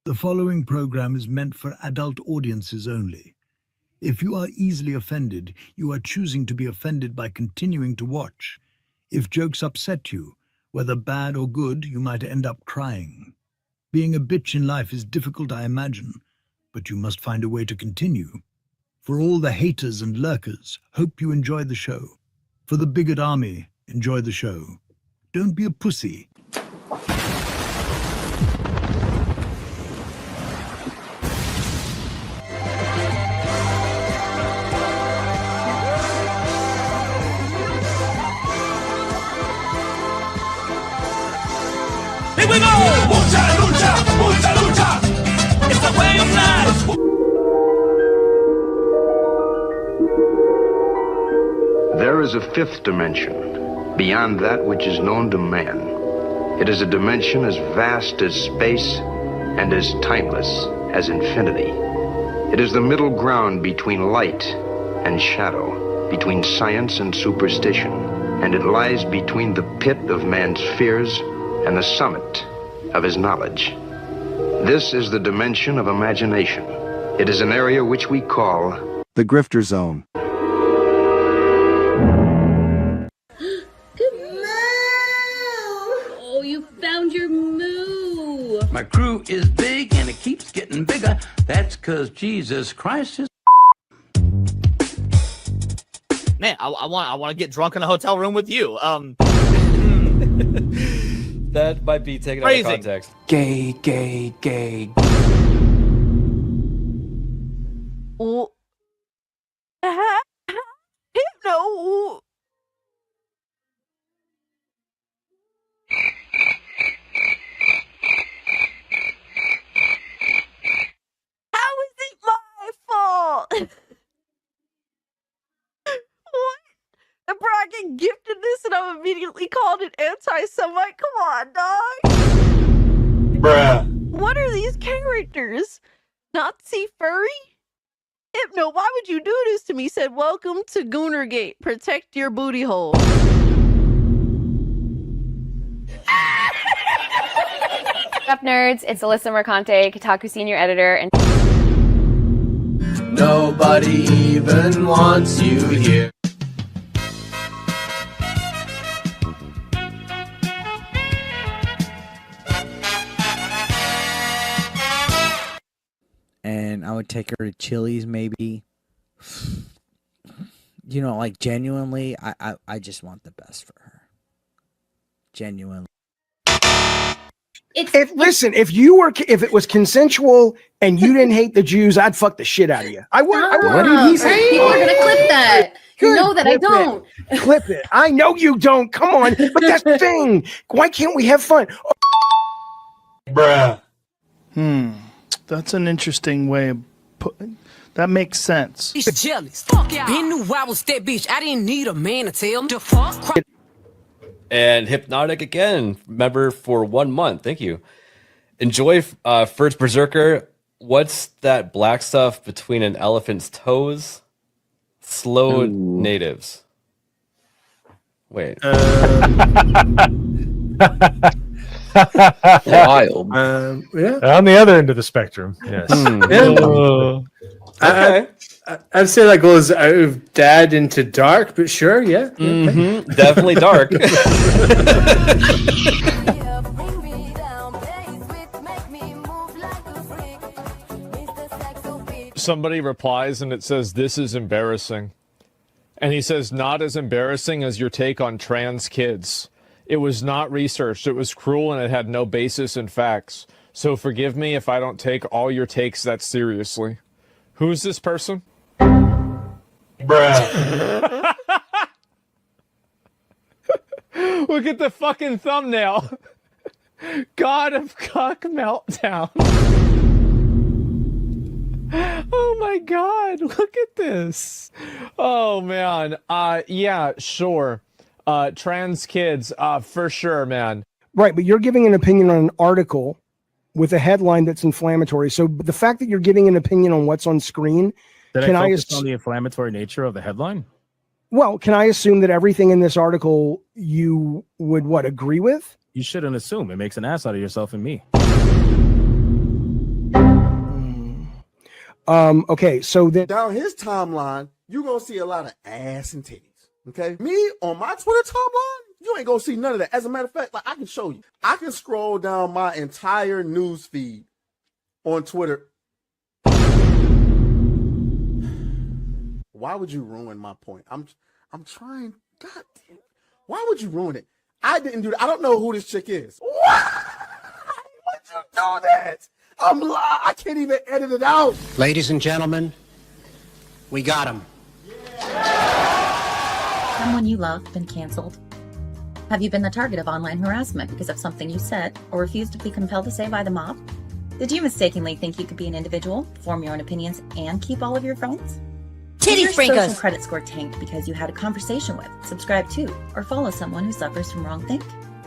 The following program is meant for adult audiences only. If you are easily offended, you are choosing to be offended by continuing to watch. If jokes upset you, whether bad or good, you might end up crying. Being a bitch in life is difficult, I imagine, but you must find a way to continue. For all the haters and lurkers, hope you enjoy the show. For the bigot army, enjoy the show. Don't be a pussy. Here we go! Mucha lucha, mucha lucha. It's the way of life. There is a fifth dimension, beyond that which is known to man. It is a dimension as vast as space and as timeless as infinity. It is the middle ground between light and shadow, between science and superstition, and it lies between the pit of man's fears and the summit of his knowledge. This is the dimension of imagination. It is an area which we call the grifter zone. Oh, you found your moo. My crew is big and it keeps getting bigger. That's because Jesus Christ is. Man, I want to get drunk in a hotel room with you. That might be taken out of context. Gay, gay, gay. Oh. No. How is it my fault? What? The bragging gifted this and I'm immediately called an anti-Semite? Come on, dog. Bruh. What are these characters? Nazi furry? Hypno, why would you do this to me? Said, welcome to Goonergate. Protect your booty hole. What's up, nerds? It's Alyssa Mercante, Kotaku senior editor, and nobody even wants you here. And I would take her to Chili's, maybe. You know, like, genuinely, I just want the best for her. Genuinely. If it was consensual and you didn't hate the Jews, I'd fuck the shit out of you. I would. What did he say? People are gonna clip that. You know that I don't. Clip it. I know you don't. Come on. But that's the thing. Why can't we have fun? Bruh. That's an interesting way of putting. That makes sense. He's jealous. Fuck yeah. He knew I was that bitch. I didn't need a man to tell him to fuck. And Hypnotic again, member for 1 month. Thank you. Enjoy First Berserker. What's that black stuff between an elephant's toes? Slow natives. Wait. Wild. Yeah. On the other end of the spectrum. Yes. Okay. I'd say that goes out of dad into dark, but sure, yeah. Okay. Definitely dark. Somebody replies and it says, "This is embarrassing." And he says, "Not as embarrassing as your take on trans kids. It was not researched. It was cruel and it had no basis in facts. So forgive me if I don't take all your takes that seriously." Who's this person? Bruh. Look at the fucking thumbnail. God of Cuck Meltdown. Oh my God, look at this. Oh man. Yeah, sure. Trans kids, for sure, man. Right, but you're giving an opinion on an article with a headline that's inflammatory. So the fact that you're giving an opinion on what's on screen, can I focus on the inflammatory nature of the headline? Well, can I assume that everything in this article you would agree with? You shouldn't assume. It makes an ass out of yourself and me. Okay, so that down his timeline, you're gonna see a lot of ass and titties. Okay, me on my Twitter timeline, you ain't gonna see none of that. As a matter of fact, like I can show you, I can scroll down my entire news feed on Twitter. Why would you ruin my point? I'm trying. God damn. Why would you ruin it? I didn't do that. I don't know who this chick is. Why would you do that? I can't even edit it out. Ladies and gentlemen, we got him. Someone you love been canceled? Have you been the target of online harassment because of something you said or refused to be compelled to say by the mob? Did you mistakenly think you could be an individual, form your own opinions, and keep all of your friends? Titty Did your social freakers. credit score tanked because you had a conversation with, subscribe to, or follow someone who suffers from wrongthink?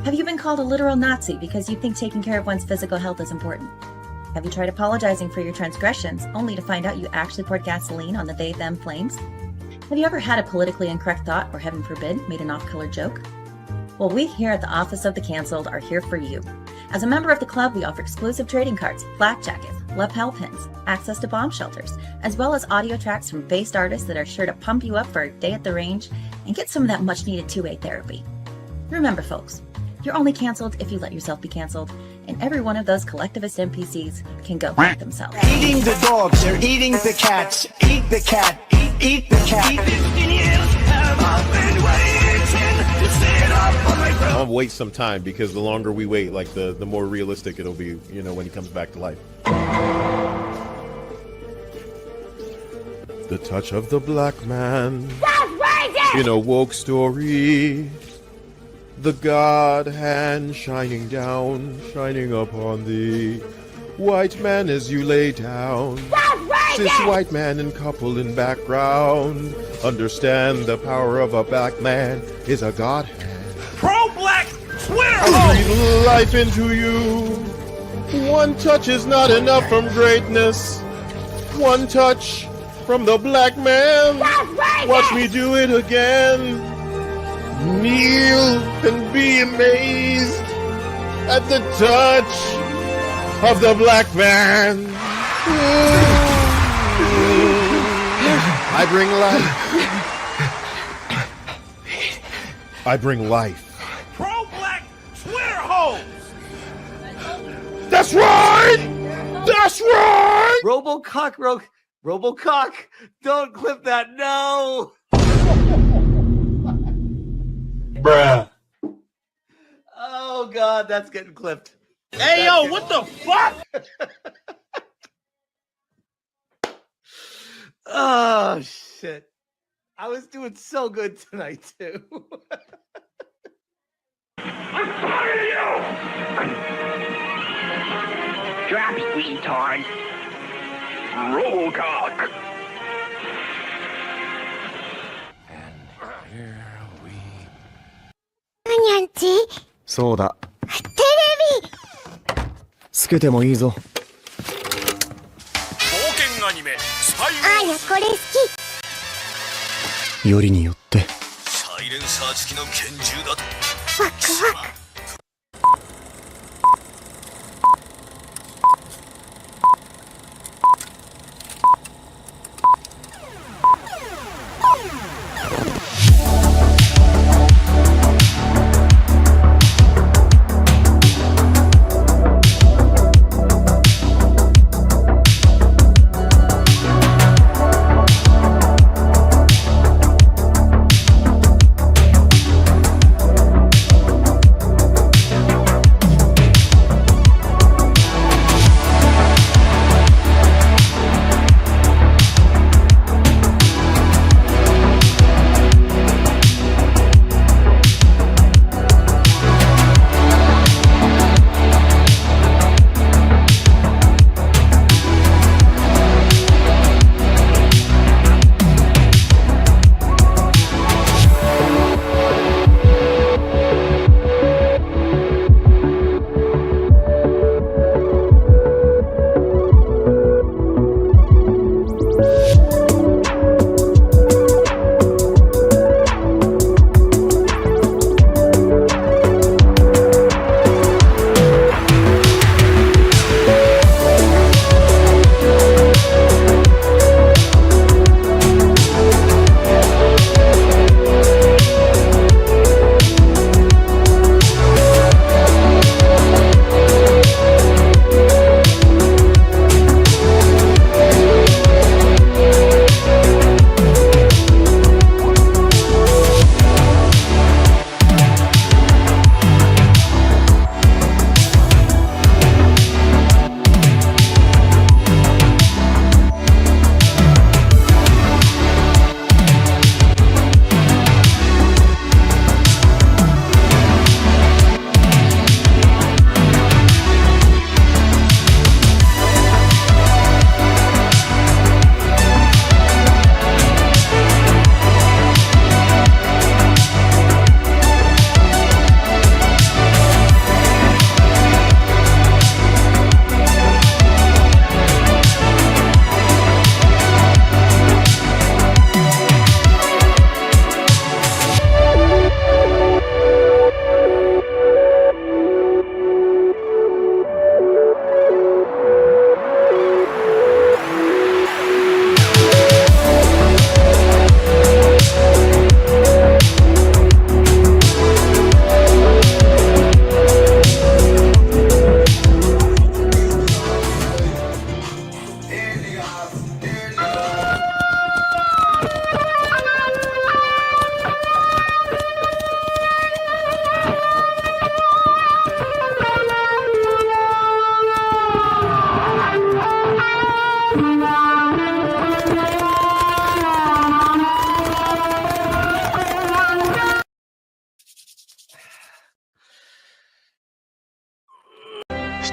Have you been called a literal Nazi because you think taking care of one's physical health is important? Have you tried apologizing for your transgressions only to find out you actually poured gasoline on the they-them flames? Have you ever had a politically incorrect thought or, heaven forbid, made an off-color joke? Well, we here at the Office of the Cancelled are here for you. As a member of the club, we offer exclusive trading cards, flak jackets, lapel pins, access to bomb shelters, as well as audio tracks from based artists that are sure to pump you up for a day at the range and get some of that much-needed two-way therapy. Remember, folks, you're only canceled if you let yourself be canceled, and every one of those collectivist NPCs can go fuck themselves. Eating the dogs, they're eating the cats. Eat the cat, eat the cat. I'll wait some time because the longer we wait, like the more realistic it'll be, you know, when he comes back to life. The touch of the black man in a woke story. The God hand shining down, shining upon thee. White man as you lay down. Cis white man and couple in background. Understand the power of a black man is a God hand. Pro-black Twitter! I breathe life into you. One touch is not enough from greatness. One touch from the black man. Watch me do it again. Kneel and be amazed at the touch of the black man. I bring life. I bring life. Pro-black Twitter hoes! That's right! That's right! Robocock, don't clip that, no! Bruh. Oh God, that's getting clipped. Hey, yo, what the fuck? Oh shit. I was doing so good tonight too. I'm tired of you! Drop, retard. Robocock.そうだ。テレビつけてもいいぞ。冒険アニメスパイあやこれ好き。よりによって。サイレンサー付きの拳銃だと。ワクワク。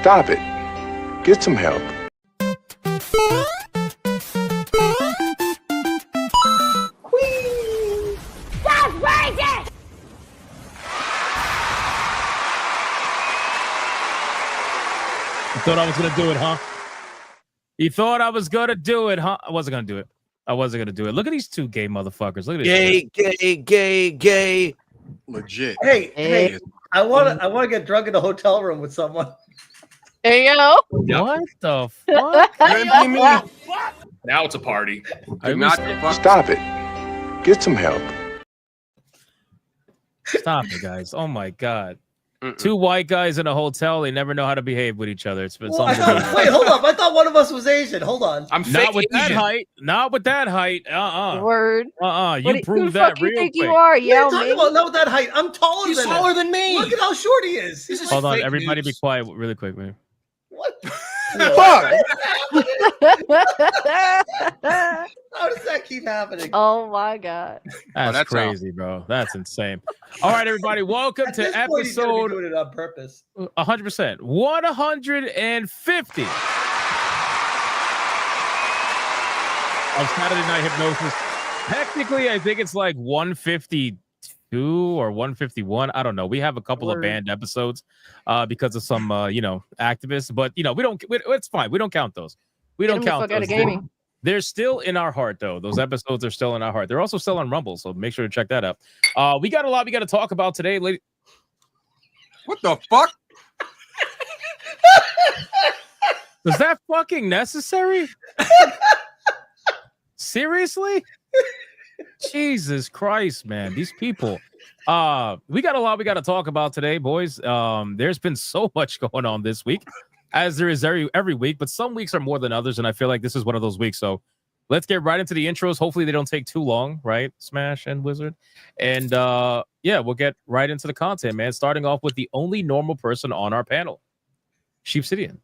Stop it. Get some help. That's racist! You thought I was gonna do it, huh? You thought I was gonna do it, huh? I wasn't gonna do it. I wasn't gonna do it. Look at these two gay motherfuckers. Look at this. Gay. Legit. Hey, I want to get drunk in a hotel room with someone. There you go. What the fuck? Now it's a party. Stop it. Get some help. Stop it, guys. Oh my god. Two white guys in a hotel, they never know how to behave with each other. It's Wait, hold up. I thought one of us was Asian. Hold on. I'm not with that height. Not with that height. Word. You proved that real quick. You are, What are you talking about? Not with that height. I'm taller He's than him. taller than me. Look at how short he is. Hold on, everybody be quiet really quick, man. Fuck! How does that keep happening? Oh my god. That's crazy, bro. That's insane. All right, everybody, welcome At to this point, he's gonna be episode doing it on purpose. 100%. 150 of Saturday Night Hypnosis. Technically, I think it's like 152 or 151. I don't know. We have a couple of banned episodes because of some, activists. But, it's fine. We don't count those. We don't count those. They're still in our heart, though. Those episodes are still in our heart. They're also still on Rumble, so make sure to check that out. We got a lot we got to talk about today, lady. What the fuck? Was that fucking necessary? Seriously? Jesus Christ, man. These people. We got a lot we got to talk about today, boys. There's been so much going on this week, as there is every week, but some weeks are more than others, and I feel like this is one of those weeks. So let's get right into the intros. Hopefully they don't take too long, right? Smash and Wizard. And we'll get right into the content, man. Starting off with the only normal person on our panel, Sheepsidian.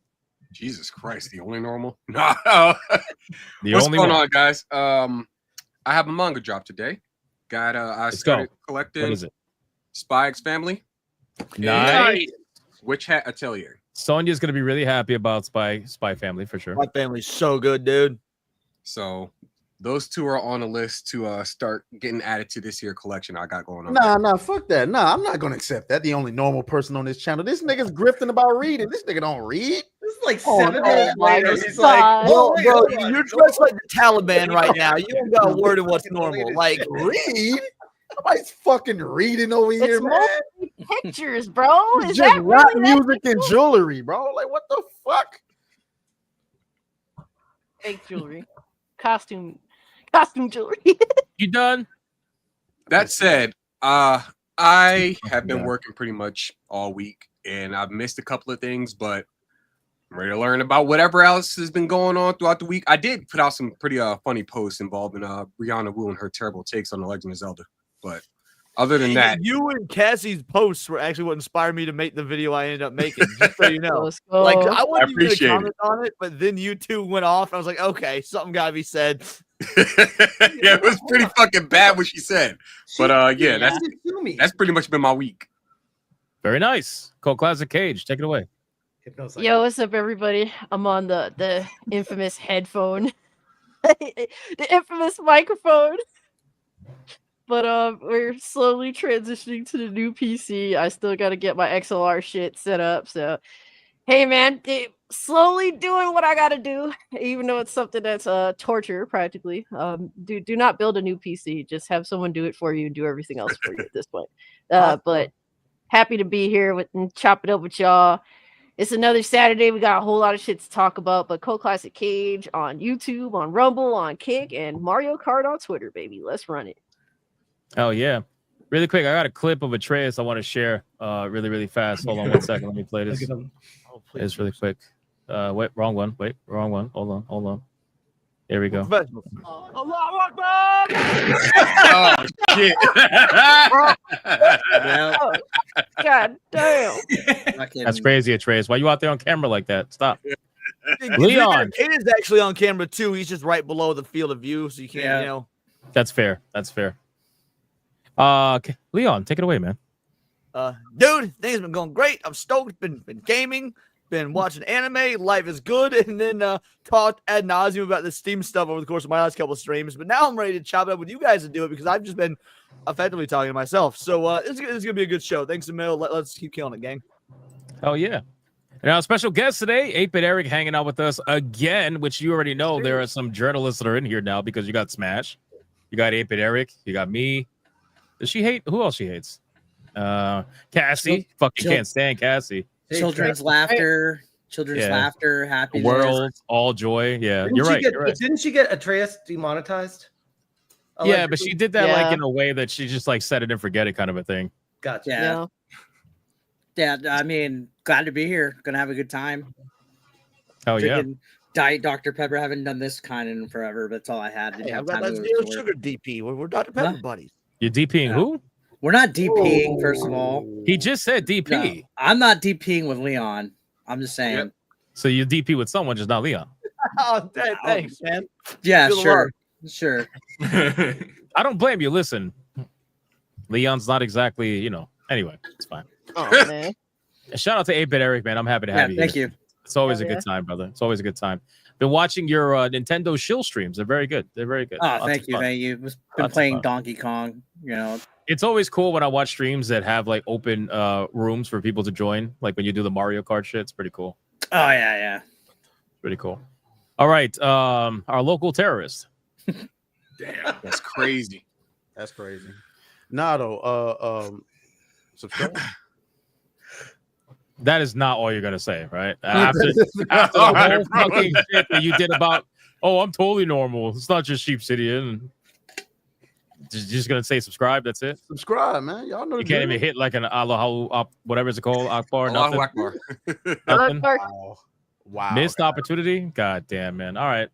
Jesus Christ, the only normal? No. What's going on, guys? I have a manga drop today. I started collecting. What is it? Spy X Family. Nice. Witch Hat Atelier. Sonya's gonna be really happy about Spy Family for sure. My family's so good, dude. So those two are on the list to start getting added to this year collection I got going on. Nah, fuck that. Nah, I'm not gonna accept that. The only normal person on this channel. This nigga's grifting about reading. This nigga don't read. This is like Oh, 7 no, minutes later. my He's like, God. Bro, hold on. you're dressed like the Taliban right now. You don't got a word of what's normal. Like, read? Nobody's fucking reading over here, It's man. mostly pictures, bro. It's Is just that rap really that music and jewelry, bro. Like, what the fuck? fake jewelry? Costume jewelry. You done? That said, I have been working pretty much all week, and I've missed a couple of things, but I'm ready to learn about whatever else has been going on throughout the week. I did put out some pretty funny posts involving Brianna Wu and her terrible takes on The Legend of Zelda, but other than that, you and Cassie's posts were actually what inspired me to make the video I ended up making. Just so you know, Let's go. like I wasn't even appreciate gonna comment on it, but then you two went off. I was like, okay, something gotta be said. yeah, it was pretty fucking bad what she said, but that's pretty much been my week. Very nice. Cult Classic Cage, take it away. Yo, what's up, everybody? I'm on the infamous headphone, the infamous microphone. But we're slowly transitioning to the new PC. I still got to get my XLR shit set up. So, hey, man, slowly doing what I got to do, even though it's something that's torture practically. Do not build a new PC. Just have someone do it for you and do everything else for you at this point. But happy to be here and chop it up with y'all. It's another Saturday. We got a whole lot of shit to talk about, but Cult Classic Cage on YouTube, on Rumble, on Kick, and Mario Kart on Twitter, baby. Let's run it. Oh yeah. Really quick, I got a clip of Atreus I want to share really fast. Hold on one second. Let me play this. It's really quick. Wait, wrong one. Wait, wrong one. Hold on. Here we go. Allahu Akbar! Oh shit! God damn. That's crazy, Atreus. Why you out there on camera like that? Stop. Leon. It is actually on camera too. He's just right below the field of view, so you can't, you know. That's fair. Leon, take it away, man. Dude, things have been going great. I'm stoked. Been gaming. been watching anime. Life is good. And then talked ad nauseum about the Steam stuff over the course of my last couple of streams. But now I'm ready to chop it up with you guys and do it because I've just been effectively talking to myself. So this is going to be a good show. Thanks, Emil. Let's keep killing it, gang. Oh, yeah. And our special guest today, 8-Bit Eric, hanging out with us again, which you already know. There are some journalists that are in here now because you got Smash. You got 8-Bit Eric. You got me. Does she hate? Who else she hates? Cassie. Fucking can't stand Cassie. Children's laughter. Children's laughter. Happiness. World. All joy. Yeah, you're right. Didn't she get Atreus demonetized? Yeah, but she did that like in a way that she just like set it and forget it kind of a thing. Gotcha. Yeah, I mean, glad to be here. Gonna have a good time. Oh, yeah. Diet Dr. Pepper. Haven't done this kind in forever, but that's all I had. Didn't have time to go to sugar DP. We're Dr. Pepper buddies. You're DPing who? We're not DPing, first of all. He just said DP. No, I'm not DPing with Leon. I'm just saying. Yep. So you DP with someone, just not Leon. Oh, thanks, man. Yeah, Feel the sure. love. Sure. I don't blame you. Listen, Leon's not exactly, anyway, it's fine. Oh, man. Shout out to 8-Bit Eric, man. I'm happy to have you. Thank here. you. It's always a good time, brother. It's always a good time. Been watching your Nintendo shill streams. They're very good. They're very good. Oh, thank you. Thank you. Been playing Donkey Kong, It's always cool when I watch streams that have like open rooms for people to join. Like when you do the Mario Kart shit, it's pretty cool. Oh, yeah. Pretty cool. All right. Our local terrorist. Damn, that's crazy. That's crazy. Nah, though. Subscribe. That is not all you're gonna say, right? After the whole fucking shit that you did about, I'm totally normal. It's not just Sheep City, and just gonna say subscribe. That's it. Subscribe, man. Y'all know you can't even hit like an Allah, whatever it's called, Akbar. Allahu Nothing. Akbar. Nothing. Wow. Missed opportunity. God damn, man. All right,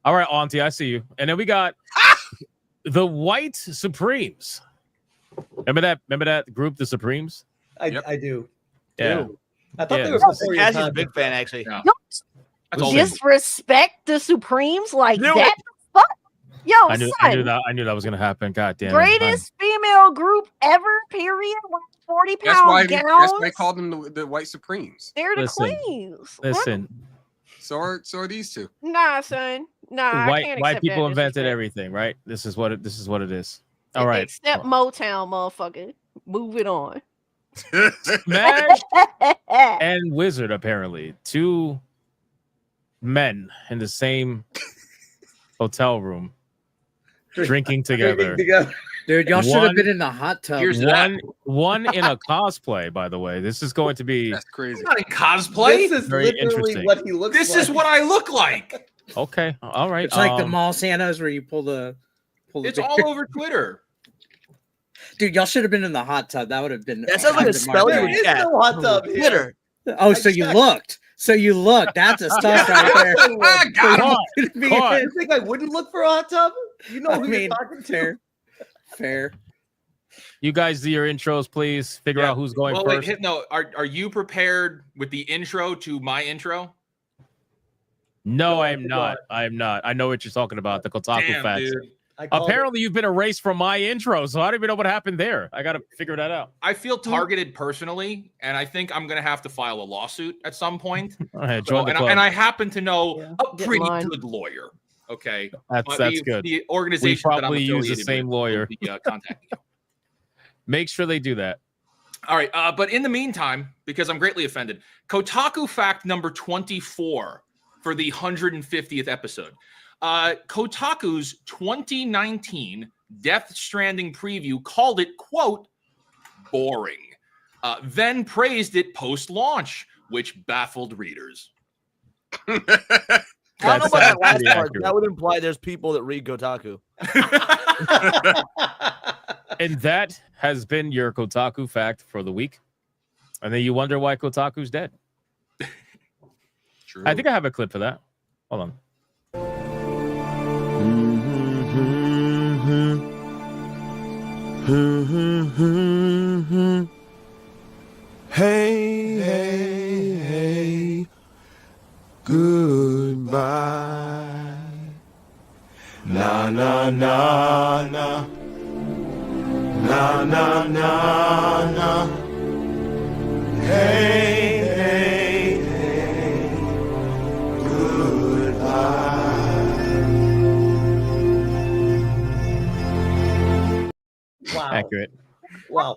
Auntie, I see you. And then we got the White Supremes. Remember that group, the Supremes? I do. Yeah. I thought they were Cassie's a big fan, actually. Disrespect the Supremes like that? Fuck? Yo, I knew that was gonna happen. God damn it. Greatest female group ever, period. With 40-pound gowns. That's why I called them the White Supremes. They're the queens. Listen. So are these two. Nah, son. Nah, I can't white accept people that invented everything, right? This is what it is. All right. Except Motown, motherfucker. Move it on. Smash and Wizard, apparently. Two men in the same hotel room drinking together. Dude, y'all should have been in the hot tub. One in a cosplay, by the way. This is going to be that's crazy. I'm not in cosplay. This is very literally interesting. what he looks This like. is what I look like. Okay. All right. It's like the mall Santas where you pull the It's all over Twitter. Dude, y'all should have been in the hot tub. That would have been. That sounds like a spelling There is no hot tub here. Twitter. Oh, so you looked. That's a stuff right there. Got him. You think I wouldn't look for a hot tub? You know who you're talking to. Fair. You guys do your intros, please. Figure out who's going first. Wait, no, are you prepared with the intro to my intro? No, I am not. I am not. I know what you're talking about. The Kotaku facts. Dude. Apparently, you've been erased from my intro, so I don't even know what happened there. I got to figure that out. I feel targeted personally, and I think I'm going to have to file a lawsuit at some point. All right, join the club. And I happen to know a Get pretty mine. good lawyer. Okay, That's good. The We organization that I'm probably use the affiliated same with lawyer. will be, contacting you. Make sure they do that. All right, but in the meantime, because I'm greatly offended, Kotaku fact number 24 for the 150th episode. Kotaku's 2019 Death Stranding preview called it, quote, boring, then praised it post-launch, which baffled readers. I don't know about that last part. That would imply there's people that read Kotaku. And that has been your Kotaku fact for the week. And then you wonder why Kotaku's dead. True. I think I have a clip for that. Hold on. Hey, hey, hey, goodbye. Na, na, na, na. Na, na, na, na. Hey, hey, hey. accurate. Wow.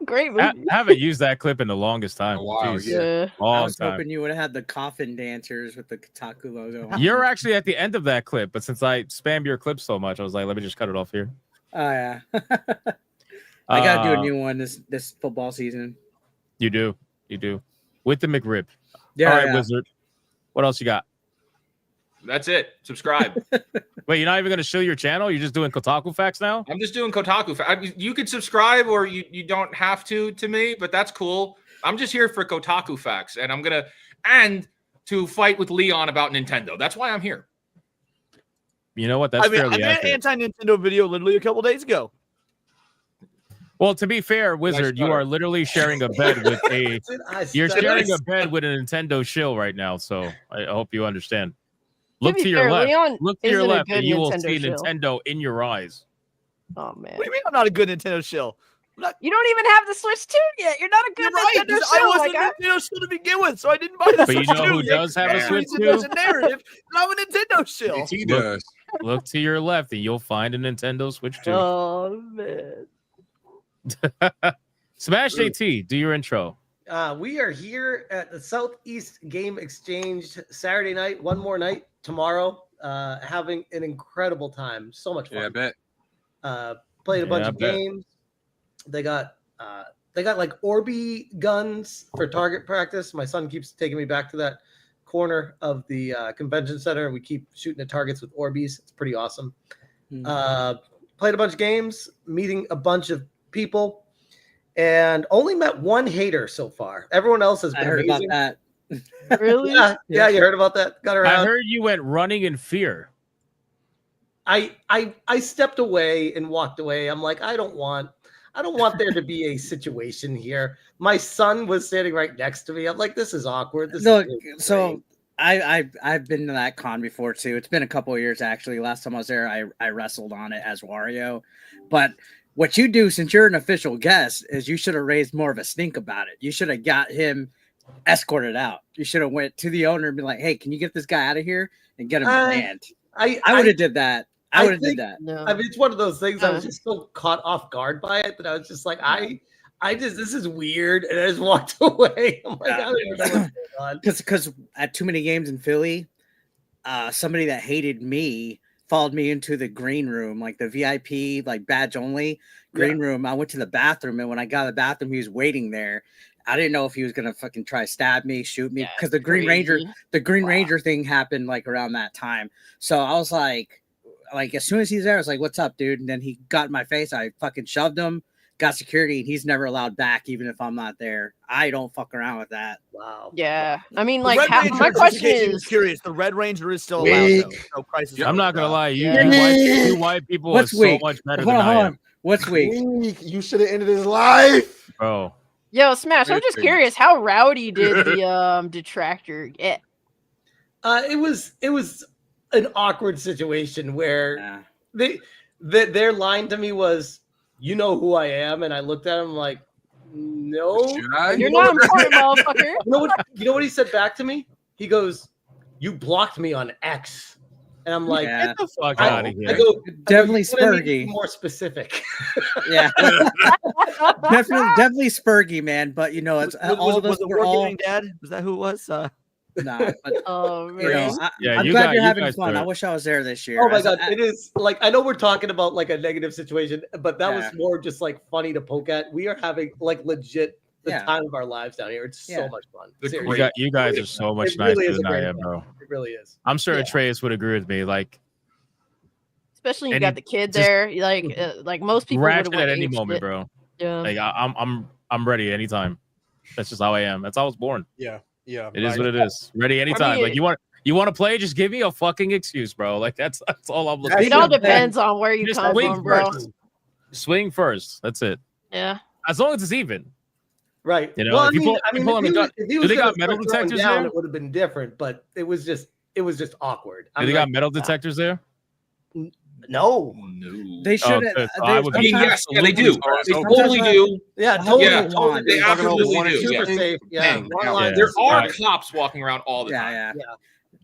Great I movie. haven't used that clip in the longest time. wow, Jeez. yeah. I Long was time. hoping you would have had the coffin dancers with the Kotaku logo on. You're actually at the end of that clip, but since I spam your clip so much, I was like, let me just cut it off here. Oh yeah. I gotta do a new one this football season. You do. With the McRib. Yeah, All right, yeah. Wizard. What else you got? That's it. Subscribe. Wait, you're not even going to show your channel? You're just doing Kotaku facts now? I'm just doing Kotaku. You could subscribe or you don't have to me, but that's cool. I'm just here for Kotaku facts, and I'm gonna to fight with Leon about Nintendo. That's why I'm here. You know what? That's I made fairly an accurate. anti-Nintendo video literally a couple days ago. Well, to be fair, Wizard, you are literally sharing a bed with a Nintendo shill right now. So I hope you understand. Look be to your fair, left. Leon Look to your isn't a left, and good you will Nintendo see shill. Nintendo in your eyes. Oh man. What do you mean I'm not a good Nintendo shill? You don't even have the Switch 2 yet. You're not a good Nintendo because shill. I my wasn't guy. a Nintendo shill to begin with, so I didn't buy the But you Switch know 2 who yet. does have a That's Switch the reason 2? There's a narrative that I'm a Nintendo shill. He does. Look to your left, and you'll find a Nintendo Switch 2. Oh man. Smash AT, do your intro. We are here at the Southeast Game Exchange Saturday night, one more night tomorrow, having an incredible time. So much fun. Yeah, I bet. Played a bunch Yeah, I of bet. games. They got like Orbi guns for target practice. My son keeps taking me back to that corner of the convention center. We keep shooting at targets with Orbis. It's pretty awesome. Played a bunch of games, meeting a bunch of people, and only met one hater so far. Everyone else has been amazing. that. Really? Yeah, you heard about that? Got around. I heard you went running in fear. I stepped away and walked away. I'm like, I don't want there to be a situation here. My son was standing right next to me. I'm like, this is awkward. Look, so I've been to that con before too. It's been a couple of years actually. Last time I was there, I wrestled on it as Wario. But what you do, since you're an official guest, is you should have raised more of a stink about it. You should have got him escorted out. You should have went to the owner and been like, "Hey, can you get this guy out of here and get him banned?" I would have did that. I would have did that. No. I mean, it's one of those things. I was just so caught off guard by it that I was just like, this is weird, and I just walked away. I'm like, I don't even know what's going on. Because at too many games in Philly, somebody that hated me followed me into the green room, like the VIP, like badge only green room. I went to the bathroom, and when I got to the bathroom, he was waiting there. I didn't know if he was gonna fucking try stab me, shoot me, because the Green Ranger thing happened like around that time. So I was like as soon as he's there, I was like, "What's up, dude?" And then he got in my face. I fucking shoved him, got security, and he's never allowed back, even if I'm not there. I don't fuck around with that. Wow. Yeah, I mean, The like, Red Ranger, my just in question case you were is, curious, the Red Ranger is still allowed. Though. No crisis. I'm not gonna lie, you white people What's are weak? so much better Hold than on, I hold am. on. What's weak? You should have ended his life, bro. yo, Smash. I'm just curious, how rowdy did the detractor get? It was an awkward situation where their line to me was, "You know who I am," and I looked at him like, "No, You're not important, motherfucker." You know what he said back to me? He goes, "You blocked me on X," and I'm like, Yeah. "Get the fuck out of here." I go, Definitely "You're gonna need to be Spurgy. more specific." Yeah, definitely Spurgy, man. But you know, it's all of us. Was it We're all Wargaming Dad? Was that who it was? nah. But Oh you know, man. I'm glad you're having fun. I wish I was there this year. Oh my god, it is like, I know we're talking about like a negative situation, but that was Yeah. more just like funny to poke at. We are having like legit the Yeah. time of our lives down here. It's so Yeah. much fun. The Seriously. You guys are so much It really nicer is a than I great am, time. bro. It really is. I'm sure Atreus would agree with me. Like, Especially you Any- got the kid just there. Like most people would ratchet at any moment, bro. Yeah. Like I'm ready anytime. That's just how I am. That's how I was born. Yeah. It is what it is. Ready anytime. mean, like you want to play? Just give me a fucking excuse, bro. Like that's all I'm looking. It all depends on where you Just come swing from, bro. first. Swing first. That's it. Yeah. As long as it's even. Right. You know, well, if you pull- I mean, pull him if and he got- was, if he do was they gonna got metal start throwing detectors down, there? it would have been different. But it was just awkward. Do they got metal detectors there? No. They should. okay, so I would be- Yes, yeah, they do. They Sometimes totally I- do. Yeah, totally. Yeah, totally. they absolutely do. Super Yeah. safe. Yeah. Bang. Long lines There of are security. cops walking around all the time.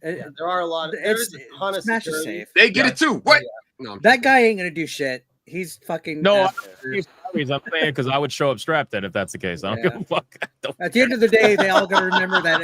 Yeah. There are a lot of. There's a ton of Smash is security. safe. They get it too. What? No. That guy ain't gonna do shit. He's fucking. No, Asperger's. I'm saying because I would show up strapped then if that's the case. I don't give a fuck. At the end of the day, they all got to remember that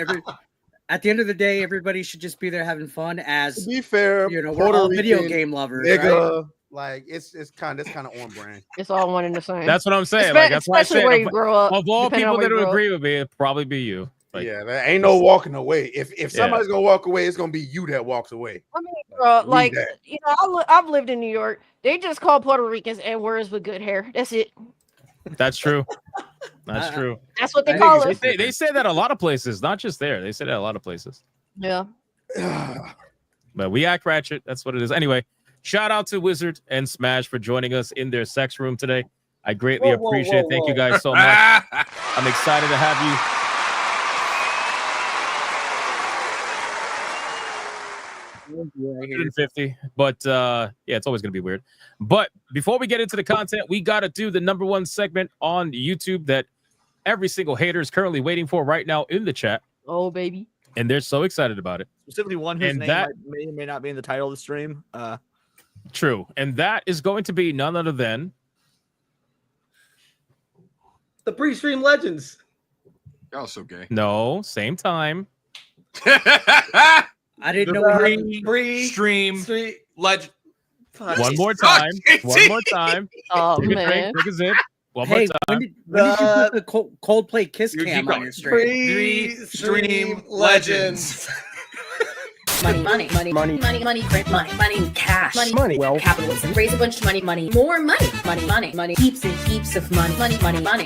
at the end of the day, everybody should just be there having fun. As To be fair, you know, we're Puerto all video Rican, game lovers, nigga, right? like it's kind of on brand. It's all one and the same. That's what I'm saying. Like that's why I Especially said where you grow up. of all depending on people where that you would grow up. agree with me, it'd probably be you. Like, Yeah, there ain't no walking away. If somebody's gonna walk away, it's gonna be you that walks away. I mean, bro, Read like that. you know, I've lived in New York. They just call Puerto Ricans N-words with good hair. That's it. that's true. That's true. That's what they call us. They say that a lot of places, not just there. They say that a lot of places. Yeah. But we act ratchet. That's what it is. Anyway, shout out to Wizard and Smash for joining us in their sex room today. I greatly appreciate it. Thank you guys so much. I'm excited to have you. 150, but yeah, it's always gonna be weird. But before we get into the content, we gotta do the number one segment on YouTube that every single hater is currently waiting for right now in the chat. Oh baby, and they're so excited about it. Specifically, one whose And name that- may or may not be in the title of the stream. True, and that is going to be none other than The pre-stream legends. Y'all so gay. no same time. I didn't know Stream legend. One more time. One more time. Oh Take a drink, man. take a zip. One Hey, more when time. did you put the Coldplay Kiss You cam keep on going. your stream? Pre-stream legends. Money, print money, cash, Money, well. capitalism, raise a bunch of money, more money, heaps and heaps of money, print money,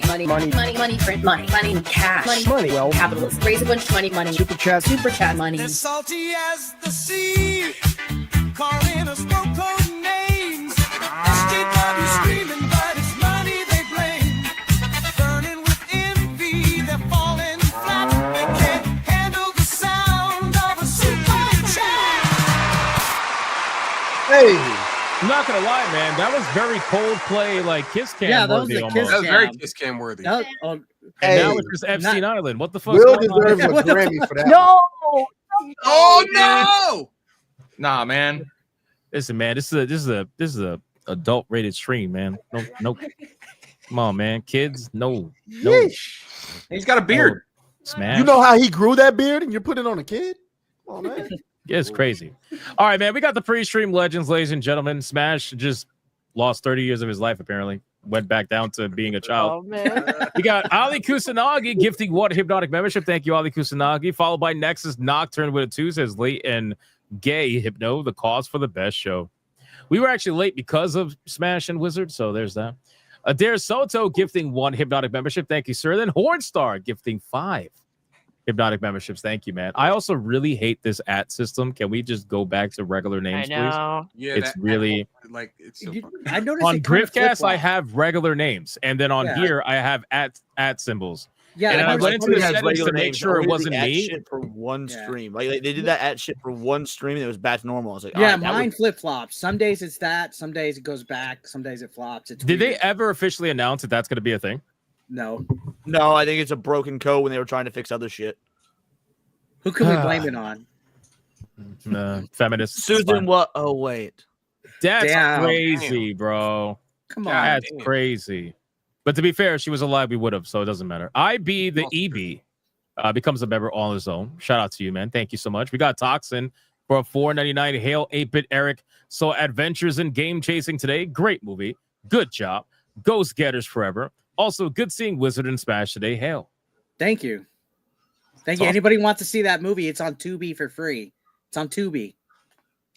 cash, Money, well. capitalism, raise a bunch of money, Super chat. money. As salty as the sea, calling us no-code names. SJW screaming, but it's money they blame. Burning with envy, they're falling flat. They can't handle the sound of a super chat. Hey, I'm not gonna lie, man. That was very Coldplay, like Kiss Cam. Yeah, that was worthy a almost. Kiss That was very Cam. kiss cam worthy. That- oh, And Hey, now it's just Epstein Island. What the fuck? Will deserves a Grammy for that. No. Oh no! Nah, man. Listen, man. This is a adult rated stream, man. No. Come on, man. Kids, no. He's got a beard. Smash. You know how he grew that beard, and you're putting it on a kid? Come on, man. Yeah, it's crazy. All right, man. We got the pre-stream legends, ladies and gentlemen. Smash just lost 30 years of his life, apparently. Went back down to being a child. Oh man. We got Ali Kusanagi gifting one hypnotic membership. Thank you, Ali Kusanagi. Followed by Nexus Nocturne with a 2, says late and gay hypno, the cause for the best show. We were actually late because of Smash and Wizard, so there's that. Adair Soto gifting 1 hypnotic membership. Thank you, sir. Then Hornstar gifting 5 hypnotic memberships. Thank you, man. I also really hate this @ system. Can we just go back to regular I names, please? know. Yeah, It's that- really like it's so fucking- I noticed on it kinda Griffcast. I flip-flopped. have regular names, and then on Yeah. here I have at symbols. Yeah, and I I noticed went it into kinda the Has settings regular to make names, sure it only the wasn't at me. shit for one Yeah. stream. Like they did that at shit for one stream, and it was back to normal. I was like, Yeah, all right, that mine was- flip flops. Some days it's that. Some days it goes back. Some days it flops. It's Did they weird. ever officially announce that that's going to be a thing? No. No, I think it's a broken code when they were trying to fix other shit. Who can we blame it on? Feminists. Susan, what? Oh wait, That's Damn. crazy, bro. Come on. That's crazy. But to be fair, she was alive. We would have, so it doesn't matter. IB the EB becomes a member on his own. Shout out to you, man. Thank you so much. We got Toxin for a $4.99. Hail 8-Bit Eric. So Adventures in Game Chasing today. Great movie. Good job. Ghost Getters forever. Also, good seeing Wizard and Smash today. Hail. Thank you. Thank you. Awesome. Anybody wants to see that movie? It's on Tubi for free. It's on Tubi.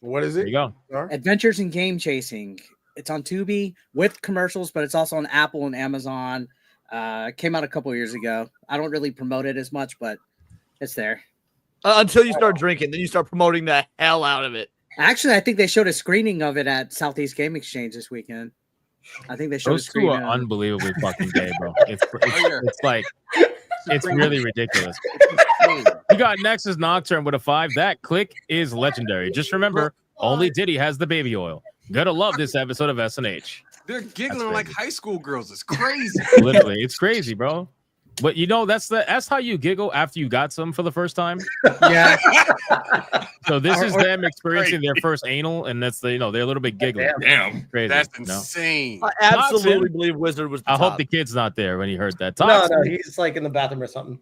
What is There it? you go. Sorry? Adventures in Game Chasing. It's on Tubi with commercials, but it's also on Apple and Amazon. Came out a couple years ago. I don't really promote it as much, but it's there. until you start drinking, then you start promoting the hell out of it. Actually, I think they showed a screening of it at Southeast Game Exchange this weekend. I think they showed Those a two screening. are unbelievably fucking gay, bro. It's like it's really ridiculous. We got Nexus Nocturne with a 5. That click is legendary. Just remember, only Diddy has the baby oil. Gotta love this episode of SNH. They're giggling like high school girls. It's crazy. Literally, it's crazy, bro. But you know, that's how you giggle after you got some for the first time. Yeah. So this is them experiencing their first anal, and that's they're a little bit giggly. Damn, Crazy. that's No? insane. I absolutely Toxin. believe Wizard was the I hope top. the kid's not there when he heard that. No, Toxin. he's like in the bathroom or something.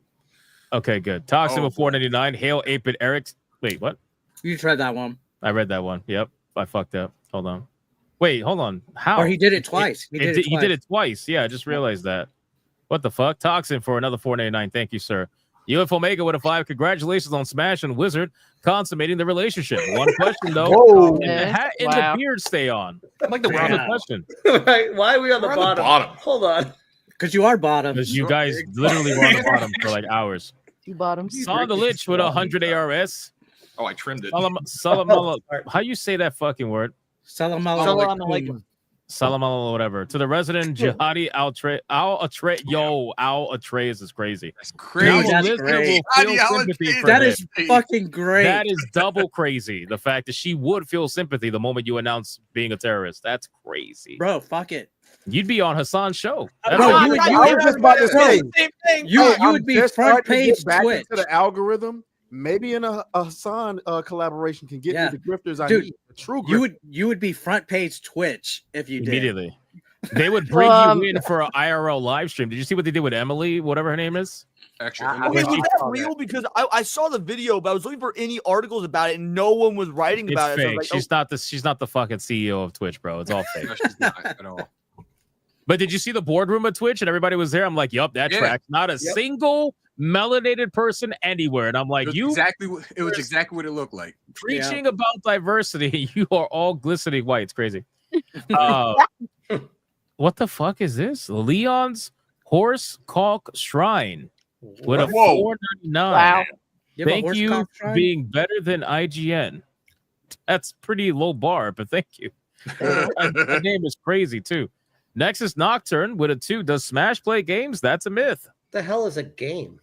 Okay, good. Toxin Oh, with 499. Hail 8-bit Eric. Wait, what? You tried that one. I read that one. Yep. I fucked up. Hold on. Wait, hold on. How? Or he did it twice. He did it twice. Yeah, I just realized that. What the fuck? Toxin for another 499. Thank you, sir. UF Omega with a 5. Congratulations on Smash and Wizard consummating the relationship. One question though. Whoa. Did the hat and the beard stay on? I'm like the That's the bottom. question. Right? Why are we on the We're on the bottom? bottom. Hold on. Because you are bottom. Because you guys literally were on the bottom for like hours. Two bottoms. Son the Lich with 100 ARS. Oh, I trimmed it. How you say that fucking word? Salam Salam alaikum. alaikum. Salam alaikum, whatever. To the resident jihadi Al Atreus is crazy. That's Now crazy. a That's listener great. will feel Jihadi Al sympathy Atreus. for That him. is fucking great. That is double crazy. The fact that she would feel sympathy the moment you announce being a terrorist. That's crazy. Bro, fuck it. You'd be on Hassan's show. That's Bro, all. you would- I was just about to say, Same thing. You I'm would be just front starting to get page back Twitch. into the algorithm. Maybe in a Hassan collaboration can get Yeah. me the grifters I Dude, need. The true grifters. You would be front page Twitch if you did. Immediately. They would bring you in for an IRL live stream. Did you see what they did with Emily, whatever her name is? Actually, I mean, was that real? Because I saw the video, but I was looking for any articles about it, and no one was writing It's about it. So I fake. was like, She's not the fucking CEO of Twitch, bro. It's all fake. no, she's not at all. But did you see the boardroom of Twitch and everybody was there? I'm like, yup, that Yeah. tracks. Not a single melanated person anywhere. And I'm like, It was you exactly what it looked like. preaching about diversity, you are all glistening white. It's crazy. What the fuck is this? Leon's Horse Caulk Shrine with a Whoa. 499. Wow. You have a Thank horse you cock for shrine? being better than IGN. That's pretty low bar, but thank you. That name is crazy too. Nexus Nocturne with a 2. Does Smash play games? That's a myth. The hell is a game?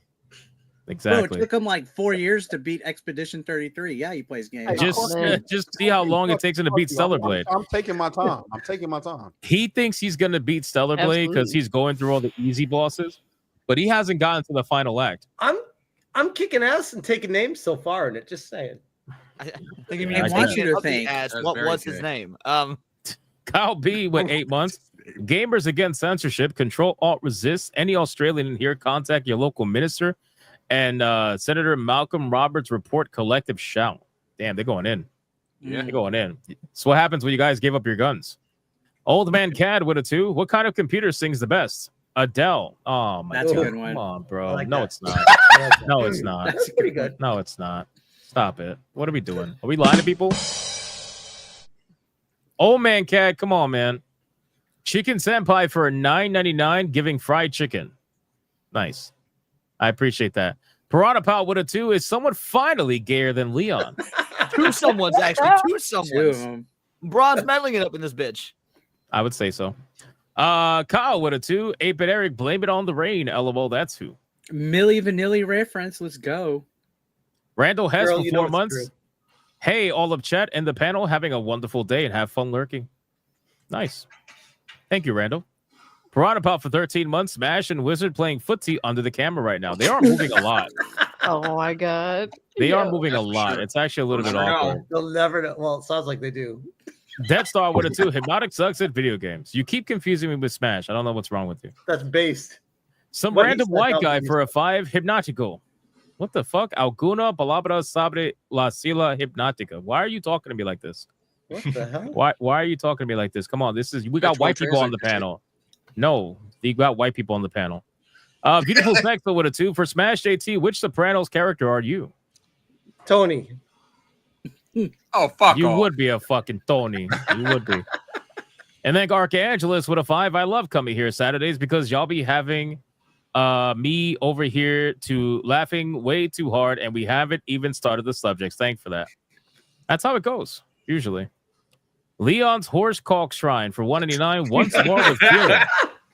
Bro, Exactly. it took him like 4 years to beat Expedition 33. Yeah, he plays games. Just see how long it takes him to beat Stellar Blade. I'm taking my time. I'm taking my time. He thinks he's gonna beat Stellar Blade because Absolutely. he's going through all the easy bosses, but he hasn't gotten to the final act. I'm kicking ass and taking names so far, and it just saying. I think he I means want taking you to it up the think. ass. That's What very was his good. name? Kyle B with 8 months. Gamers against censorship. Control Alt Resist. Any Australian in here, contact your local minister. And Senator Malcolm Roberts report collective shout. Damn, they're going in. Yeah. They're going in. So what happens when you guys gave up your guns? Old Man Cad with a 2. What kind of computer sings the best? Adele. Oh my That's a god. good one. Come on, bro. I like No, that. it's not. No, it's not. That's pretty good. No, it's not. Stop it. What are we doing? Are we lying to people? Old Man Cad, come on, man. Chicken Senpai for $9.99 giving fried chicken. Nice. I appreciate that. Piranha Pal with a 2. Is someone finally gayer than Leon? two someone's actually. Two Two of someone's. 'em. Bronze medaling it up in this bitch. I would say so. Kyle with a 2. 8-bit Eric, blame it on the rain. LOL, that's who. Milli Vanilli reference. Let's go. Randall Hess Girl, for you know 4 it's months. true. Hey, all of chat and the panel, having a wonderful day and have fun lurking. Nice. Thank you, Randall. Piranha Pop for 13 months. Smash and Wizard playing footsie under the camera right now. They are moving a lot. Oh my god. They are Yeah. moving a That's for lot. sure. It's actually a little bit Never know. awkward. They'll never know. Well, it sounds like they do. Death Star with a 2. Hypnotic sucks at video games. You keep confusing me with Smash. I don't know what's wrong with you. That's based. Some What he random said white helped guy me. for a 5. Hypnotico. What the fuck? Alguna palabra sobre la sila hypnotica. Why are you talking to me like this? What the hell? Why are you talking to me like this? Come on, we got That's white one people on the translate panel. No, you got white people on the panel. Beautiful Sexto with a 2 for Smash JT. Which Sopranos character are you? Tony. Oh, fuck You off. would be a fucking Tony. You would be. And then Archangelus with a 5. I love coming here Saturdays because y'all be having me over here to laughing way too hard, and we haven't even started the subjects. Thanks for that. That's how it goes, usually. Leon's Horse Caulk Shrine for $1.99. Once more with feeling.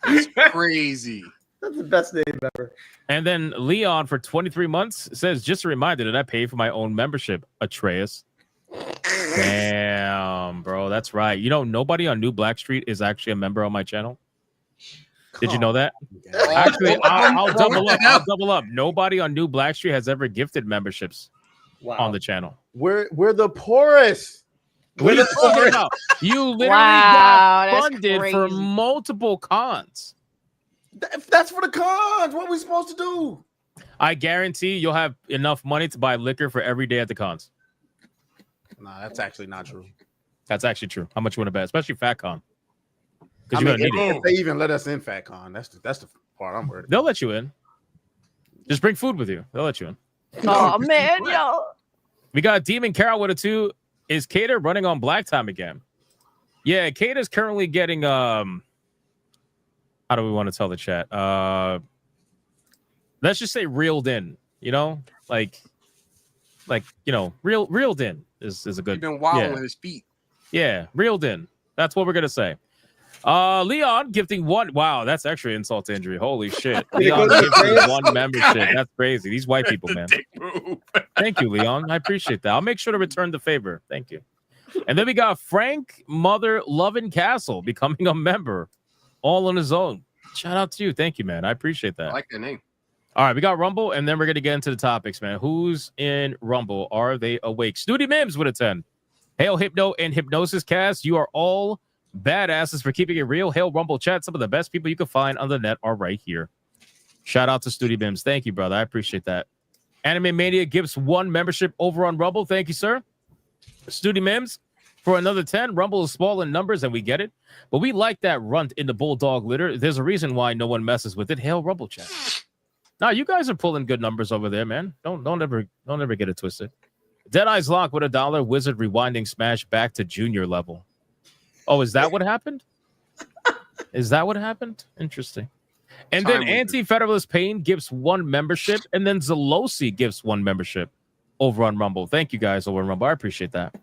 It's crazy. That's the best name ever. And then Leon for 23 months says, just a reminder that I pay for my own membership, Atreus. Damn, bro. That's right. You know, nobody on New Black Street is actually a member on my channel. Did you know that? Oh, Actually, I'll what double the up. hell? I'll double up. Nobody on New Blackstreet has ever gifted memberships on the channel. We're the poorest. What are you talking about? You literally Wow, got that's funded for crazy. multiple cons. If that's for the cons, what are we supposed to do? I guarantee you'll have enough money to buy liquor for every day at the cons. Nah, that's actually not true. That's actually true. How much you want to bet? Especially Fat Con. I Because you're mean, gonna need if it. they even let us in FatCon, that's the part I'm worried about. They'll let you in. Just bring food with you. They'll let you in. Oh man, yo. We got Demon Carol with a 2. Is Cater running on black time again? Yeah, Cater's currently getting how do we want to tell the chat? Let's just say reeled in, you know? Like you know, reeled in is a good. He's been wilding with his feet. Yeah, reeled in. That's what we're gonna say. Leon gifting 1. Wow, that's actually insult to injury. Holy shit. Leon gifting 1 membership. That's crazy. These white people, man. Thank you, Leon. I appreciate that. I'll make sure to return the favor. Thank you. And then we got Frank Mother Lovin Castle becoming a member all on his own. Shout out to you. Thank you, man. I appreciate that. I like that name. All right, we got Rumble, and then we're going to get into the topics, man. Who's in Rumble? Are they awake? Snooty Mims with a 10. Hail Hypno and Hypnosis Cast. You are all badasses for keeping it real. Hail Rumble chat. Some of the best people you can find on the net are right here. Shout out to Snooty Mims. Thank you, brother. I appreciate that. Anime Mania gives 1 membership over on Rumble. Thank you, sir. Snooty Mims for another 10. Rumble is small in numbers, and we get it. But we like that runt in the bulldog litter. There's a reason why no one messes with it. Hail Rumble chat. Now you guys are pulling good numbers over there, man. Don't ever get it twisted. Deadeye's Lock with $1. Wizard rewinding smash back to junior level. Oh, is that what happened? Is that what happened? Interesting. And then Anti-Federalist Pain gives 1 membership, and then Zelosi gives 1 membership over on Rumble. Thank you guys over on Rumble. I appreciate that.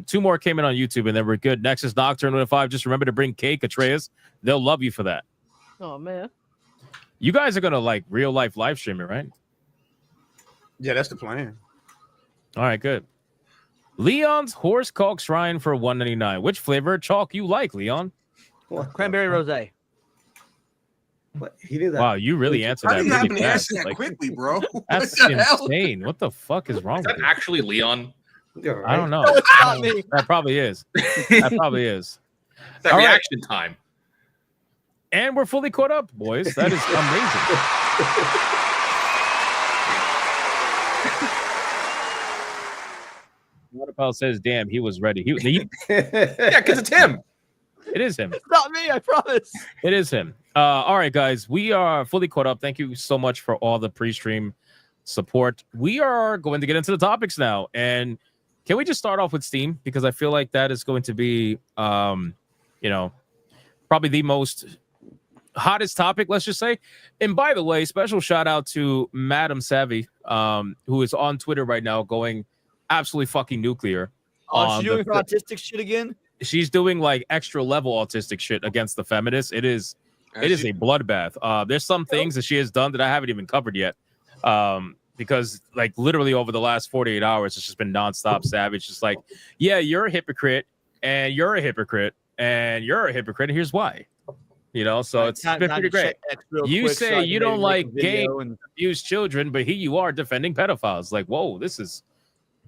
2 more came in on YouTube, and then we're good. Next is Nocturne with a 5. Just remember to bring cake, Atreus. They'll love you for that. Oh man. You guys are gonna like real life live stream it, right? Yeah, that's the plan. All right, good. Leon's Horse Caulk Shrine for $1.99. Which flavor of chalk you like, Leon? Cranberry rosé. What? He knew that. Wow, you really answered How that do you really happen to fast. answer that Like, quickly, bro? that's What the hell? insane. What the fuck is wrong Is with that you? actually Leon? I don't know. No, it's not me. That probably is. That probably is. That All right. reaction time. And we're fully caught up, boys. That is amazing. Waterpal says, damn, he was ready. He Yeah, because it's him. It is him. It's not me, I promise. It is him. All right, guys. We are fully caught up. Thank you so much for all the pre-stream support. We are going to get into the topics now. And can we just start off with Steam? Because I feel like that is going to be, you know, probably the most hottest topic, let's just say. And by the way, special shout out to Madam Savvy, who is on Twitter right now going absolutely fucking nuclear. Oh, she's doing her autistic shit again? She's doing like extra level autistic shit against the feminists. It is a bloodbath. There's some things that she has done that I haven't even covered yet. Because like literally over the last 48 hours, it's just been nonstop savage. Just like, yeah, you're a hypocrite, and you're a hypocrite, and you're a hypocrite. And here's why. You know, so it's been pretty great. You say you don't like gay and abused children, but here you are defending pedophiles. Like, whoa, this is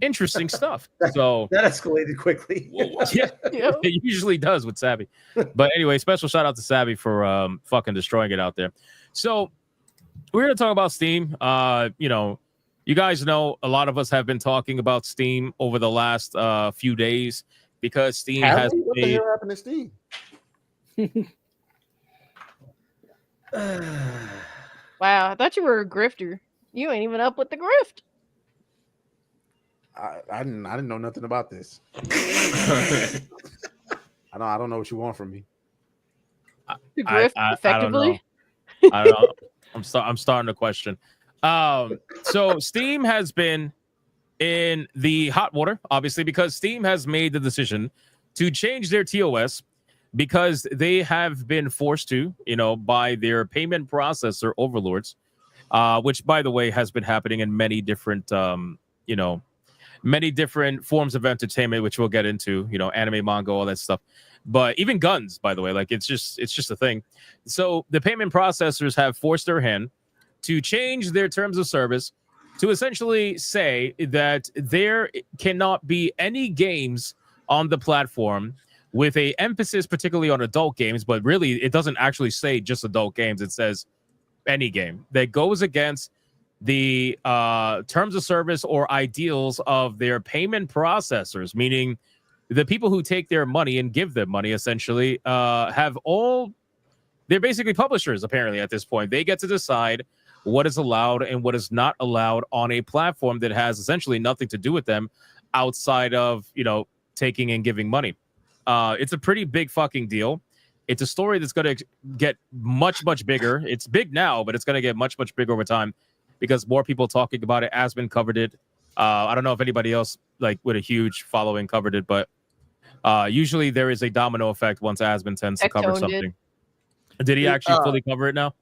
interesting stuff. So that escalated quickly. Yeah, it usually does with Savvy. But anyway, special shout out to Savvy for fucking destroying it out there. So we're gonna talk about Steam. You know, you guys know a lot of us have been talking about Steam over the last few days because Steam has What the hell happened to Steam? Wow, I thought you were a grifter. You ain't even up with the grift. I didn't know nothing about this. I don't know what you want from me. To grift effectively. I don't know. I'm starting to question. So Steam has been in the hot water, obviously, because Steam has made the decision to change their TOS because they have been forced to, you know, by their payment processor overlords, which, by the way, has been happening in many different, you know, many different forms of entertainment, which we'll get into, you know, anime, manga, all that stuff. But even guns, by the way, like it's just a thing. So the payment processors have forced their hand to change their terms of service to essentially say that there cannot be any games on the platform with a emphasis particularly on adult games, but really it doesn't actually say just adult games. It says any game that goes against the terms of service or ideals of their payment processors, meaning the people who take their money and give them money essentially they're basically publishers apparently at this point. They get to decide what is allowed and what is not allowed on a platform that has essentially nothing to do with them outside of, you know, taking and giving money. It's a pretty big fucking deal. It's a story that's going to get much, much bigger. It's big now, but it's going to get much, much bigger over time because more people talking about it. Aspen covered it. I don't know if anybody else like with a huge following covered it, but usually there is a domino effect once Aspen tends to cover something. Did he actually fully cover it now?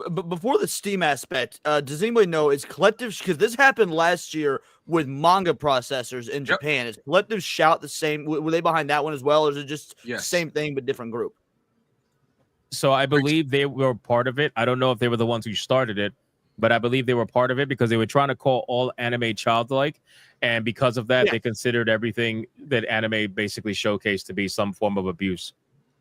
But before the Steam aspect, does anybody know, is Collective, because this happened last year with manga processors in Japan, is Collective Shout the same? Were they behind that one as well, or is it just same thing but different group? So I believe they were part of it. I don't know if they were the ones who started it, but I believe they were part of it because they were trying to call all anime childlike. And because of that, they considered everything that anime basically showcased to be some form of abuse.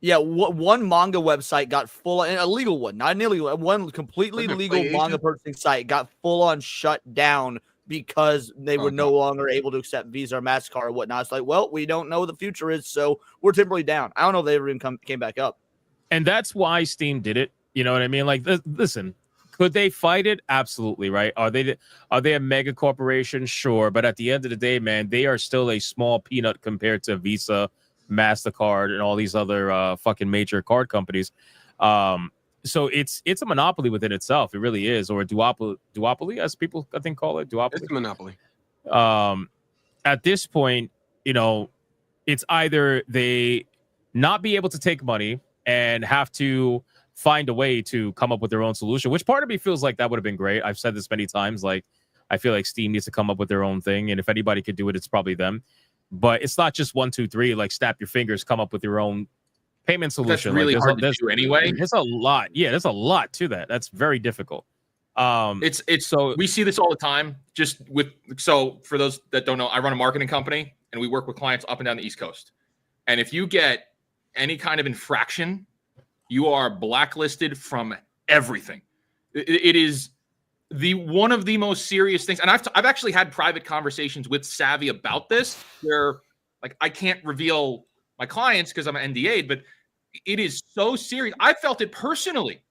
Yeah, one manga website got full, and a legal one, not an illegal, one completely legal manga purchasing site got full on shut down because they were no longer able to accept Visa or MasterCard or whatnot. It's like, well, we don't know what the future is, so we're temporarily down. I don't know if they ever even came back up. And that's why Steam did it. You know what I mean? Like, listen, could they fight it? Absolutely, right? Are they a mega corporation? Sure. But at the end of the day, man, they are still a small peanut compared to Visa, MasterCard, and all these other fucking major card companies. So it's a monopoly within itself. It really is. Or a duopoly, as people, I think, call it. Duopoly. It's a monopoly. At this point, you know, it's either they not be able to take money and have to find a way to come up with their own solution, which part of me feels like that would have been great. I've said this many times. Like, I feel like Steam needs to come up with their own thing. And if anybody could do it, it's probably them. But it's not just 1, 2, 3, like snap your fingers, come up with your own payment solution. That's really like, hard to do anyway. There's a lot. Yeah, there's a lot to that. That's very difficult. It's so we see this all the time. So for those that don't know, I run a marketing company and we work with clients up and down the East Coast. And if you get any kind of infraction, you are blacklisted from everything. It is one of the most serious things. And I've actually had private conversations with Savvy about this, where like I can't reveal my clients because I'm NDA'd, but it is so serious. I felt it personally.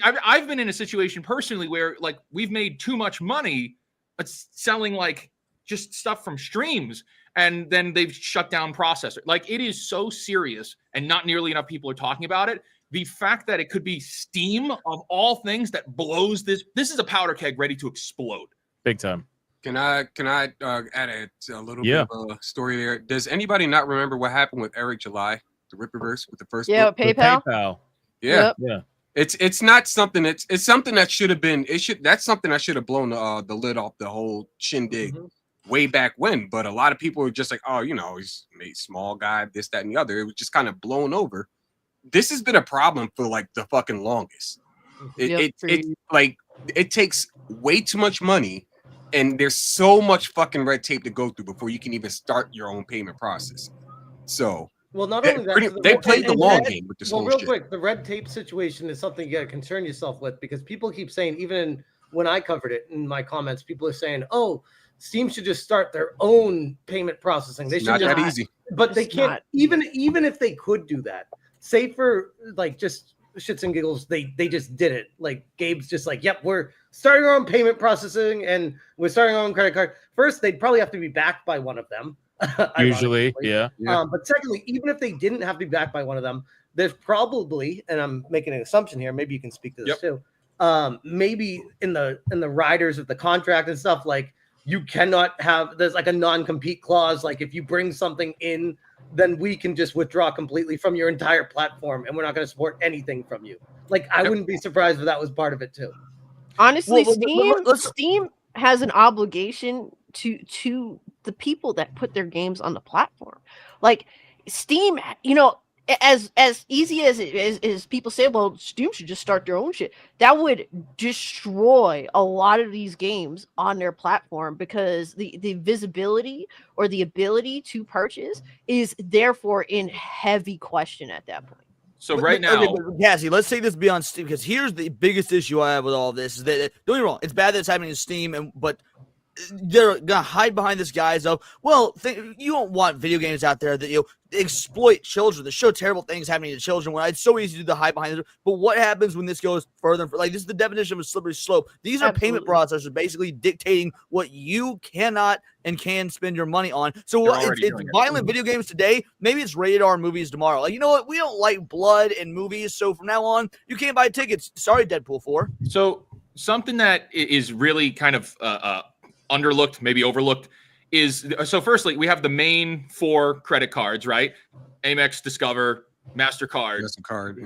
I've been in a situation personally where like we've made too much money selling like just stuff from streams, and then they've shut down processor. Like it is so serious, and not nearly enough people are talking about it. The fact that it could be Steam of all things that blows this is a powder keg ready to explode. Big time. Can I add a little bit of a story there? Does anybody not remember what happened with Eric July, the Rippaverse, with the first book? PayPal. Yeah. Yeah. It's not something it's something that should have been that's something that should have blown the lid off the whole shindig way back when. But a lot of people were just like, oh, you know, he's a small guy, this, that, and the other. It was just kind of blown over. This has been a problem for like the fucking longest. It takes way too much money, and there's so much fucking red tape to go through before you can even start your own payment process. So well, not only that, they played the long game with this whole real shit. Quick, the red tape situation is something you got to concern yourself with, because people keep saying, even when I covered it in my comments, people are saying, "Oh, Steam should just start their own payment processing." They should not that easy, but they can't. Even if they could do that, say for like just shits and giggles, they just did it. Like Gabe's just like, "Yep, we're starting our own payment processing and we're starting our own credit card." First, they'd probably have to be backed by one of them. Usually, yeah. But secondly, even if they didn't have to be backed by one of them, there's probably, and I'm making an assumption here, maybe you can speak to this too. Maybe in the riders of the contract and stuff, like you cannot have, there's like a non-compete clause. Like if you bring something in, then we can just withdraw completely from your entire platform, and we're not going to support anything from you. Like I wouldn't be surprised if that was part of it too. Honestly, Steam has an obligation to the people that put their games on the platform. Like Steam, you know, as easy as it is, people say, well, Steam should just start their own shit. That would destroy a lot of these games on their platform, because the visibility or the ability to purchase is therefore in heavy question at that point. So right now, okay, but Cassie, let's take this beyond Steam, because here's the biggest issue I have with all this is that, don't get me wrong, it's bad that it's happening in Steam, but they're gonna hide behind this guise of, well, you don't want video games out there that exploit children, that show terrible things happening to children. When it's so easy to hide behind it, but what happens when this goes further and further? Like, this is the definition of a slippery slope. These are payment processors basically dictating what you cannot and can spend your money on. So it's violent video games today. Maybe it's rated R movies tomorrow. Like, you know what? We don't like blood in movies, so from now on, you can't buy tickets. Sorry, Deadpool 4. So something that is really kind of underlooked, maybe overlooked, is so firstly, we have the main 4 credit cards, right? Amex, Discover, MasterCard,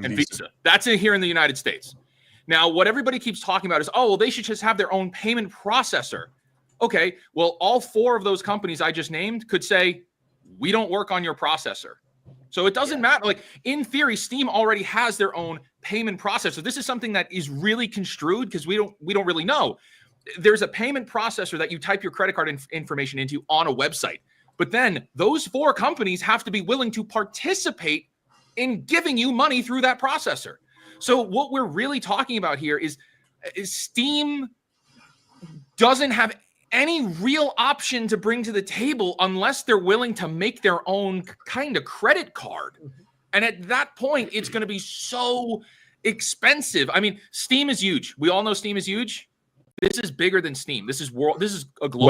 and Visa. That's in here in the United States. Now, what everybody keeps talking about is, oh, well, they should just have their own payment processor. Okay, well, all 4 of those companies I just named could say, we don't work on your processor. So it doesn't matter. Like, in theory, Steam already has their own payment processor. This is something that is really construed because we don't really know. There's a payment processor that you type your credit card information into on a website. But then those 4 companies have to be willing to participate in giving you money through that processor. So what we're really talking about here is Steam doesn't have any real option to bring to the table unless they're willing to make their own kind of credit card. And at that point, it's going to be so expensive. I mean, Steam is huge. We all know Steam is huge. This is bigger than Steam. This is a global.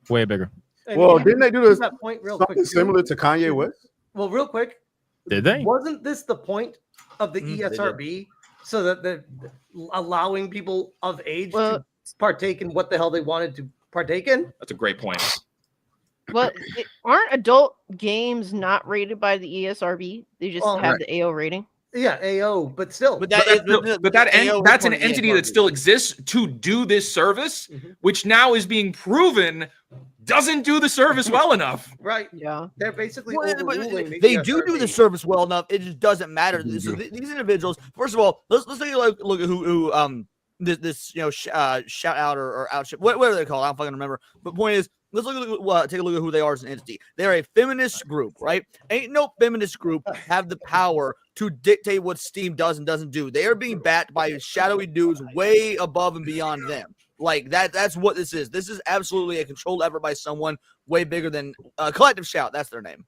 Way bigger. Well, didn't they do this that point real something quick? similar to Kanye West? Well, real quick. Did they? Wasn't this the point of the ESRB, so that they're allowing people of age to partake in what the hell they wanted to partake in? That's a great point. Well, aren't adult games not rated by the ESRB? They just have the AO rating. Yeah, AO, but still. That's an entity that still exists to do this service, which now is being proven doesn't do the service well enough. Right. Yeah. They're basically overruling the They ESRB. do the service well enough. It just doesn't matter. So these individuals, first of all, let's take a look at who this shout out or outship, whatever they call it. I don't fucking remember. But point is, let's take a look at who they are as an entity. They're a feminist group, right? Ain't no feminist group have the power to dictate what Steam does and doesn't do. They are being backed by shadowy dudes way above and beyond them. Like that's what this is. This is absolutely a controlled effort by someone way bigger than Collective Shout. That's their name.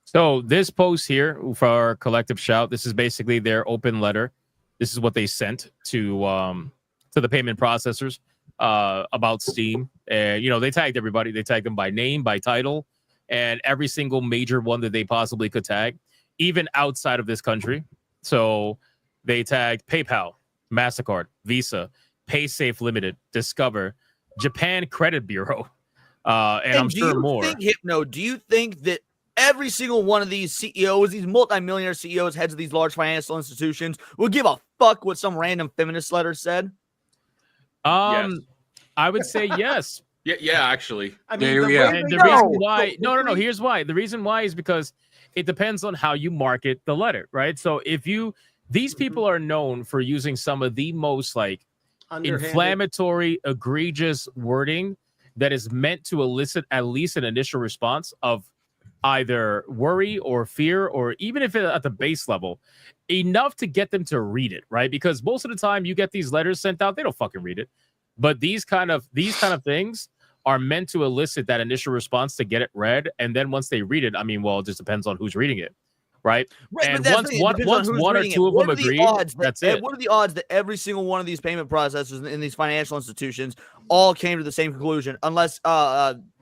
So this post here for Collective Shout, this is basically their open letter. This is what they sent to the payment processors about Steam. And they tagged everybody. They tagged them by name, by title, and every single major one that they possibly could tag, even outside of this country. So they tagged PayPal, MasterCard, Visa, PaySafe Limited, Discover, Japan Credit Bureau, and I'm sure more. Hypno, do you think that every single one of these CEOs, these multimillionaire CEOs, heads of these large financial institutions, would give a fuck what some random feminist letter said? Yes. I would say yes. Yeah, actually. I mean, the reason why, no. Here's why. The reason why is because it depends on how you market the letter, right? So if these people are known for using some of the most inflammatory, egregious wording that is meant to elicit at least an initial response of either worry or fear, or even if it's at the base level, enough to get them to read it, right? Because most of the time you get these letters sent out, they don't fucking read it. But these kind of things are meant to elicit that initial response to get it read. And then once they read it, I mean, well, it just depends on who's reading it. Right. And once one or two of them agree, that's it. What are the odds that every single one of these payment processors in these financial institutions all came to the same conclusion, unless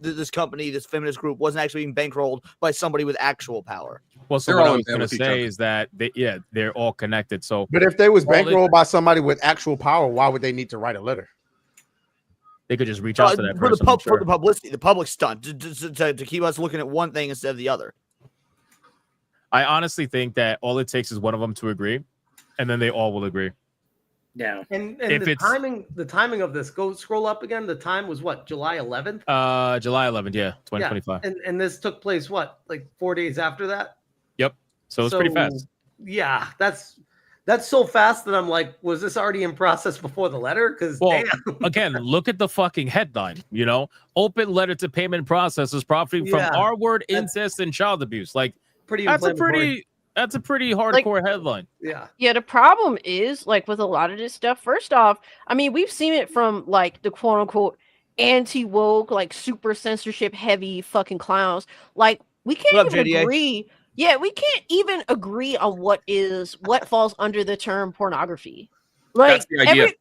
this company, this feminist group, wasn't actually being bankrolled by somebody with actual power? Well, so what I was going to say is that they're all connected. So, but if they was bankrolled by somebody with actual power, why would they need to write a letter? They could just reach out to that for person. For the publicity, the public stunt, to keep us looking at one thing instead of the other. I honestly think that all it takes is one of them to agree, and then they all will agree. No. And If the it's- timing of this, go scroll up again. The time was what, July 11th? July 11th, yeah, 2025. Yeah. And this took place what, like 4 days after that? Yep. So it's pretty fast. Yeah, that's so fast that I'm like, was this already in process before the letter? Because Well, again, look at the fucking headline. Open letter to payment processors profiting from Yeah, R-word, incest, and child abuse. Like, pretty that's a inflammatory. pretty hardcore headline. Yeah. Yeah, the problem is like with a lot of this stuff. First off, I mean, we've seen it from like the quote unquote anti-woke, like super censorship heavy fucking clowns. Like we can't What up, even JDA? agree. Yeah, we can't even agree on what falls under the term pornography. Like That's the idea.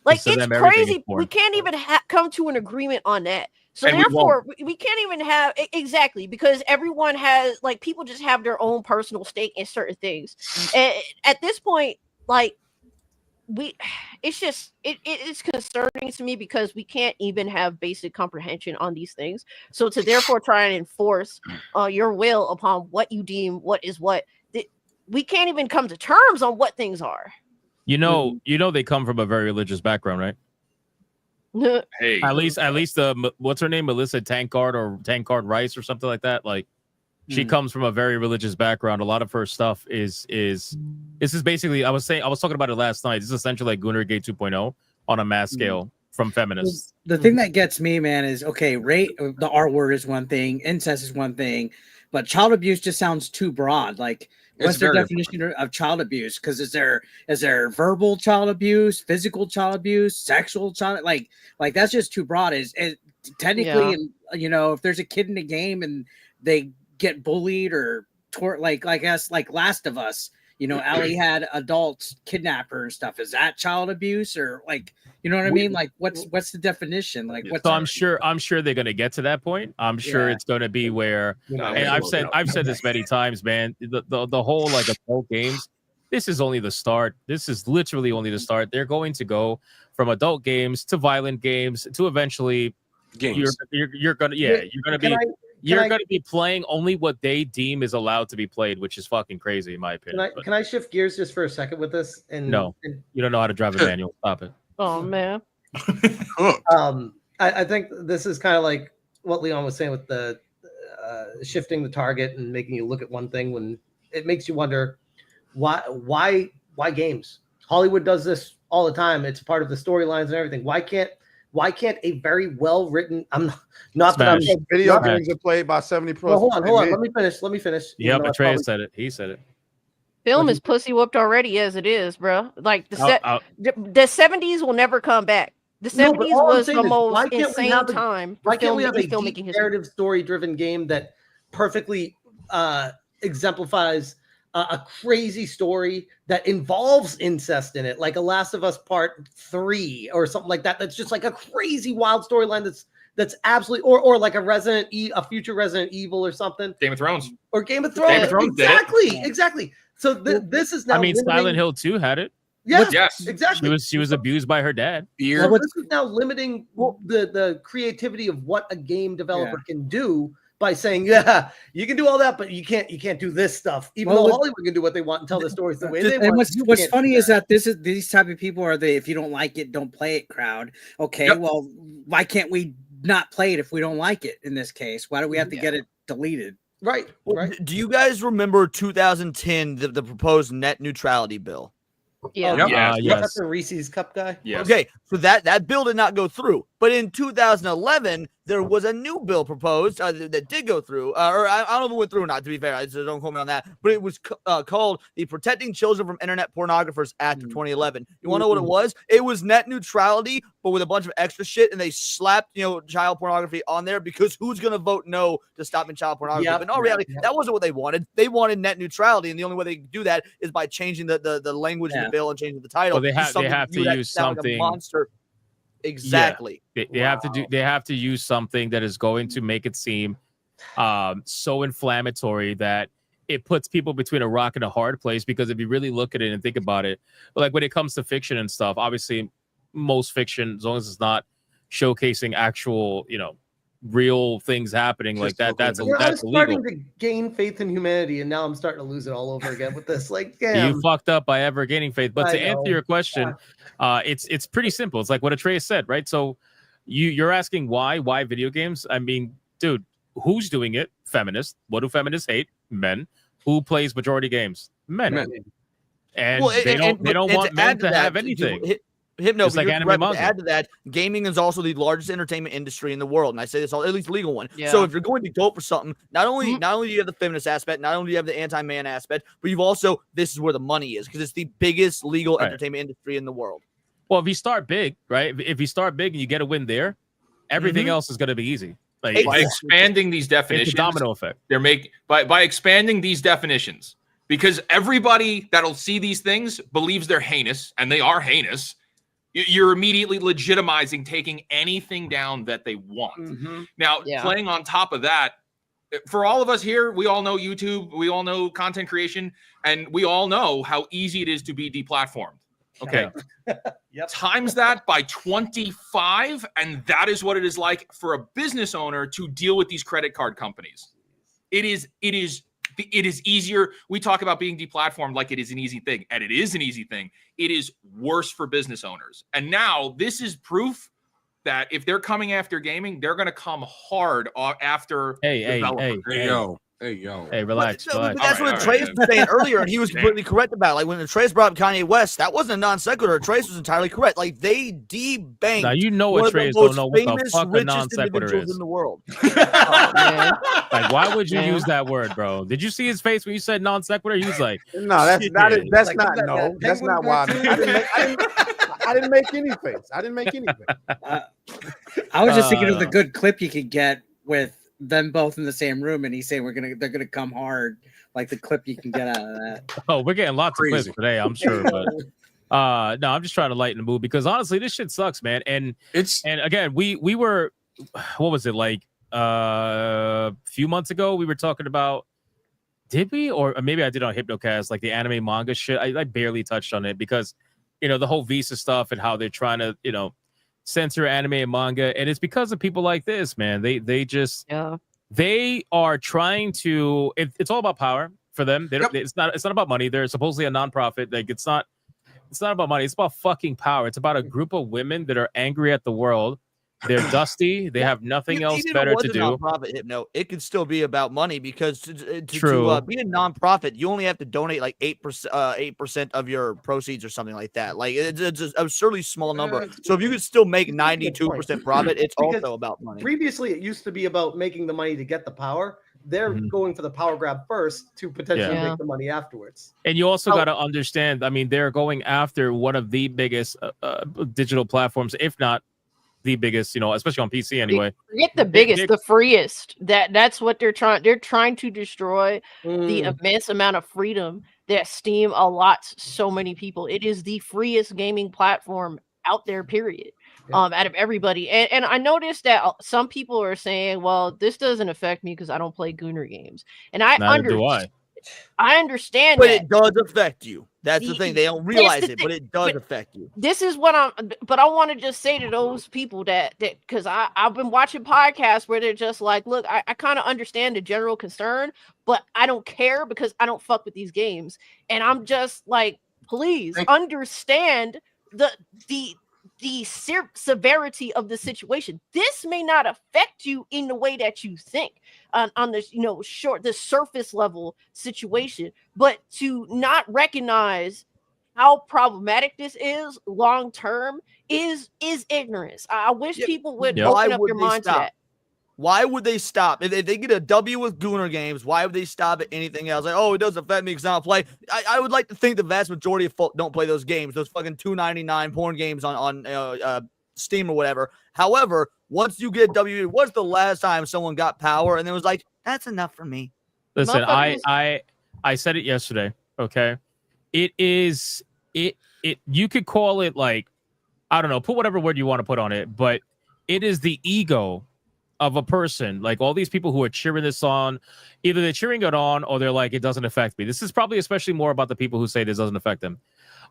like To it's them, everything is crazy. porn. We can't even come to an agreement on that. So And we therefore, we can't even have exactly because everyone has like people just have their own personal stake in certain things. And at this point, like it's concerning to me because we can't even have basic comprehension on these things. So to therefore try and enforce your will upon what you deem what is what, we can't even come to terms on what things are. You know, they come from a very religious background, right? Hey, At least what's her name, Melissa Tankard or Tankard Rice or something like that. Like, she comes from a very religious background. A lot of her stuff is basically, I was talking about it last night. This is essentially like Gunnergate 2.0 on a mass scale from feminists. The thing that gets me, man, is okay. The R word is one thing, incest is one thing, but child abuse just sounds too broad. Like, what's the definition of child abuse? Because is there verbal child abuse, physical child abuse, sexual child? Like that's just too broad. Is technically, and if there's a kid in the game and they get bullied or like Last of Us, Ellie had adults kidnap her and stuff. Is that child abuse or like, you know what I mean? Like, what's the definition? Like, So I'm sure they're gonna get to that point. I'm sure it's gonna be where, and I've said this many times, man. The whole like adult games. This is only the start. This is literally only the start. They're going to go from adult games to violent games to eventually games. You're gonna be playing only what they deem is allowed to be played, which is fucking crazy in my opinion. Can I shift gears just for a second with this? No, you don't know how to drive a manual. Stop it. Oh man. I think this is kind of like what Leon was saying with the shifting the target and making you look at one thing when it makes you wonder why games? Hollywood does this all the time. It's part of the storylines and everything. Why can't a very well written? I'm not that I'm video games are played by 70 plus. Well, hold on. Let me finish. Yep, Atreus said it. He said it. Film is pussy whooped already as it is, bro. Like the 70s will never come back. The 70s was the most insane time. Why can't we have a deep narrative story-driven game that perfectly exemplifies a crazy story that involves incest in it, like a Last of Us Part 3 or something like that? That's just like a crazy wild storyline that's absolutely, or like a future Resident Evil or something. Game of Thrones. Or Game of Thrones. Game of Thrones Exactly. So this is now. I mean, Silent Hill 2 had it. Yes, exactly. She was abused by her dad. So this is now limiting the creativity of what a game developer can do by saying, yeah, you can do all that, but you can't do this stuff. Even though Hollywood can do what they want and tell the stories the way they want. What's funny is that these type of people are the if you don't like it, don't play it crowd. Okay, well, why can't we not play it if we don't like it? In this case, why do we have to get it deleted? Right. Do you guys remember 2010, the proposed net neutrality bill? Yeah. Yes. That's the Reese's Cup guy. Yes. Okay, so that bill did not go through. But in 2011, there was a new bill proposed that did go through. Or I don't know if it went through or not, to be fair. So don't quote me on that. But it was called the Protecting Children from Internet Pornographers Act of 2011. You want to know what it was? It was net neutrality, but with a bunch of extra shit. And they slapped, child pornography on there because who's going to vote no to stopping child pornography? But in all reality, that wasn't what they wanted. They wanted net neutrality. And the only way they could do that is by changing the language of the bill and changing the title. Well, they have to use something. Like a monster. Exactly. Yeah. They have to use something that is going to make it seem so inflammatory that it puts people between a rock and a hard place. Because if you really look at it and think about it, like when it comes to fiction and stuff, obviously most fiction, as long as it's not showcasing actual, real things happening like that, that's I was illegal. starting to gain faith in humanity, and now I'm starting to lose it all over again with this. Like, damn. You fucked up by ever gaining faith. But I to answer know. your question, it's pretty simple. It's like what Atreus said, right? So you're asking why video games? I mean, dude, who's doing it? Feminists. What do feminists hate? Men. Who plays majority games? Men. And they don't want men to have anything. Hypno, Just like you're anime correct, but to manga. add to that, gaming is also the largest entertainment industry in the world, and I say this all, at least legal one. Yeah. So if you're going to go for something, not only do you have the feminist aspect, not only do you have the anti-man aspect, but you've also this is where the money is because it's the biggest legal Right. entertainment industry in the world. Well, if you start big, right? If you start big and you get a win there, everything else is going to be easy. Like By expanding these definitions, it's a domino effect. They're by expanding these definitions, because everybody that'll see these things believes they're heinous, and they are heinous. You're immediately legitimizing taking anything down that they want. Now, playing on top of that, for all of us here, we all know YouTube, we all know content creation, and we all know how easy it is to be deplatformed. Okay. Times that by 25, and that is what it is like for a business owner to deal with these credit card companies. It is easier. We talk about being deplatformed like it is an easy thing, and it is an easy thing. It is worse for business owners. And now this is proof that if they're coming after gaming, they're going to come hard after developers. Hey, relax. But that's what Trace was saying earlier, and he was completely correct about it. Like when Trace brought up Kanye West, that wasn't a non sequitur. Trace was entirely correct. Like they debanked. Now you know one what of the Trace most don't know what the famous, fuck a richest non sequitur individuals is. in the world. Like, why would you use that word, bro? Did you see his face when you said non sequitur? He was like, No, that's "Shit." not it. That's Like, not that no. That's not why I didn't make any face. I didn't make any face. I was just thinking of the good clip you could get with them both in the same room, and he's saying they're gonna come hard, like the clip you can get out of that. Oh, we're getting lots of clips today, I'm sure. But no, I'm just trying to lighten the mood because honestly, this shit sucks, man. And again, we were, what was it like a few months ago? We were talking about, did we, or maybe I did on Hypnocast, like the anime manga shit. I barely touched on it because the whole Visa stuff and how they're trying to censor anime and manga, and it's because of people like this, man. They just they are trying to. It's all about power for them. They don't. It's not about money. They're supposedly a nonprofit. Like it's not about money. It's about fucking power. It's about a group of women that are angry at the world. They're dusty. They have nothing else better to do. Nonprofit, Hypno, it could still be about money because to be a nonprofit, you only have to donate like 8% of your proceeds or something like that. Like it's an absurdly small number. So if you could still make 92% profit, it's also about money. Previously, it used to be about making the money to get the power. They're going for the power grab first to potentially make the money afterwards. And you also got to understand, I mean, they're going after one of the biggest digital platforms, if not the biggest, especially on PC anyway. Forget the biggest, the freest. That's what they're trying. They're trying to destroy the immense amount of freedom that Steam allots so many people. It is the freest gaming platform out there, period. Out of everybody. And I noticed that some people are saying, well, this doesn't affect me because I don't play Gooner games. And I understand but that. It does affect you. That's the thing. They don't realize it, but it does affect you. This is what but I want to just say to those people that because I've been watching podcasts where they're just like, look, I kind of understand the general concern, but I don't care because I don't fuck with these games. And I'm just like, please understand the severity of the situation. This may not affect you in the way that you think on this, the surface level situation, but to not recognize how problematic this is long term is ignorance. I wish people would open up their mind to that. Why would they stop? If they get a W with Gooner games, why would they stop at anything else? Like, oh, it doesn't affect me because I don't play. I would like to think the vast majority of folk don't play those games, those fucking $2.99 porn games on Steam or whatever. However, once you get W, what's the last time someone got power and it was like, that's enough for me? Listen, I said it yesterday. Okay, it is it. You could call it like, I don't know, put whatever word you want to put on it, but it is the ego of a person, like all these people who are cheering this on, either they're cheering it on or they're like, it doesn't affect me. This is probably especially more about the people who say this doesn't affect them.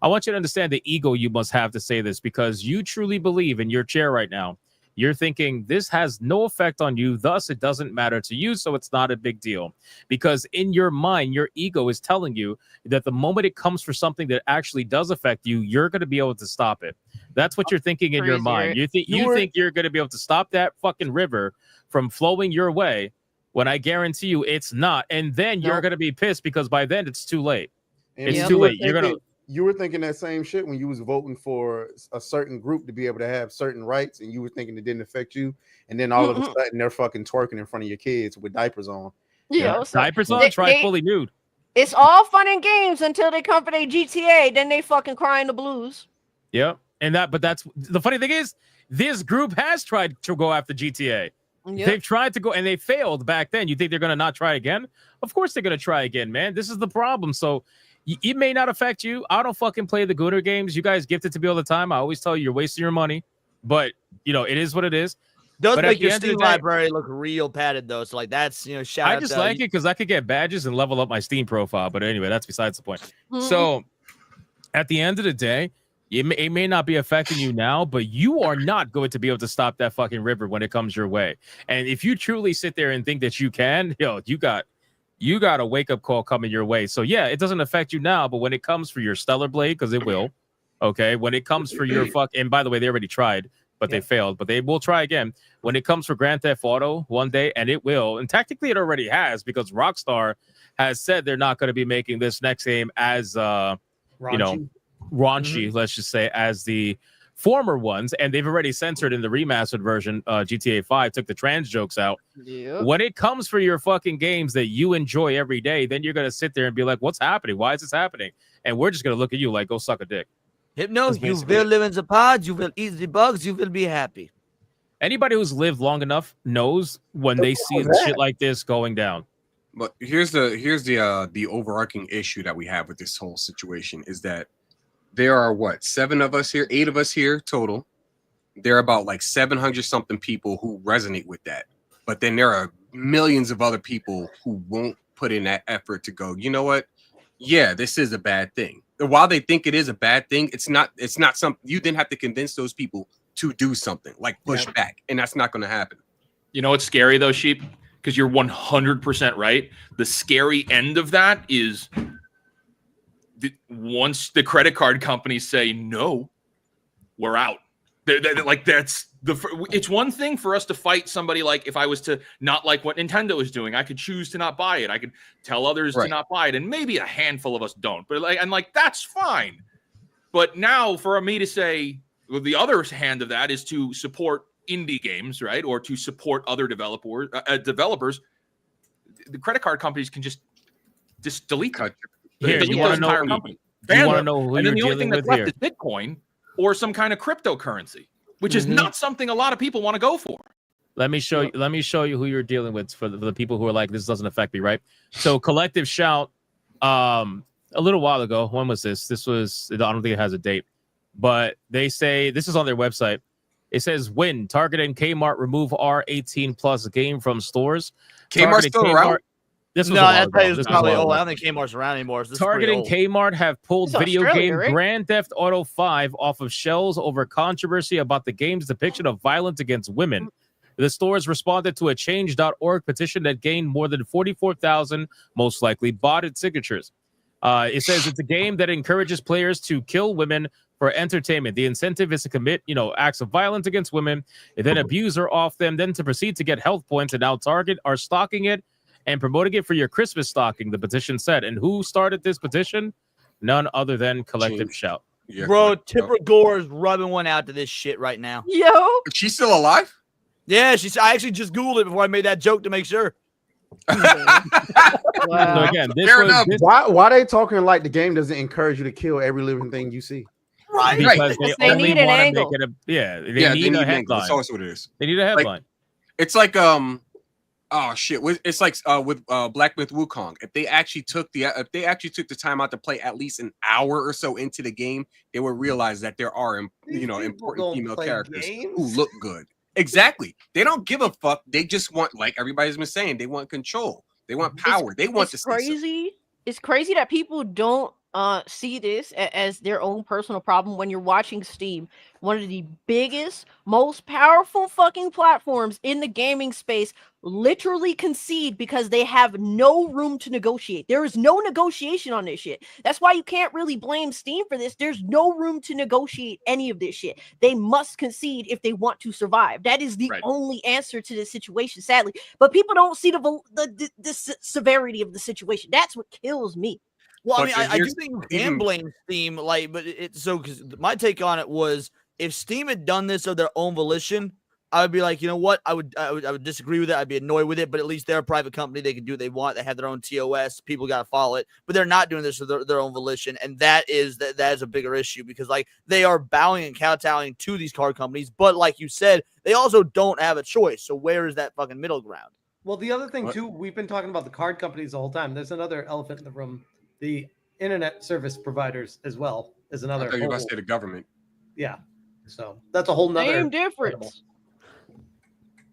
I want you to understand the ego you must have to say this, because you truly believe in your chair right now. you're thinking this has no effect on you, thus it doesn't matter to you, so it's not a big deal. Because in your mind, your ego is telling you that the moment it comes for something that actually does affect you, you're going to be able to stop it. That's what you're thinking in your Crazy, mind. right? You think you're going to be able to stop that fucking river from flowing your way, when I guarantee you it's not. And then you're going to be pissed because by then it's too late. And It's you too were late. You're going to... You were thinking that same shit when you was voting for a certain group to be able to have certain rights, and you were thinking it didn't affect you. And then all of a sudden they're fucking twerking in front of your kids with diapers on. Yeah, diapers on, try fully nude. It's all fun and games until they come for their GTA. Then they fucking crying the blues. Yep. But that's the funny thing is, this group has tried to go after GTA. Yep. They've tried to go and they failed back then. You think they're going to not try again? Of course they're going to try again, man. This is the problem. So it may not affect you. I don't fucking play the Gooner games. You guys gift it to me all the time. I always tell you you're wasting your money, but it is what it is. Does but make your Steam library look real padded though. So like that's shout out. I just like it because I could get badges and level up my Steam profile. But anyway, that's besides the point. So at the end of the day, it may not be affecting you now, but you are not going to be able to stop that fucking river when it comes your way. And if you truly sit there and think that you can, you got a wake-up call coming your way. So yeah, it doesn't affect you now, but when it comes for your Stellar Blade, because it will, okay, when it comes for your and by the way, they already tried, but they failed, but they will try again. When it comes for Grand Theft Auto one day, and it will, and technically it already has, because Rockstar has said they're not going to be making this next game as raunchy, let's just say, as the former ones, and they've already censored in the remastered version. GTA 5 took the trans jokes out. Yep. When it comes for your fucking games that you enjoy every day, then you're gonna sit there and be like, what's happening? Why is this happening? And we're just gonna look at you like, go suck a dick. Hypno, you will live in the pods, you will eat the bugs, you will be happy. Anybody who's lived long enough knows when they see shit like this going down. But here's the overarching issue that we have with this whole situation is that there are 8 of us here total. There are about like 700 something people who resonate with that. But then there are millions of other people who won't put in that effort to go, you know what? Yeah, this is a bad thing. While they think it is a bad thing, it's not something you then have to convince those people to do something, like push back. And that's not going to happen. You know what's scary though, Sheep? Because you're 100% right. The scary end of that is once the credit card companies say no, we're out. It's one thing for us to fight somebody. Like if I was to not like what Nintendo is doing, I could choose to not buy it. I could tell others to not buy it, and maybe a handful of us don't. But that's fine. But now for me to say, well, the other hand of that is to support indie games, right, or to support other developers. The credit card companies can just delete them. Here, you want to know? You want to know who you're dealing with here? Is Bitcoin or some kind of cryptocurrency, which is not something a lot of people want to go for. Let me show you who you're dealing with for the people who are like, this doesn't affect me, right? So Collective Shout, a little while ago, when was this? This was, I don't think it has a date, but they say, this is on their website. It says, when Target and Kmart remove R18 plus game from stores. Kmart's still around? This was that's probably old. I don't think Kmart's around anymore. So Target and Kmart have pulled video game right? Grand Theft Auto 5 off of shelves over controversy about the game's depiction of violence against women. The stores responded to a change.org petition that gained more than 44,000, most likely botted signatures. It says it's a game that encourages players to kill women for entertainment. The incentive is to commit, acts of violence against women, and then abuse or off them, then to proceed to get health points. And now Target are stocking it and promoting it for your Christmas stocking, the petition said. And who started this petition? None other than Collective Shout. Yeah, bro, Tipper Gore is rubbing one out to this shit right now. Yo, she's still alive? Yeah, I actually just Googled it before I made that joke to make sure. So again, why they talking like the game doesn't encourage you to kill every living thing you see? Right, because they only need an want to angle. make it they need a headline. That's always what it is. They need a headline. It's like oh shit! It's like with Black Myth Wukong. If they actually took the time out to play at least an hour or so into the game, they would realize that there are important female characters who look good. Exactly. They don't give a fuck. They just want, like everybody's been saying, they want control. They want power. They want to crazy. It's crazy that people don't see this as their own personal problem when you're watching Steam, one of the biggest, most powerful fucking platforms in the gaming space, literally concede because they have no room to negotiate. There is no negotiation on this shit. That's why you can't really blame Steam for this. There's no room to negotiate any of this shit. They must concede if they want to survive. That is the only answer to this situation, sadly. But people don't see the severity of the situation. That's what kills me. Well, I But mean, then I do here's think you even- can blame Steam, like, but it's so because my take on it was if Steam had done this of their own volition, I would be like, you know what, I would disagree with it. I'd be annoyed with it, but at least they're a private company. They can do what they want. They have their own TOS. People got to follow it, but they're not doing this of their own volition, and that is a bigger issue because like they are bowing and kowtowing to these card companies, but like you said, they also don't have a choice. So where is that fucking middle ground? Well, the other thing too, we've been talking about the card companies the whole time. There's another elephant in the room. The internet service providers as well is another. I thought you were about to whole- say the government. Yeah. So that's a whole nother Same difference.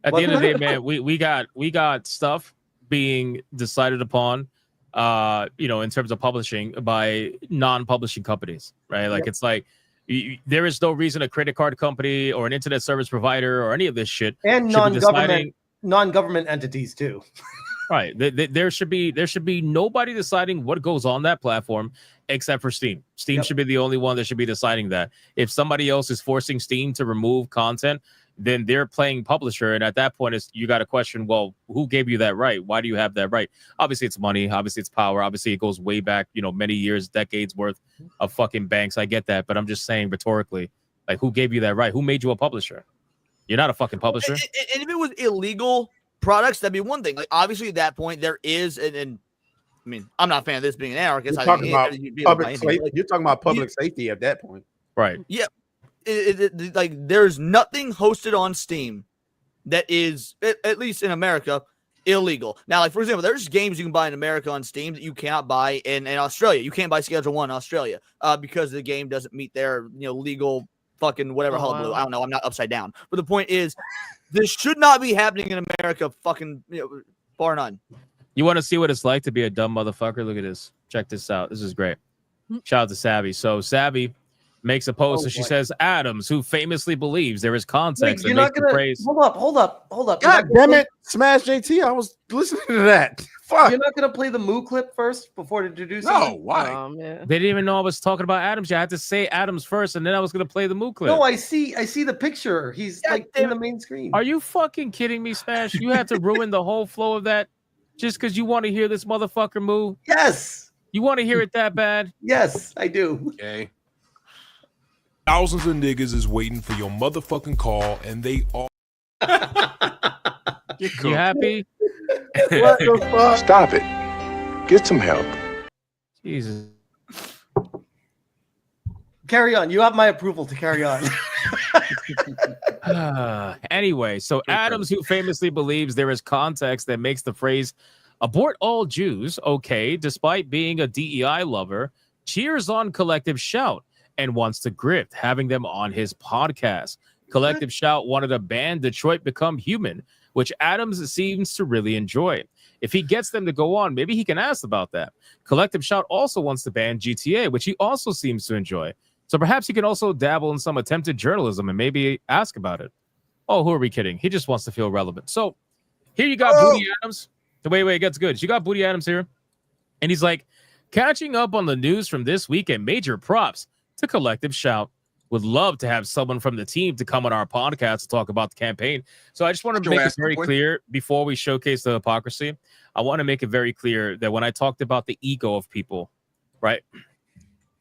At the end of the day, man, we got stuff being decided upon, in terms of publishing by non-publishing companies, right? Like it's like there is no reason a credit card company or an internet service provider or any of this shit And should be deciding- non-government entities too. Right. There should be nobody deciding what goes on that platform except for Steam. Steam should be the only one that should be deciding that. If somebody else is forcing Steam to remove content, then they're playing publisher. And at that point, you got to question, well, who gave you that right? Why do you have that right? Obviously, it's money. Obviously, it's power. Obviously, it goes way back, many years, decades worth of fucking banks. I get that. But I'm just saying rhetorically, like, who gave you that right? Who made you a publisher? You're not a fucking publisher. And if it was illegal products, that'd be one thing. Like obviously, at that point, there is, and I mean, I'm not a fan of this being an anarchist. You're talking about you're talking about public safety at that point, right? Yeah, like there's nothing hosted on Steam that is, at least in America, illegal. Now, like for example, there's games you can buy in America on Steam that you cannot buy in Australia. You can't buy Schedule 1 in Australia because the game doesn't meet their legal fucking whatever hullabaloo. I don't know. I'm not upside down. But the point is, this should not be happening in America. Fucking bar none. You want to see what it's like to be a dumb motherfucker? Look at this. Check this out. This is great. Shout out to Savvy. So Savvy makes a post and she says, Adams, who famously believes there is context Wait, and you're makes not the gonna phrase. hold up. God damn it, Smash JT! I was listening to that. Fuck. You're not gonna play the Moo clip first before introducing? No, it? why? They didn't even know I was talking about Adams. I had to say Adams first, and then I was going to play the Moo clip. No, I see the picture. He's like in the main screen. Are you fucking kidding me, Smash? You had to ruin the whole flow of that just because you want to hear this motherfucker move? Yes. You want to hear it that bad? Yes, I do. Okay. Thousands of niggas is waiting for your motherfucking call, and they all. You happy? What the fuck? Stop it. Get some help. Jesus. Carry on. You have my approval to carry on. Anyway, so Adams, who famously believes there is context that makes the phrase abort all Jews okay, despite being a DEI lover, cheers on Collective Shout and wants to grift having them on his podcast. Collective Shout wanted to ban Detroit Become Human, which Adams seems to really enjoy. If he gets them to go on, maybe he can ask about that. Collective Shout also wants to ban GTA, which he also seems to enjoy. So perhaps he can also dabble in some attempted journalism and maybe ask about it. Oh, who are we kidding? He just wants to feel relevant. So here you got Booty Adams. Wait, it gets good. You got Booty Adams here. And he's like, catching up on the news from this week and major props to Collective Shout. Would love to have someone from the team to come on our podcast to talk about the campaign. So I just want to make it very clear before we showcase the hypocrisy. I want to make it very clear that when I talked about the ego of people, right?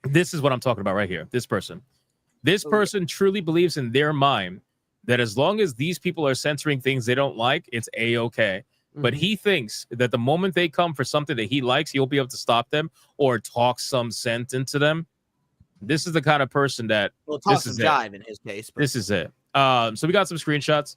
This is what I'm talking about right here. This person truly believes in their mind that as long as these people are censoring things they don't like, it's a-okay. But he thinks that the moment they come for something that he likes, he'll be able to stop them or talk some sense into them. This is the kind of person that toss some jive in his case. But. This is it. So we got some screenshots.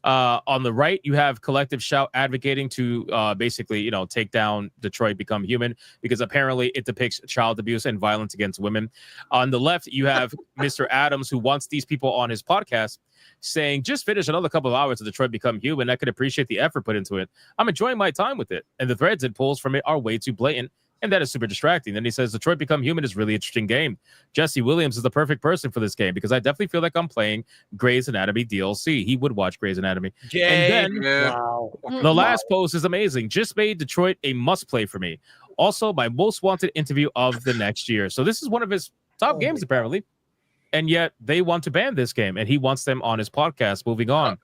On the right, you have Collective Shout advocating to basically, take down Detroit Become Human because apparently it depicts child abuse and violence against women. On the left, you have Mr. Adams, who wants these people on his podcast, saying, just finish another couple of hours of Detroit Become Human. I could appreciate the effort put into it. I'm enjoying my time with it. And the threads and pulls from it are way too blatant. and that is super distracting. Then he says, Detroit Become Human is a really interesting game. Jesse Williams is the perfect person for this game because I definitely feel like I'm playing Grey's Anatomy DLC. He would watch Grey's Anatomy. And then the last post is amazing. Just made Detroit a must-play for me. Also, my most wanted interview of the next year. So this is one of his top games, apparently. And yet they want to ban this game, and he wants them on his podcast. Moving on.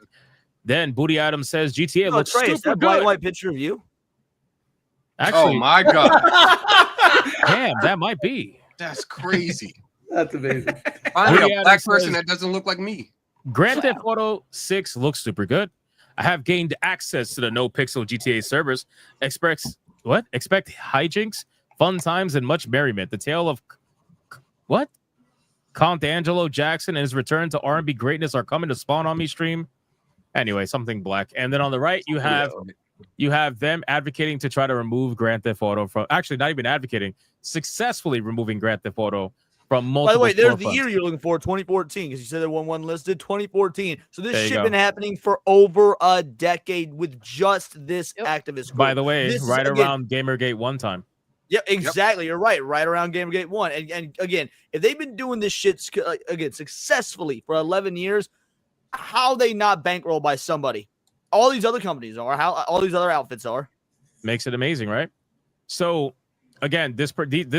Then Booty Adams says GTA looks Trace, super that black good. and white picture of you. Actually, Oh my god, damn, that might be. that's crazy. That's amazing. Finally, Booty a black Adams person says- that doesn't look like me. Grand Theft Auto 6 looks super good. I have gained access to the no pixel GTA servers. Expect hijinks, fun times, and much merriment. The tale of Count Angelo Jackson and his return to R&B greatness are coming to Spawn on Me stream. Anyway, something black. And then on the right, you have them advocating to try to remove Grand Theft Auto from, actually not even advocating, successfully removing Grand Theft Auto from multiple. By the way, there's the storefronts. year you're looking for, 2014, because you said there one listed, 2014. So this There you shit go. been happening for over a decade with just this activist group. By the way, This is, right again, around Gamergate one time. Yeah, exactly. You're right. Right around Gamergate 1. And again, if they've been doing this shit again successfully for 11 years, how they not bankrolled by somebody? All these other companies are. How all these other outfits are. Makes it amazing, right? So again, this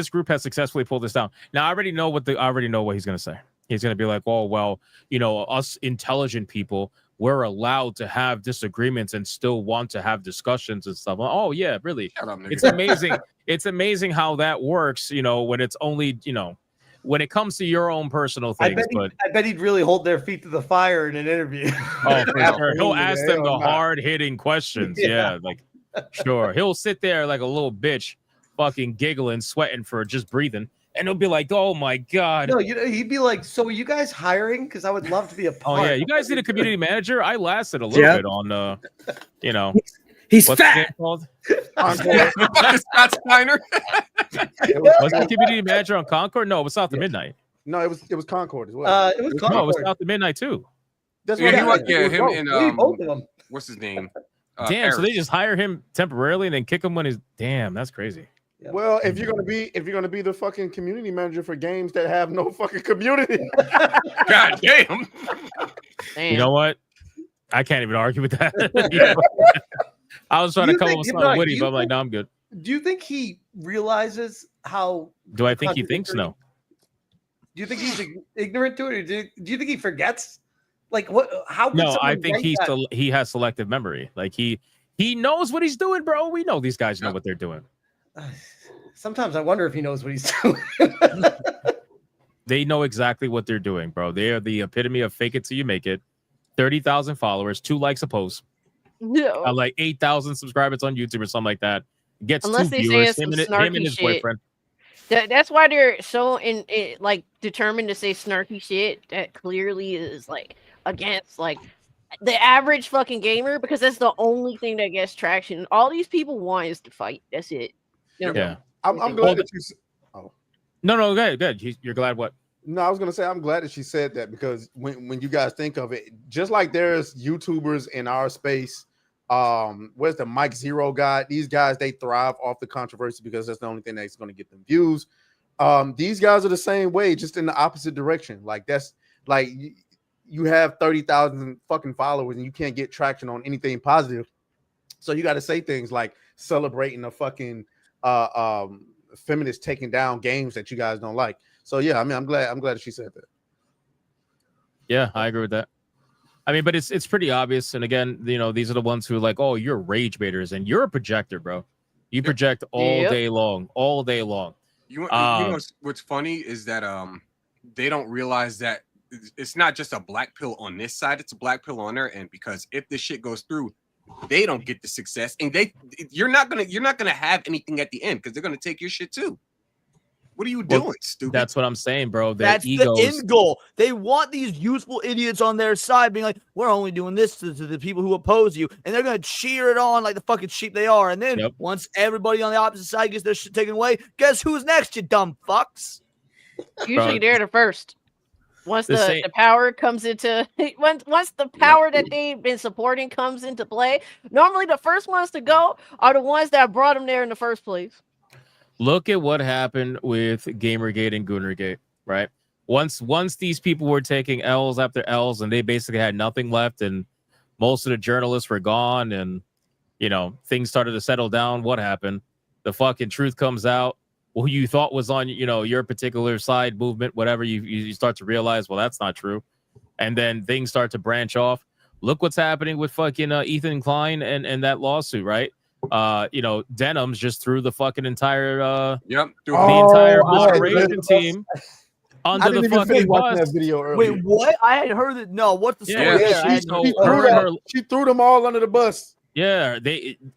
group has successfully pulled this down. Now I already know what he's going to say. He's going to be like, "Oh, well, you know, us intelligent people, we're allowed to have disagreements and still want to have discussions and stuff." Oh yeah, really? Shut up, nigga. It's amazing. It's amazing how that works, you know, when it's only, you know, when it comes to your own personal I things. bet he'd really hold their feet to the fire in an interview. Oh, for sure. He'll ask them the Hell no. hard-hitting questions. Yeah, like sure. He'll sit there like a little bitch, fucking giggling, sweating for just breathing, and he'll be like, "Oh my god." No, he'd be like, "So are you guys hiring? Because I would love to be a part." Oh yeah, you guys need a community manager. I lasted a little Yeah. bit on, you know, he's what's the fat. game called? Scott Steiner. Was it community manager on Concord? No, it was South of Midnight. No, it was Concord as well. It was No, it was Concord. South of Midnight too. That's Yeah, what him and both of them. what's his name? Damn, so they Paris. just hire him temporarily and then kick him when he's damn. That's crazy. Well, if you're gonna be the fucking community manager for games that have no fucking community, God damn. You know what? I can't even argue with that. You know? I was trying to come up with something witty, but I'm like, no, I'm good. Do you think he realizes how? Do I think he thinks no? Do you think he's ignorant to it, or do you think he forgets? Like what? How? Could No, I someone think write that? he has selective memory. Like he knows what he's doing, bro. We know these guys know what they're doing. Sometimes I wonder if he knows what he's doing. They know exactly what they're doing, bro. They are the epitome of fake it till you make it. 30,000 followers, 2 likes a post. No. Like 8,000 subscribers on YouTube or something like that. Gets Unless 2 they say viewers. some Him and snarky his shit. boyfriend. That's why they're so like determined to say snarky shit that clearly is like against like the average fucking gamer, because that's the only thing that gets traction. All these people want is to fight. That's it. You know, Yeah. I'm glad that you. No, good. You're glad what? No, I was gonna say I'm glad that she said that, because when you guys think of it, just like there's YouTubers in our space, where's the Mike Zero guy? These guys, they thrive off the controversy because that's the only thing that's going to get them views. These guys are the same way, just in the opposite direction. Like that's like you have 30,000 fucking followers and you can't get traction on anything positive, so you got to say things like celebrating a fucking feminist taking down games that you guys don't like. So yeah, I mean, I'm glad that she said that. Yeah, I agree with that. I mean, but it's pretty obvious. And again, you know, these are the ones who are like, oh, you're rage baiters and you're a projector, bro. You project all day long, all day long. You know what's funny is that they don't realize that it's not just a black pill on this side, it's a black pill on their end, because if this shit goes through, they don't get the success, and you're not gonna have anything at the end because they're gonna take your shit too. What are you doing, stupid? That's what I'm saying, bro. Their That's egos. the end goal. They want these useful idiots on their side being like, we're only doing this to the people who oppose you. And they're going to cheer it on like the fucking sheep they are. And then once everybody on the opposite side gets their shit taken away, guess who's next, you dumb fucks? usually they're the first. Once The same- the power comes into once the power that they've been supporting comes into play, normally the first ones to go are the ones that brought them there in the first place. Look at what happened with Gamergate and Goonergate, right? Once these people were taking L's after L's and they basically had nothing left and most of the journalists were gone and, you know, things started to settle down, what happened? The fucking truth comes out. Who you thought was on, you know, your particular side movement, whatever, you start to realize, well, that's not true. And then things start to branch off. Look what's happening with fucking Ethan Klein and that lawsuit, right? You know, Denham's just threw the fucking entire entire moderation team under the fucking bus. That video earlier. Wait, what? I had heard that. No, what's the story? She threw them all under the bus. Yeah,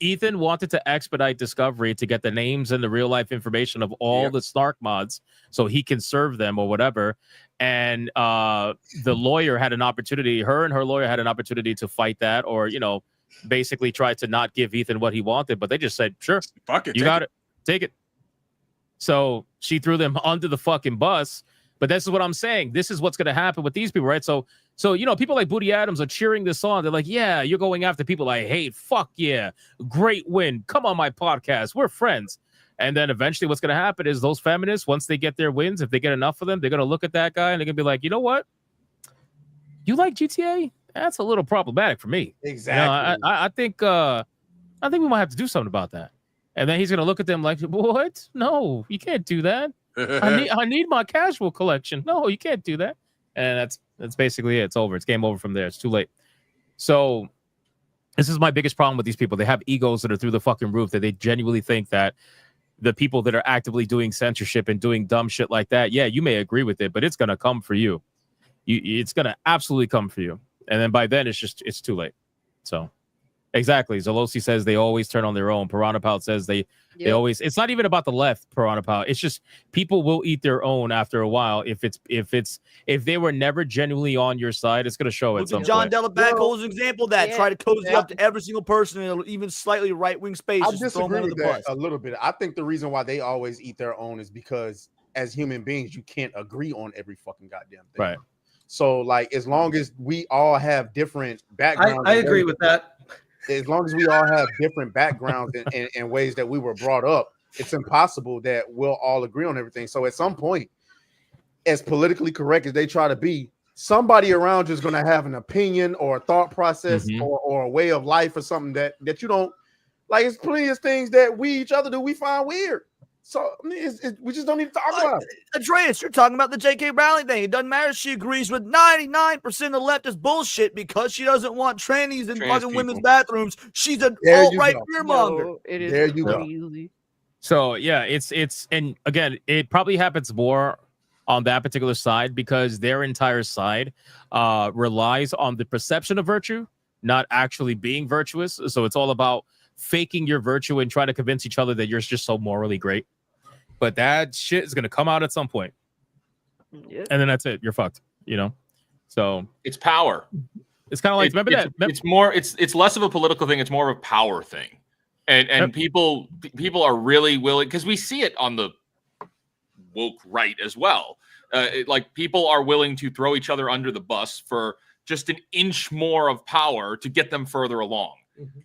Ethan wanted to expedite discovery to get the names and the real life information of all the Snark mods so he can serve them or whatever. And the lawyer had an opportunity, her and her lawyer had an opportunity to fight that or, you know, basically try to not give Ethan what he wanted, but they just said, sure, fuck it, you got it, take it. So she threw them under the fucking bus. But this is what I'm saying. This is what's going to happen with these people, right? So, you know, people like Booty Adams are cheering this on. They're like, yeah, you're going after people I hate. Fuck yeah. Great win. Come on my podcast. We're friends. And then eventually what's going to happen is those feminists, once they get their wins, if they get enough of them, they're going to look at that guy and they're going to be like, you know what? You like GTA? That's a little problematic for me. Exactly. You know, I think we might have to do something about that. And then he's going to look at them like, what? No, you can't do that. I need my casual collection. No, you can't do that. And that's basically it. It's over. It's game over from there. It's too late. So this is my biggest problem with these people. They have egos that are through the fucking roof that they genuinely think that the people that are actively doing censorship and doing dumb shit like that, yeah, you may agree with it, but it's going to come for you. It's going to absolutely come for you. And then by then it's too late. So exactly. Zalosi says they always turn on their own. Piranha Pal says they always. It's not even about the left, Piranha Pal. It's just people will eat their own after a while. If they were never genuinely on your side, it's going to show it. John Della Bacco is an example of that. Try to cozy up to every single person in an even slightly right wing space. I disagree with that a little bit. I think the reason why they always eat their own is because as human beings, you can't agree on every fucking goddamn thing. Right. So, like, as long as we all have different backgrounds, I agree with that. As long as we all have different backgrounds and ways that we were brought up, it's impossible that we'll all agree on everything. So at some point, as politically correct as they try to be, somebody around you is going to have an opinion or a thought process or a way of life or something that you don't like. It's plenty of things that we each other do we find weird. So I mean, we just don't need to talk about it. Andreas, you're talking about the J.K. Rowling thing. It doesn't matter if she agrees with 99% of the leftist bullshit because she doesn't want trannies in fucking women's bathrooms. She's an alt-right fearmonger. It is there you crazy. go. So yeah, it's and again, it probably happens more on that particular side because their entire side relies on the perception of virtue, not actually being virtuous. So it's all about faking your virtue and trying to convince each other that you're just so morally great. But that shit is going to come out at some point. And then that's it. You're fucked, you know? So it's power. It's kind of like, it's less of a political thing. It's more of a power thing. And people are really willing, because we see it on the woke right as well. Like people are willing to throw each other under the bus for just an inch more of power to get them further along.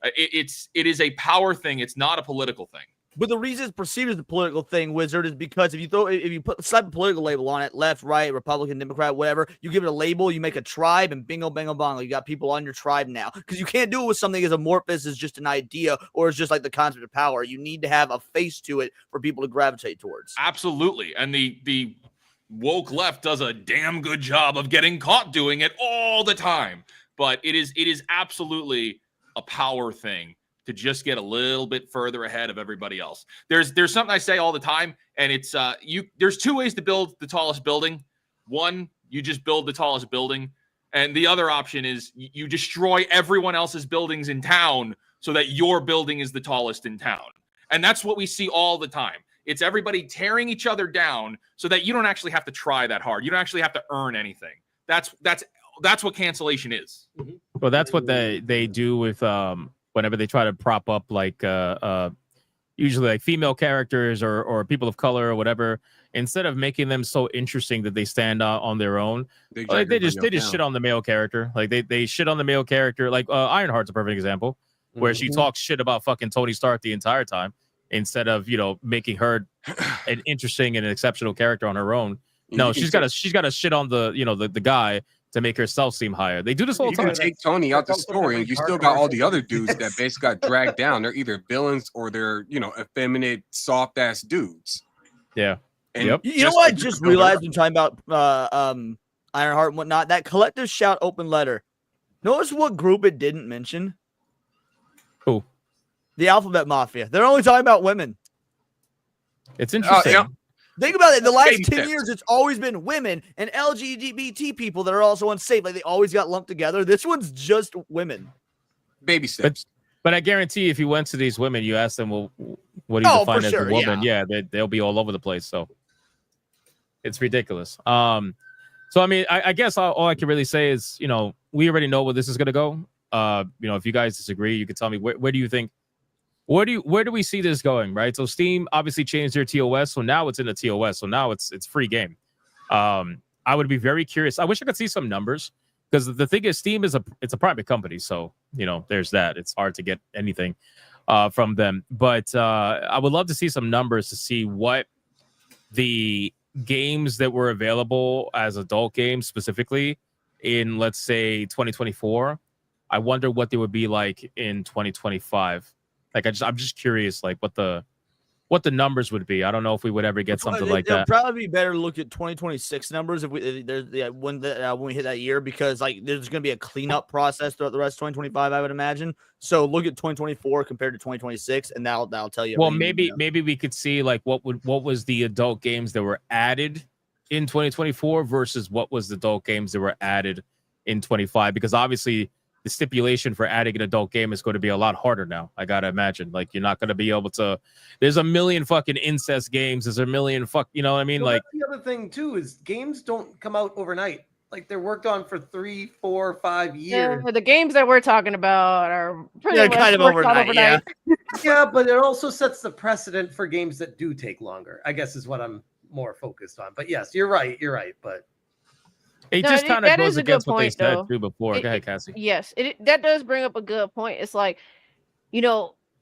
It is a power thing. It's not a political thing. But the reason it's perceived as a political thing, Wizard, is because if you slap a political label on it, left, right, Republican, Democrat, whatever, you give it a label, you make a tribe, and bingo, bango, bongo, you got people on your tribe now. Because you can't do it with something as amorphous as just an idea or as just like the concept of power. You need to have a face to it for people to gravitate towards. Absolutely. And the woke left does a damn good job of getting caught doing it all the time. But it is absolutely a power thing to just get a little bit further ahead of everybody else. There's something I say all the time, and it's there's two ways to build the tallest building. One, you just build the tallest building, and the other option is you destroy everyone else's buildings in town so that your building is the tallest in town. And that's what we see all the time. It's everybody tearing each other down so that you don't actually have to try that hard. You don't actually have to earn anything. That's what cancellation is. Well, that's what they do with whenever they try to prop up like usually like female characters or people of color or whatever. Instead of making them so interesting that they stand out on their own, they just shit on the male character. Like they shit on the male character. Like Ironheart's a perfect example where she talks shit about fucking Tony Stark the entire time. instead of making her an interesting and an exceptional character on her own. No, she's got to shit on the the guy to make herself seem higher. They do this all You the can time. take Tony out the also story, every and you car still got all the commercial. other dudes that basically got dragged down. They're either villains or they're effeminate, soft ass dudes. Yeah. And Yep. You know what? I just realized when talking about Ironheart and whatnot, that collective shout open letter. Notice what group it didn't mention? Who? The Alphabet Mafia. They're only talking about women. It's interesting. Think about it. The last Baby 10 steps. years, it's always been women and LGBT people that are also unsafe. Like, they always got lumped together. This one's just women. Baby steps. But I guarantee if you went to these women, you asked them, well, what do you define as a woman? Yeah, they'll be all over the place. So it's ridiculous. So I mean, I guess all I can really say is, we already know where this is gonna go. If you guys disagree, you can tell me where do you think, where do we see this going, right? So Steam obviously changed their TOS, so now it's in the TOS, so now it's free game. I would be very curious. I wish I could see some numbers, because the thing is, Steam is a private company, so there's that. It's hard to get anything from them, but I would love to see some numbers to see what the games that were available as adult games specifically in, let's say, 2024. I wonder what they would be like in 2025. Like, I'm just curious, like what the numbers would be. I don't know if we would ever get something like that. It'll probably be better to look at 2026 numbers when we hit that year, because there's going to be a cleanup process throughout the rest of 2025, I would imagine. So look at 2024 compared to 2026, and that'll tell you. Well, maybe we could see like what was the adult games that were added in 2024 versus what was the adult games that were added in 25, because obviously the stipulation for adding an adult game is going to be a lot harder now. I gotta imagine, like, you're not going to be able to. There's a million fucking incest games. There's a million you know what I mean? Well, like, that's the other thing too is games don't come out overnight. Like, they're worked on for 3, 4, 5 years. Yeah, the games that we're talking about are pretty much kind of worked on overnight. Yeah, but it also sets the precedent for games that do take longer, I guess, is what I'm more focused on. But yes, you're right. But it No, just kind of that goes is a good against what they point, said though. too before. Go ahead, Cassie. Yes, that does bring up a good point. It's like,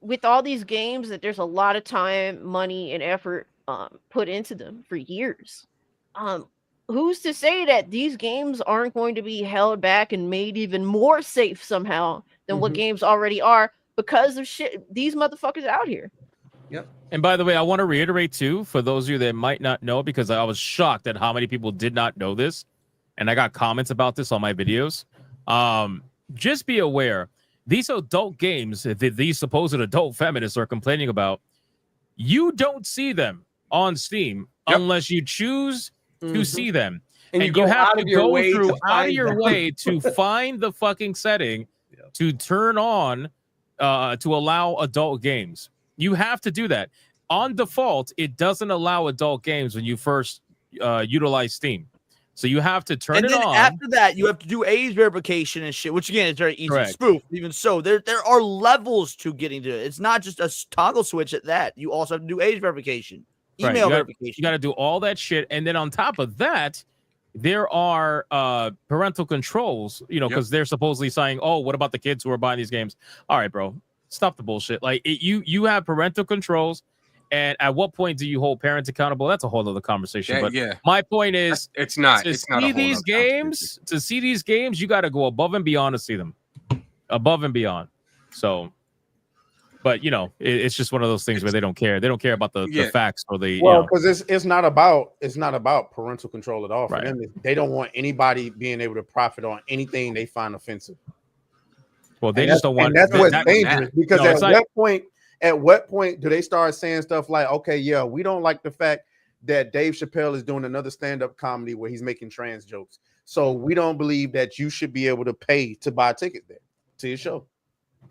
with all these games, that there's a lot of time, money, and effort put into them for years. Who's to say that these games aren't going to be held back and made even more safe somehow than what games already are, because of these motherfuckers out here? Yep. And by the way, I want to reiterate too, for those of you that might not know, because I was shocked at how many people did not know this, and I got comments about this on my videos. Just be aware, these adult games that these supposed adult feminists are complaining about, you don't see them on Steam unless you choose to see them. And And you you go have out to of your go way to through out of find your them. way to find the fucking setting to turn on to allow adult games. You have to do that. On default, it doesn't allow adult games when you first utilize Steam. So you have to turn And it then on. after that, you have to do age verification and shit, which again is very easy to Correct. spoof. Even so, there are levels to getting to it. It's not just a toggle switch at that. You also have to do age verification, Right, email you gotta- verification. You got to do all that shit, and then on top of that, there are parental controls. Because they're supposedly saying, "Oh, what about the kids who are buying these games?" All right, bro, stop the bullshit. Like, you have parental controls, and at what point do you hold parents accountable? That's a whole other conversation. But my point is, it's not. to It's not a see whole these nother games. To see these games, you got to go above and beyond to see them, above and beyond. So. But it's just one of those things where they don't care. They don't care about the facts or the because it's not about parental control at all. For Right. them, they don't want anybody being able to profit on anything they find offensive. Well, they And just that's- don't want. And that's what's that- dangerous, because No, it's like- at what point do they start saying stuff like, "Okay, yeah, we don't like the fact that Dave Chappelle is doing another stand-up comedy where he's making trans jokes, so we don't believe that you should be able to pay to buy a ticket there to your show."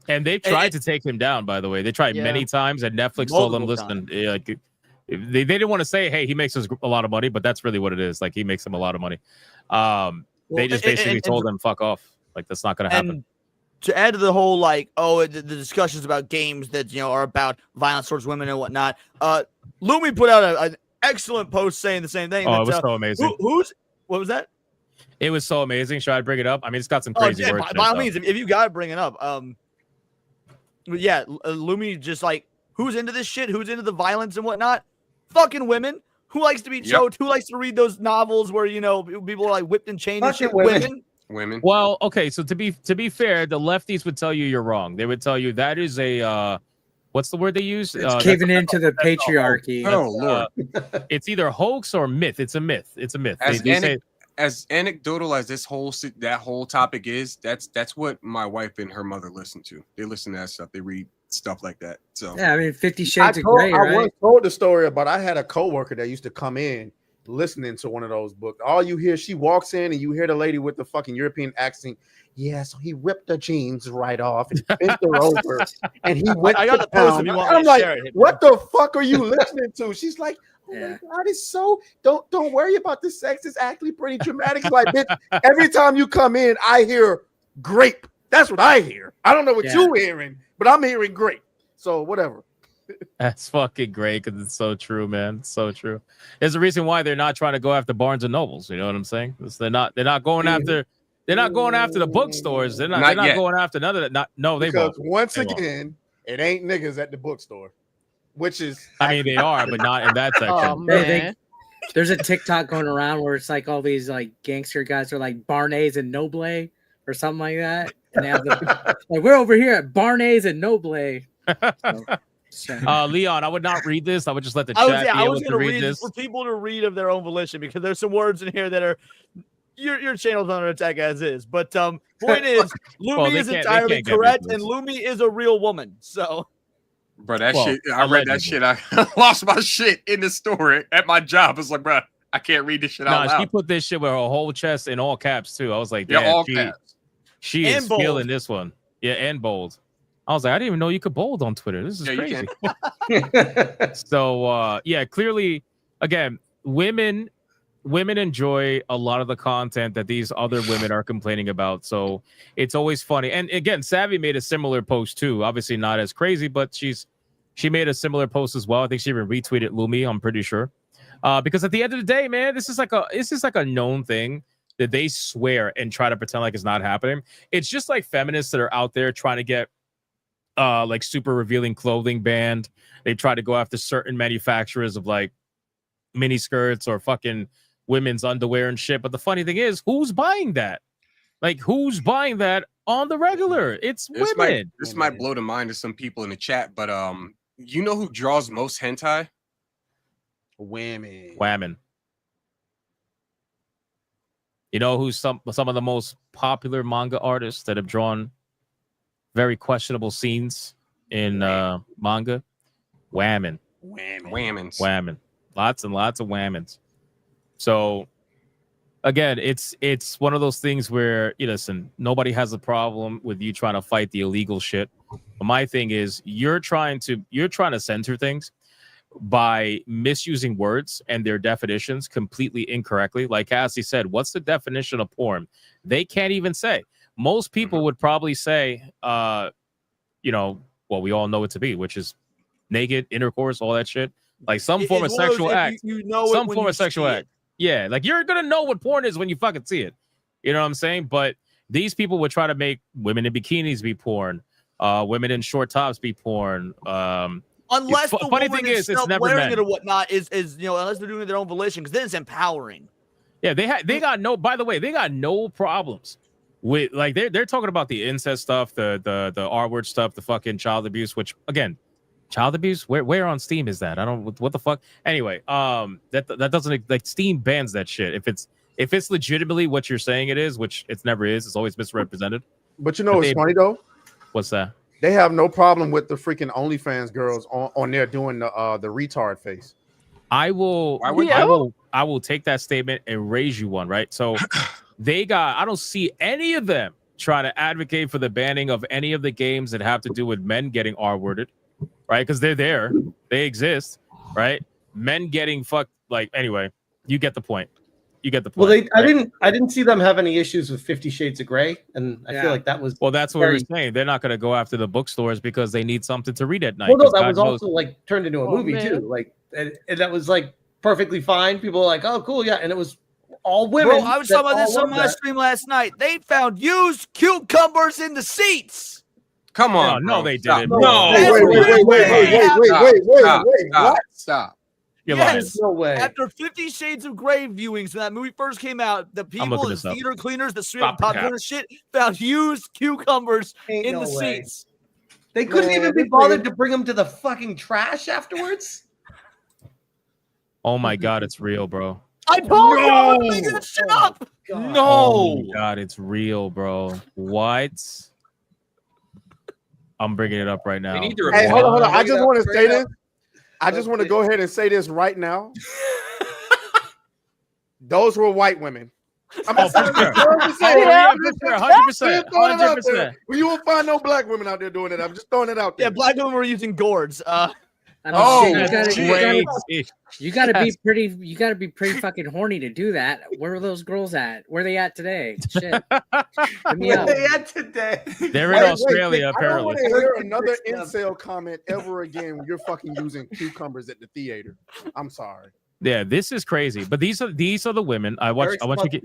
And they've tried to take him down, by the way. They tried many times, and Netflix told them, Multiple listen, like, they didn't want to say, hey, he makes us a lot of money, but that's really what it is. Like, he makes them a lot of money. They just basically told them, fuck off. Like, that's not going to happen. And to add to the whole, like, the discussions about games that, are about violence towards women and whatnot, Lumi put out an excellent post saying the same thing. Oh, it was so amazing. What was that? It was so amazing. Should I bring it up? I mean, it's got some crazy words. By all means, if you got to bring it up. But yeah, Lumi just, like, who's into this shit, who's into the violence and whatnot. Fucking women. Who likes to be choked? Who likes to read those novels where people are like whipped and chained and shit? Women. Well, okay, so to be fair, the lefties would tell you you're wrong. They would tell you that is a what's the word they use? It's caving into the patriarchy. Oh Lord. It's either hoax or myth. It's a myth. It's a myth. As anecdotal as this whole topic is, that's what my wife and her mother listen to. They listen to that stuff. They read stuff like that. So yeah, I mean, 50 Shades of Grey, right? I once told the story about I had a coworker that used to come in listening to one of those books. All you hear, she walks in and you hear the lady with the fucking European accent. Yeah, so he ripped the jeans right off and bent her over, and he went. I got the post if you want me I'm to like, share it. what the fuck are you listening to? She's like, oh Yeah. my god, it's so don't worry about the sex. It's actually pretty dramatic. Like, bitch, every time you come in, I hear grape. That's what I hear. I don't know what you're hearing, but I'm hearing grape. So whatever. That's fucking great because it's so true, man. It's so true. There's a reason why they're not trying to go after Barnes and Nobles. You know what I'm saying? They're not going after. They're not going after the bookstores. They're not going after none of that. They Because won't. once They won't. again, it ain't niggas at the bookstore, which is. I mean, they are, but not in that section. Oh man. There's a TikTok going around where it's like all these like gangster guys are like Barnes and Noble or something like that, and they have like we're over here at Barnes and Noble. Leon, I would not read this. I would just let the I chat be able was to going to read read this. for people to read of their own volition because there's some words in here that are your channel's under attack as is. But point is, Lumi is entirely correct, and Lumi is a real woman. So, bro, shit. I read that shit. I lost my shit in the store at my job. It's like, bro, I can't read this shit out loud. She put this shit with her whole chest in all caps too. I was like, yeah, damn, all caps. She And is bold. feeling this one. Yeah, and bold. I was like, I didn't even know you could bold on Twitter. This is crazy. So yeah, clearly, again, women enjoy a lot of the content that these other women are complaining about. So it's always funny. And again, Savvy made a similar post too. Obviously not as crazy, but she made a similar post as well. I think she even retweeted Lumi, I'm pretty sure. Because at the end of the day, man, this is like a known thing that they swear and try to pretend like it's not happening. It's just like feminists that are out there trying to get like super revealing clothing banned. They try to go after certain manufacturers of like mini skirts or fucking women's underwear and shit. But the funny thing is, who's buying that? Like, who's buying that on the regular? It's women. This might blow the mind of some people in the chat, but you know who draws most hentai? Women. You know who's some of the most popular manga artists that have drawn very questionable scenes in manga? Women. Whammons. Lots and lots of whammons. So again, it's one of those things where listen, nobody has a problem with you trying to fight the illegal shit. But my thing is you're trying to censor things by misusing words and their definitions completely incorrectly. Like Cassie said, what's the definition of porn? They can't even say. Most people would probably say, well, we all know it to be, which is naked, intercourse, all that shit. Like some form of sexual act. Some form of sexual act. Yeah, like you're going to know what porn is when you fucking see it. You know what I'm saying? But these people would try to make women in bikinis be porn, women in short tops be porn. unless the funny woman thing is, it's not never wearing men. it or whatnot is unless they're doing it their own volition, because then it's empowering. Yeah, they got no. By the way, they got no problems with like they're talking about the incest stuff, the R word stuff, the fucking child abuse. Which again, child abuse. Where on Steam is that? I don't. What the fuck? Anyway, that doesn't like Steam bans that shit. If it's legitimately what you're saying it is, which it never is. It's always misrepresented. But you know what's funny though? What's that? They have no problem with the freaking OnlyFans girls on there doing the retard face. I will take that statement and raise you one, right? So I don't see any of them trying to advocate for the banning of any of the games that have to do with men getting R-worded, right? Because they're there, they exist, right? Men getting fucked, like, anyway, you get the point. You get the point. Well, right? I didn't see them have any issues with 50 Shades of Grey, and I feel like that was that's what we were saying. They're not going to go after the bookstores because they need something to read at night. Well, no, that God was knows- also like turned into a movie too, like, and that was like perfectly fine. People were like, "Oh, cool, yeah," and it was all women. Bro, I was talking about this on my stream last night. They found used cucumbers in the seats. Come on, No, bro. they Stop. didn't. No. Stop. You're Yes. No way. After 50 Shades of Grey viewings, when that movie first came out, the people looking in this up. theater cleaners that sweep Stop the cap. popcorn and shit found used cucumbers Ain't in no the way. seats. They couldn't Man, even be this bothered nigga- to bring them to the fucking trash afterwards. Oh my god, it's real, bro. I told you I was making that shit up. Oh my god, it's real, bro. What? I'm bringing it up right now. Hey, hold on. I just want to say this. I Let's just want to see. go ahead and say this right now. Those were white women. I'm Oh, for sure. 100%. 100%. Well, you won't find no black women out there doing it. I'm just throwing it out there. Yeah, black women were using gourds. You gotta be pretty. You gotta be pretty fucking horny to do that. Where are those girls at? Where are they at today? Shit. Hit me up. They had today. They're in Australia, I don't want apparently. to hear another incel comment ever again when you're fucking using cucumbers at the theater. I'm sorry. Yeah, this is crazy. But these are the women. I want you to get.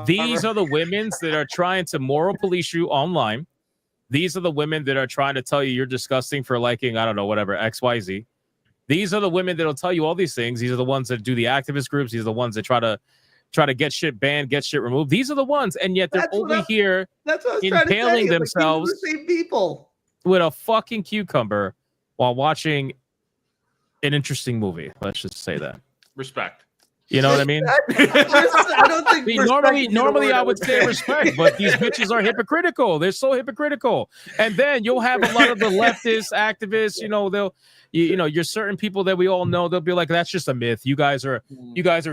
These are the women that are trying to moral police you online. These are the women that are trying to tell you you're disgusting for liking, I don't know, whatever, XYZ. These are the women that'll tell you all these things. These are the ones that do the activist groups. These are the ones that try to get shit banned, get shit removed. These are the ones, and yet they're only here That's what I was trying to impaling say. themselves Like, these are the same people. with a fucking cucumber while watching an interesting movie. Let's just say that. Respect. You know what I mean? I don't think See, respect is the normally word I would say would- respect, but these bitches are hypocritical. They're so hypocritical. And then you'll have a lot of the leftist activists, you're certain people that we all know, they'll be like, that's just a myth. You guys are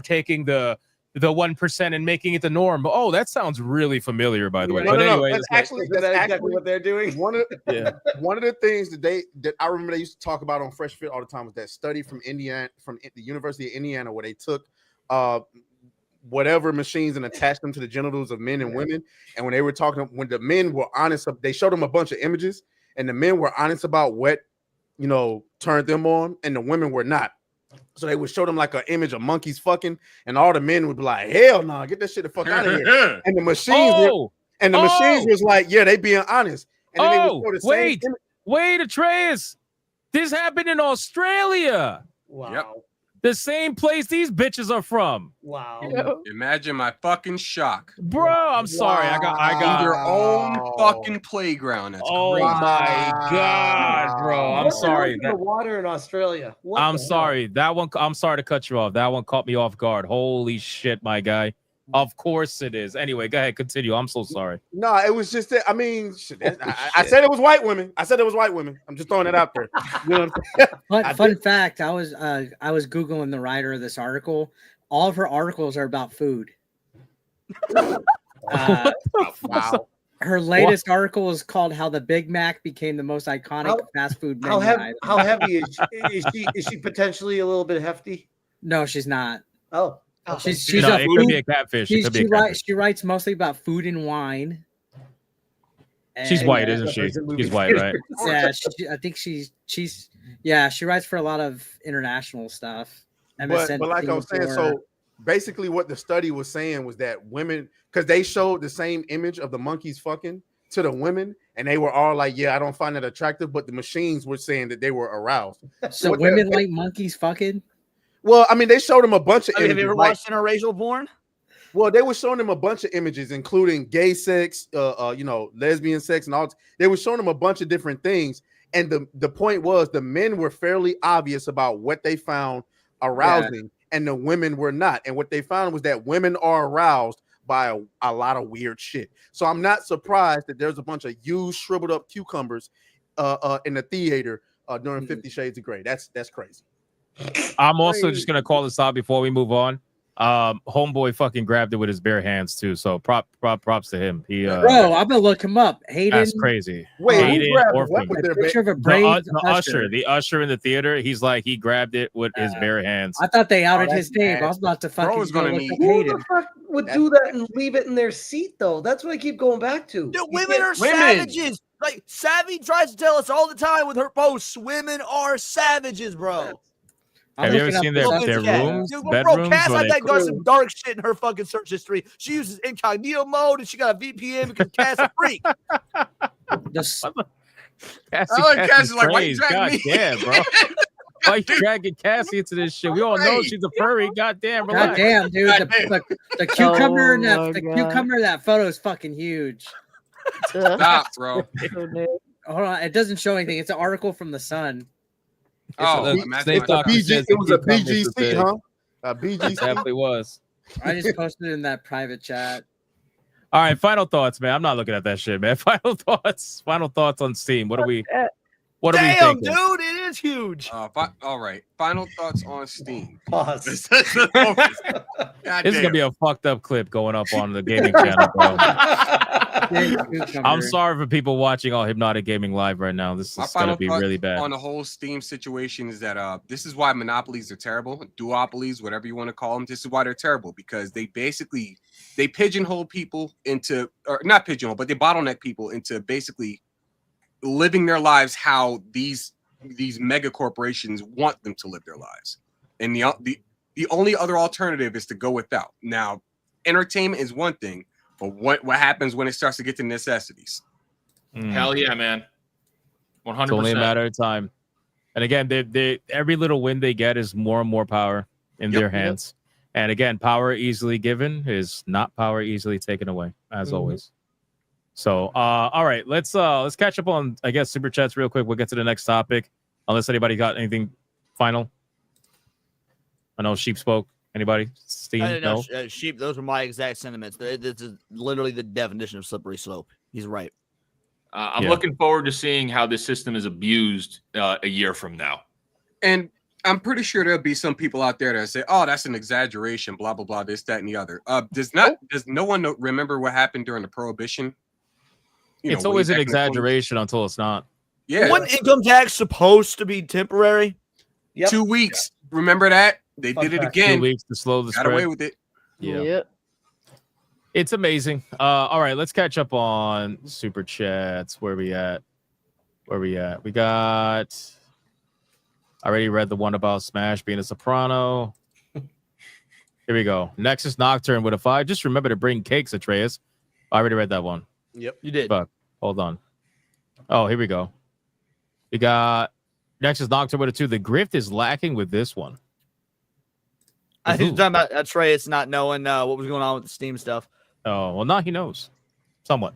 taking the 1% and making it the norm. Oh, that sounds really familiar, by the way. But anyway, that's actually what they're doing. One of the things that I remember they used to talk about on Fresh Fit all the time was that study from Indiana, from the University of Indiana, where they took whatever machines and attached them to the genitals of men and women. And when they were talking, when the men were honest, they showed them a bunch of images, and the men were honest about what turned them on, and the women were not. So they would show them like an image of monkeys fucking, and all the men would be like, "Hell no, get that shit the fuck out of here!" And the machines, machines was like, "Yeah, they being honest." And then they would show the same wait, Atreus, this happened in Australia. Wow. Yep. The same place these bitches are from. Wow. Imagine my fucking shock. Bro, I'm sorry. I got in your own fucking playground. That's Oh crazy. my god, bro. I'm What's sorry. in the water in Australia. What I'm the hell? sorry. That one, I'm sorry to cut you off. That one caught me off guard. Holy shit, my guy. Of course it is. Anyway, go ahead, continue. I'm so sorry. No, it was just that. I mean, I said it was white women. I said it was white women. I'm just throwing it out there. You know what I'm saying? Fun fact: I was googling the writer of this article. All of her articles are about food. Wow. Her latest article is called "How the Big Mac Became the Most Iconic Fast Food Menu." How heavy is she? Is she potentially a little bit hefty? No, she's not. Oh. She's No, it could be a catfish. It could be a catfish. She writes mostly about food and wine. She's And- white, isn't she? She's white, right? Yeah, I think she's she writes for a lot of international stuff. But like I was saying, so basically what the study was saying was that women, because they showed the same image of the monkeys fucking to the women, and they were all like, "Yeah, I don't find that attractive," but the machines were saying that they were aroused. So What women like monkeys fucking? Well, I mean, they showed them a bunch of Have images. you ever watched interracial porn? Well, they were showing them a bunch of images, including gay sex, lesbian sex, and all. They were showing them a bunch of different things, and the point was the men were fairly obvious about what they found arousing, and the women were not. And what they found was that women are aroused by a lot of weird shit. So I'm not surprised that there's a bunch of used, shriveled up cucumbers in the theater during 50 Shades of Grey. That's crazy. I'm also just gonna call this out before we move on. Homeboy fucking grabbed it with his bare hands too. So props to him. He Bro, I'm gonna look him up. Hayden. that's crazy. Wait, who Hayden grabbed Orphan. what with their Picture of a The brave usher, the usher in the theater. He's like he grabbed it with his bare hands. I thought they outed that's his name. bad. I was about to fucking Bro's go gonna look need- up Who Hayden. the fuck would do that and leave it in their seat though? That's what I keep going back to. Dude, women are women. savages. Like Savvy tries to tell us all the time with her posts, women are savages, bro. Have you ever seen their rooms, Dude, bro, bedrooms? Cass where I they think got some dark shit in her fucking search history. She uses incognito mode and she got a VPN because Cass a freak. Cassie's like, why you God dragging me? damn, bro. Why you dragging Cassie into this shit? We all know she's a furry. Goddamn, relax. Goddamn, dude. The cucumber in that cucumber in that photo is fucking huge. Stop, bro. Hold on, it doesn't show anything. It's an article from the Sun. Oh, it was a BGC, huh? A BGC. It definitely was. I just posted it in that private chat. All right, final thoughts, man. I'm not looking at that shit, man. Final thoughts on Steam. What are we Damn, thinking? dude, it is huge. All right. Final thoughts on Steam. Pause. This is gonna be a fucked up clip going up on the gaming channel, bro. I'm sorry for people watching all Hypnotic Gaming live right now. This is gonna be really bad. On the whole Steam situation is that this is why monopolies are terrible, duopolies, whatever you want to call them. This is why they're terrible, because they pigeonhole people into, or not pigeonhole, but they bottleneck people into basically living their lives how these mega corporations want them to live their lives. And the only other alternative is to go without. Now, entertainment is one thing, but what happens when it starts to get to necessities? Hell yeah, man. 100%. It's only a matter of time. And again, they every little win they get is more and more power in their hands. And again, power easily given is not power easily taken away, as always. So, all right, let's catch up on, I guess, super chats real quick. We'll get to the next topic, unless anybody got anything final. I know Sheep spoke. Anybody? Steve? I No. Sheep. Those are my exact sentiments. This is literally the definition of slippery slope. He's right. I'm looking forward to seeing how this system is abused a year from now. And I'm pretty sure there'll be some people out there that say, "Oh, that's an exaggeration." Blah blah blah. This, that, and the other. Does no one remember what happened during the Prohibition? It's always an exaggeration until it's not. Yeah. Wasn't income tax supposed to be temporary? 2 weeks. Remember that? They did it again. 2 weeks to slow the Got spread. away with it. Yeah. It's amazing. All right, let's catch up on super chats. Where we at? We got. I already read the one about Smash being a soprano. Here we go. Nexus Nocturne with a 5. Just remember to bring cakes, Atreus. I already read that one. Yep, you did. Fuck. Hold on. Oh, here we go. We got Nexus Nocturne with a 2. The grift is lacking with this one. I think he's talking about Atreus not knowing what was going on with the Steam stuff. Oh, well, now he knows. Somewhat.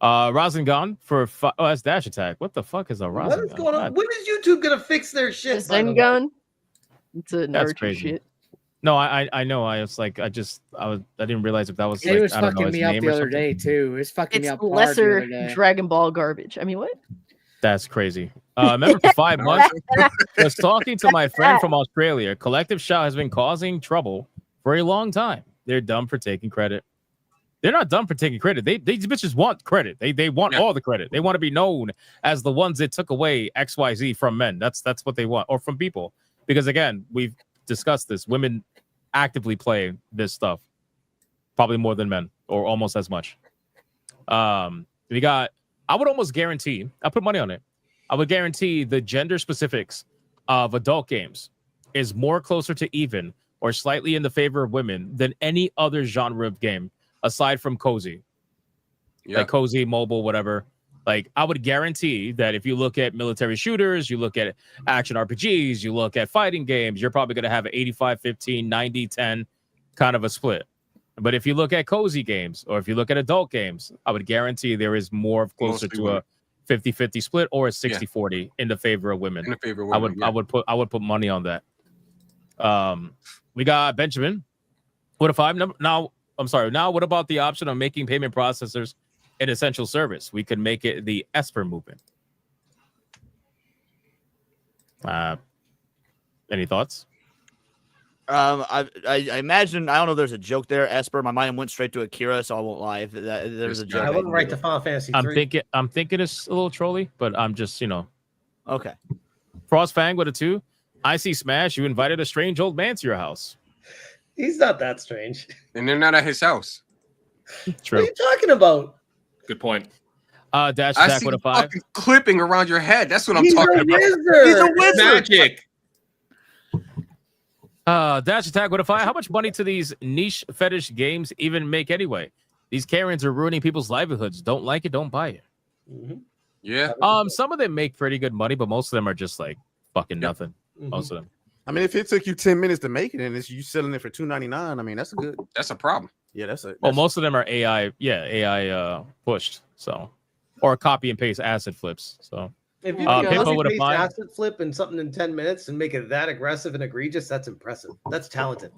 Rasengan for that's Dash Attack. What the fuck is a Rasengan? What is going on? When is YouTube gonna fix their shit? Zen gun. It's a That's Naruto crazy. shit. No, I know. I was like, I didn't realize if that was. It like, was I don't know, fucking his me up name the or other something. day too. It was fucking me It's up hard the lesser other day. Dragon Ball garbage. I mean, what? That's crazy. Remember for 5 months, I was talking to my friend from Australia. Collective Shout has been causing trouble for a long time. They're dumb for taking credit. They're not dumb for taking credit. These bitches want credit. They want all the credit. They want to be known as the ones that took away XYZ from men. That's what they want, or from people. Because again, we've discussed this. Women actively play this stuff, probably more than men, or almost as much. We got. I would almost guarantee. I put money on it. I would guarantee the gender specifics of adult games is more closer to even or slightly in the favor of women than any other genre of game aside from cozy. Like cozy, mobile, whatever. Like, I would guarantee that if you look at military shooters, you look at action RPGs, you look at fighting games, you're probably going to have an 85-15, 90-10 kind of a split. But if you look at cozy games or if you look at adult games, I would guarantee there is more closer to a 50-50 split or a 60-40 in the favor of women. In the favor of women, I would put money on that. We got Benjamin. What if now what about the option of making payment processors an essential service? We could make it the Esper movement. Any thoughts? I imagine, I don't know if there's a joke there, Esper. My mind went straight to Akira, so I won't lie if there's a joke. I wouldn't write to Final Fantasy 3. I'm thinking it's a little trolly, but I'm just, Okay. Frostfang with a 2. I see Smash. You invited a strange old man to your house. He's not that strange. And they're not at his house. True. What are you talking about? Good point. Dash I Attack see with a 5. fucking clipping around your head. That's what I'm He's talking a about. wizard. He's a wizard. Magic. Dash Attack with a 5. How much money do these niche fetish games even make anyway? These Karens are ruining people's livelihoods. Don't like it, don't buy it. Yeah. Some of them make pretty good money, but most of them are just like fucking nothing. Most of them. I mean, if it took you 10 minutes to make it and it's you selling it for $2.99, I mean, that's a good. That's a problem. Yeah, that's a. Well, most of them are AI. Yeah, AI pushed. So, or copy and paste asset flips. So, If you Pippo can would have paste fine. asset flip and something in 10 minutes and make it that aggressive and egregious, that's impressive. That's talented.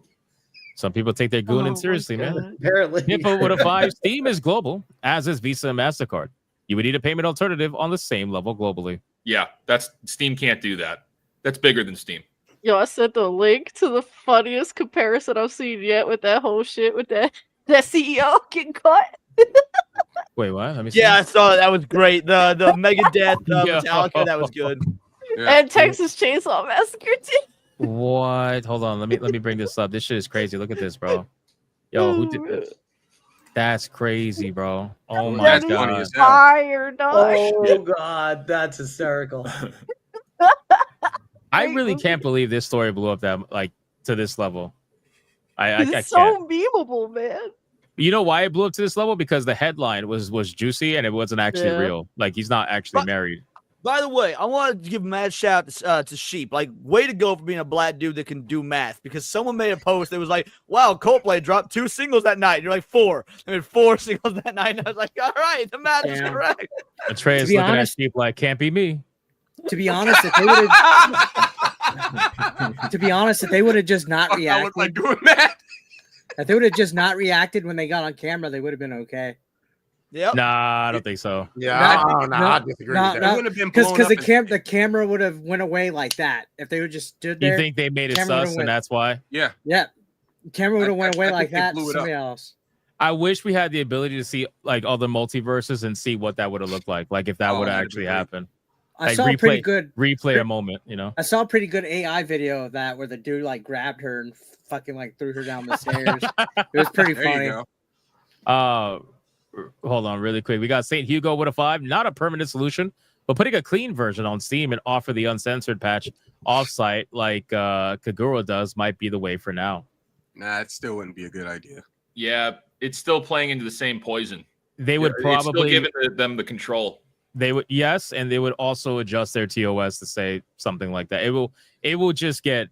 Some people take their gooning seriously, man. Apparently. Pippo would have five. Steam is global, as is Visa and MasterCard. You would need a payment alternative on the same level globally. Yeah, that's Steam can't do that. That's bigger than Steam. Yo, I sent the link to the funniest comparison I've seen yet with that whole shit with that CEO getting caught. Wait, what? Let me see. Yeah, I saw that. That was great. The Megadeth Yo. Metallica, that was good. And Texas Chainsaw Massacre too. What? Hold on. Let me bring this up. This shit is crazy. Look at this, bro. Yo, who did this? That's crazy, bro. Oh my That's god. funny as Fire, dog. Oh god, that's hysterical. I really can't believe this story blew up that like to this level. I It's can't. so memeable, man. You know why it blew up to this level? Because the headline was juicy and it wasn't actually Yeah. real. Like he's not actually married. By the way, I want to give a mad shout to Sheep. Like, way to go for being a black dude that can do math. Because someone made a post that was like, "Wow, Coldplay dropped 2 singles that night." And you're like, 4. I mean, 4 singles that night. And I was like, "All right, the math is correct." Atreus be looking honest- at Sheep like, "Can't be me." To be honest, if they would have, to be honest, if they would have just not reacted, doing that. if they would have just not reacted when they got on camera, they would have been okay. Yep. Nah, I don't think so. I disagree with that. It wouldn't have been Because blown up the camera would have went away like that if they would just stood there. You think they made it camera would've sus and went- that's why? Yeah. Yeah, camera would have went away I like think they that. blew To it up. somebody else. I wish we had the ability to see like other multiverses and see what that would have looked like if that Oh, would have that'd be actually great. happened. I Like saw a pretty good replay a moment, you know. I saw a pretty good AI video of that where the dude like grabbed her and fucking like threw her down the stairs. It was pretty There funny. you go. Hold on really quick. We got St. Hugo with a 5, not a permanent solution, but putting a clean version on Steam and offer the uncensored patch offsite like Kagura does might be the way for now. Nah, it still wouldn't be a good idea. Yeah, it's still playing into the same poison. They would It's still probably giving them the control. They would, yes, and they would also adjust their TOS to say something like that. It will just get.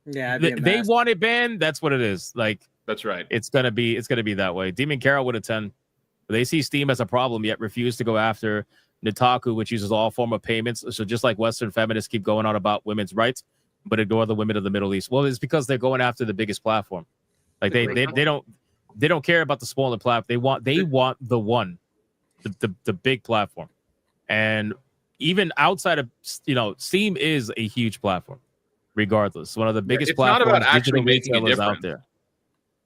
Yeah, it'd be a They mess. want it banned. That's what it is. Like That's right. it's gonna be that way. Demon Carol would attend. They see Steam as a problem, yet refuse to go after Nitaku, which uses all form of payments. So just like Western feminists keep going on about women's rights, but ignore the women of the Middle East. Well, it's because they're going after the biggest platform. Like they don't care about the smaller platform. They want the one, the big platform. And even outside of Steam is a huge platform, regardless. One of the biggest it's not platforms, about actually digital making a retailers out difference. there.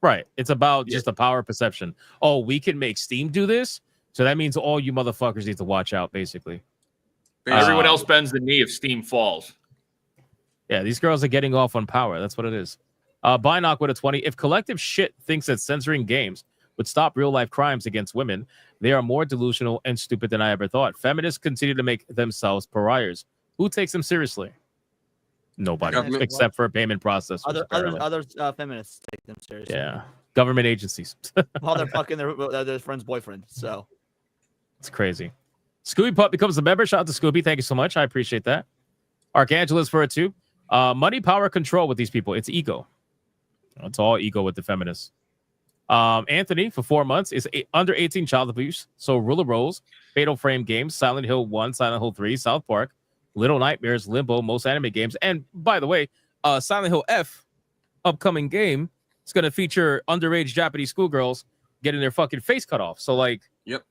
Right. It's about just the power of perception. Oh, we can make Steam do this. So that means all you motherfuckers need to watch out, basically. Everyone else bends the knee if Steam falls. Yeah, these girls are getting off on power. That's what it is. Binoc with a 20. If collective shit thinks that censoring games would stop real-life crimes against women, they are more delusional and stupid than I ever thought. Feminists continue to make themselves pariahs. Who takes them seriously? Nobody, Government. except for a payment process. Other apparently. feminists take them seriously. Yeah, government agencies. While they're fucking their friend's boyfriend. So It's crazy. Scooby Pup becomes a member. Shout out to Scooby. Thank you so much. I appreciate that. Archangelus for it too. Money, power, control with these people. It's ego. It's all ego with the feminists. Anthony, for 4 months, is under 18 child abuse. So Ruler Rolls, Fatal Frame Games, Silent Hill 1, Silent Hill 3, South Park, Little Nightmares, Limbo, most anime games. And by the way, Silent Hill F, upcoming game, is going to feature underage Japanese schoolgirls getting their fucking face cut off. So, like, yep.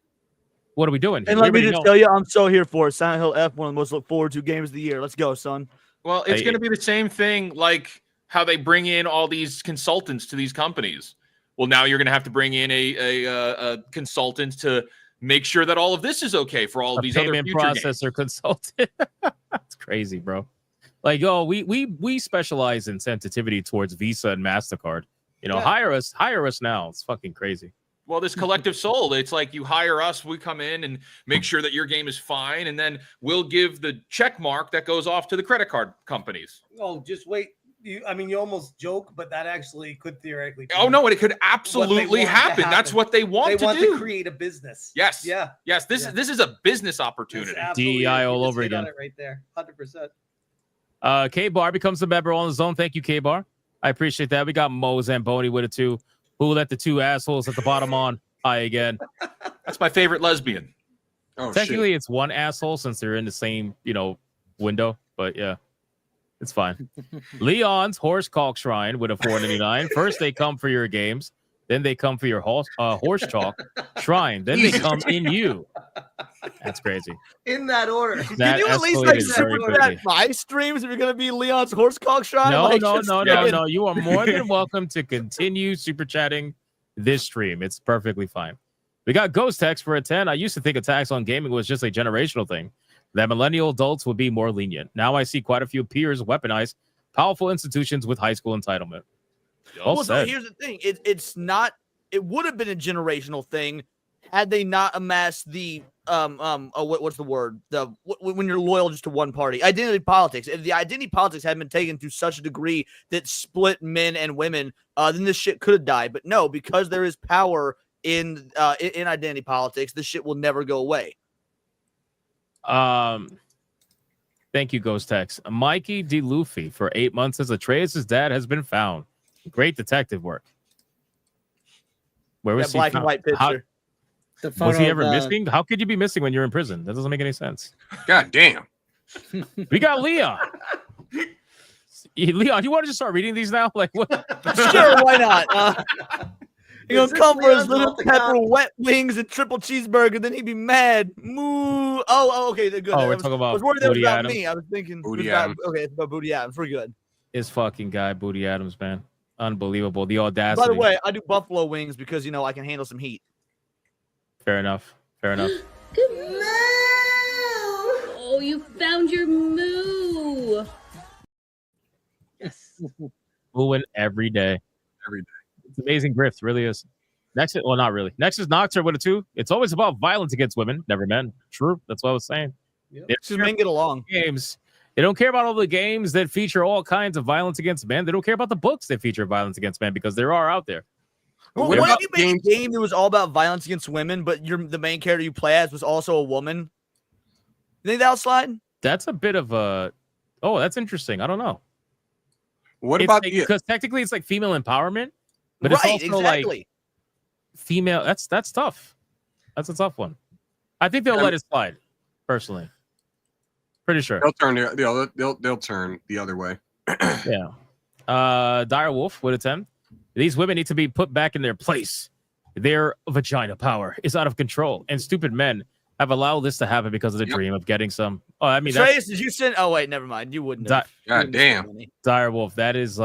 What are we doing? And let me just tell you, I'm so here for it. Silent Hill F, one of the most look forward to games of the year. Let's go, son. Well, it's going to be the same thing like how they bring in all these consultants to these companies. Well, now you're going to have to bring in a consultant to make sure that all of this is okay for all of these other payment future processor games. consultant. That's crazy, bro. Like, oh, we specialize in sensitivity towards Visa and MasterCard. You know, Yeah. hire us now. It's fucking crazy. Well, this collective soul, it's like you hire us, we come in and make sure that your game is fine, and then we'll give the check mark that goes off to the credit card companies. Oh, just wait you almost joke, but that actually could theoretically. Oh no, it could absolutely happen. That's what they want They want do. to create a business. Yes. Yeah. Yes. This is a business opportunity. DEI all over again. It right there, 100%. K Bar becomes a member on the zone. Thank you, K Bar. I appreciate that. We got Mo Zamboni with it too. Who let the two assholes at the bottom on? Hi again. That's my favorite lesbian. Oh, Technically, it's one asshole since they're in the same, window. But yeah, it's fine. Leon's Horse Caulk Shrine with a $4.99. First, they come for your games. Then they come for your horse chalk shrine. Then they come in you. That's crazy. In that order. That Can you at least escalated like very super quickly. chat my streams if you're gonna be Leon's horse cock shrine? No, Like, no, just no, kidding. no. You are more than welcome to continue super chatting this stream. It's perfectly fine. We got Ghost Text for a 10. I used to think attacks on gaming was just a generational thing, that millennial adults would be more lenient. Now I see quite a few peers weaponize powerful institutions with high school entitlement. Well Well, so said. here's the thing. It's not. It would have been a generational thing had they not amassed the what's the word? When you're loyal just to one party, identity politics. If the identity politics had been taken to such a degree that split men and women, then this shit could have died. But no, because there is power in identity politics, this shit will never go away. Thank you, Ghost Text. Mikey D. Luffy for 8 months as Atreus' dad has been found. Great detective work. Where was That he black and found? white picture. Was he ever missing? How could you be missing when you're in prison? That doesn't make any sense. God damn. We got Leon. Leon, you want to just start reading these now? Like what? Sure, why not? He's Is gonna this come for his Leon's little off the pepper count? wet wings and triple cheeseburger, then he'd be mad. Moo. Oh, okay, they're good. Oh, I we're was, talking about I was worried that was Booty about Adams. me. I was thinking Booty it was about- Adams. okay, it's about Booty Adams. We're good. This fucking guy, Booty Adams, man. Unbelievable. The audacity. By the way, I do buffalo wings because I can handle some heat. Fair enough. Fair enough. Oh, you found your moo. Yes. Moving every day. Every day. It's amazing grift, really is. Next, well, not really. Next is Nocturne with a 2. It's always about violence against women, never men. True. That's what I was saying. Yep. They don't Just care men get along. games. They don't care about all the games that feature all kinds of violence against men. They don't care about the books that feature violence against men because there are out there. Well, What what about if you made a game that was all about violence against women, but the main character you play as was also a woman? You think that'll slide? That's a bit of a. Oh, that's interesting. I don't know. What It's about like- the because technically it's like female empowerment, but Right, it's also like exactly. female. That's tough. That's a tough one. I think they'll let it slide. Personally, pretty sure. they'll turn they'll turn the other way. Yeah. Dire Wolf with a 10. These women need to be put back in their place. Their vagina power is out of control, and stupid men have allowed this to happen because of the dream of getting some. Oh, I mean, Trace, did you send? Oh wait, never mind. You wouldn't. Have. You God wouldn't have sent damn. money. Dire Wolf. That is,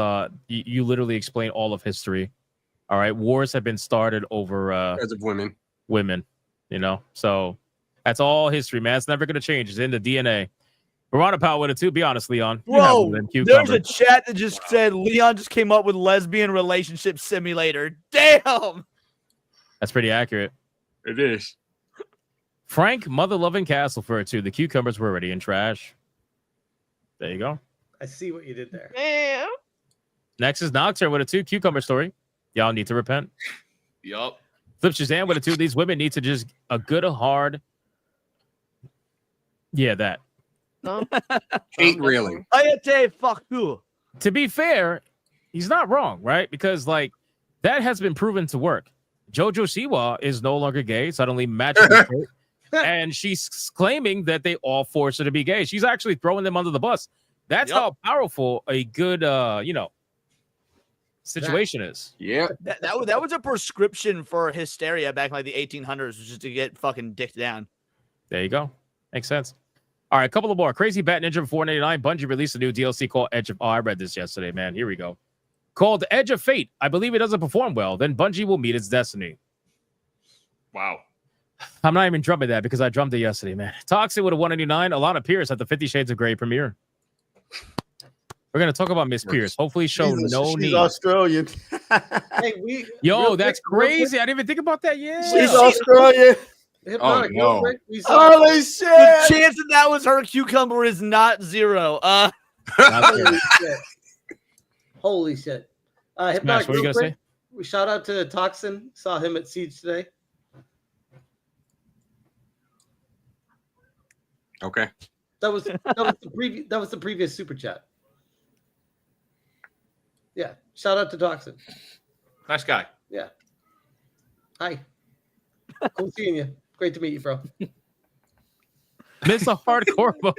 you literally explain all of history. All right, wars have been started over Because of women. women. So that's all history, man. It's never gonna change. It's in the DNA. Verona Power with a 2. Be honest, Leon. You have Bro, one of them there's a cucumbers. chat that just said Leon just came up with lesbian relationship simulator. Damn. That's pretty accurate. It is. Frank, Mother Loving Castle for a 2. The cucumbers were already in trash. There you go. I see what you did there. Yeah. Next is Nocturne with a 2. Cucumber story. Y'all need to repent. Yup. Flip Shazam with a 2. These women need to just a good hard. Yeah, that. No. Hate railing. Ayate, fuck you. To be fair, he's not wrong, right? Because like that has been proven to work. Jojo Siwa is no longer gay, suddenly matching with her, and she's claiming that they all forced her to be gay. She's actually throwing them under the bus. That's how powerful a good situation is. Yeah. That was a prescription for hysteria back in like the 1800s, was just to get fucking dicked down. There you go. Makes sense. All right, a couple of more. Crazy Bat Ninja for $4.99. Bungie released a new DLC called Edge of... Oh, I read this yesterday, man. Here we go. Called Edge of Fate. I believe it doesn't perform well. Then Bungie will meet its destiny. Wow. I'm not even drumming that because I drummed it yesterday, man. Toxic with a 199. ALANAH Pierce at the 50 Shades of Grey premiere. We're going to talk about Miss Pierce. Hopefully show no she's need. Australian. Hey, Yo, that's crazy. I didn't even think about that yet. She's Australian. Hypnotic, no. real quick, we saw- Holy The shit! chance that was her cucumber is not 0. Holy shit. Holy shit. Smash, Hypnotic, what are you real gonna quick, we shout out to Toxin. Saw him at Siege today. Okay. That was the previous super chat. Yeah. Shout out to Toxin. Nice guy. Yeah. Hi. Cool seeing you. Great to meet you, bro. Miss a hardcore vote.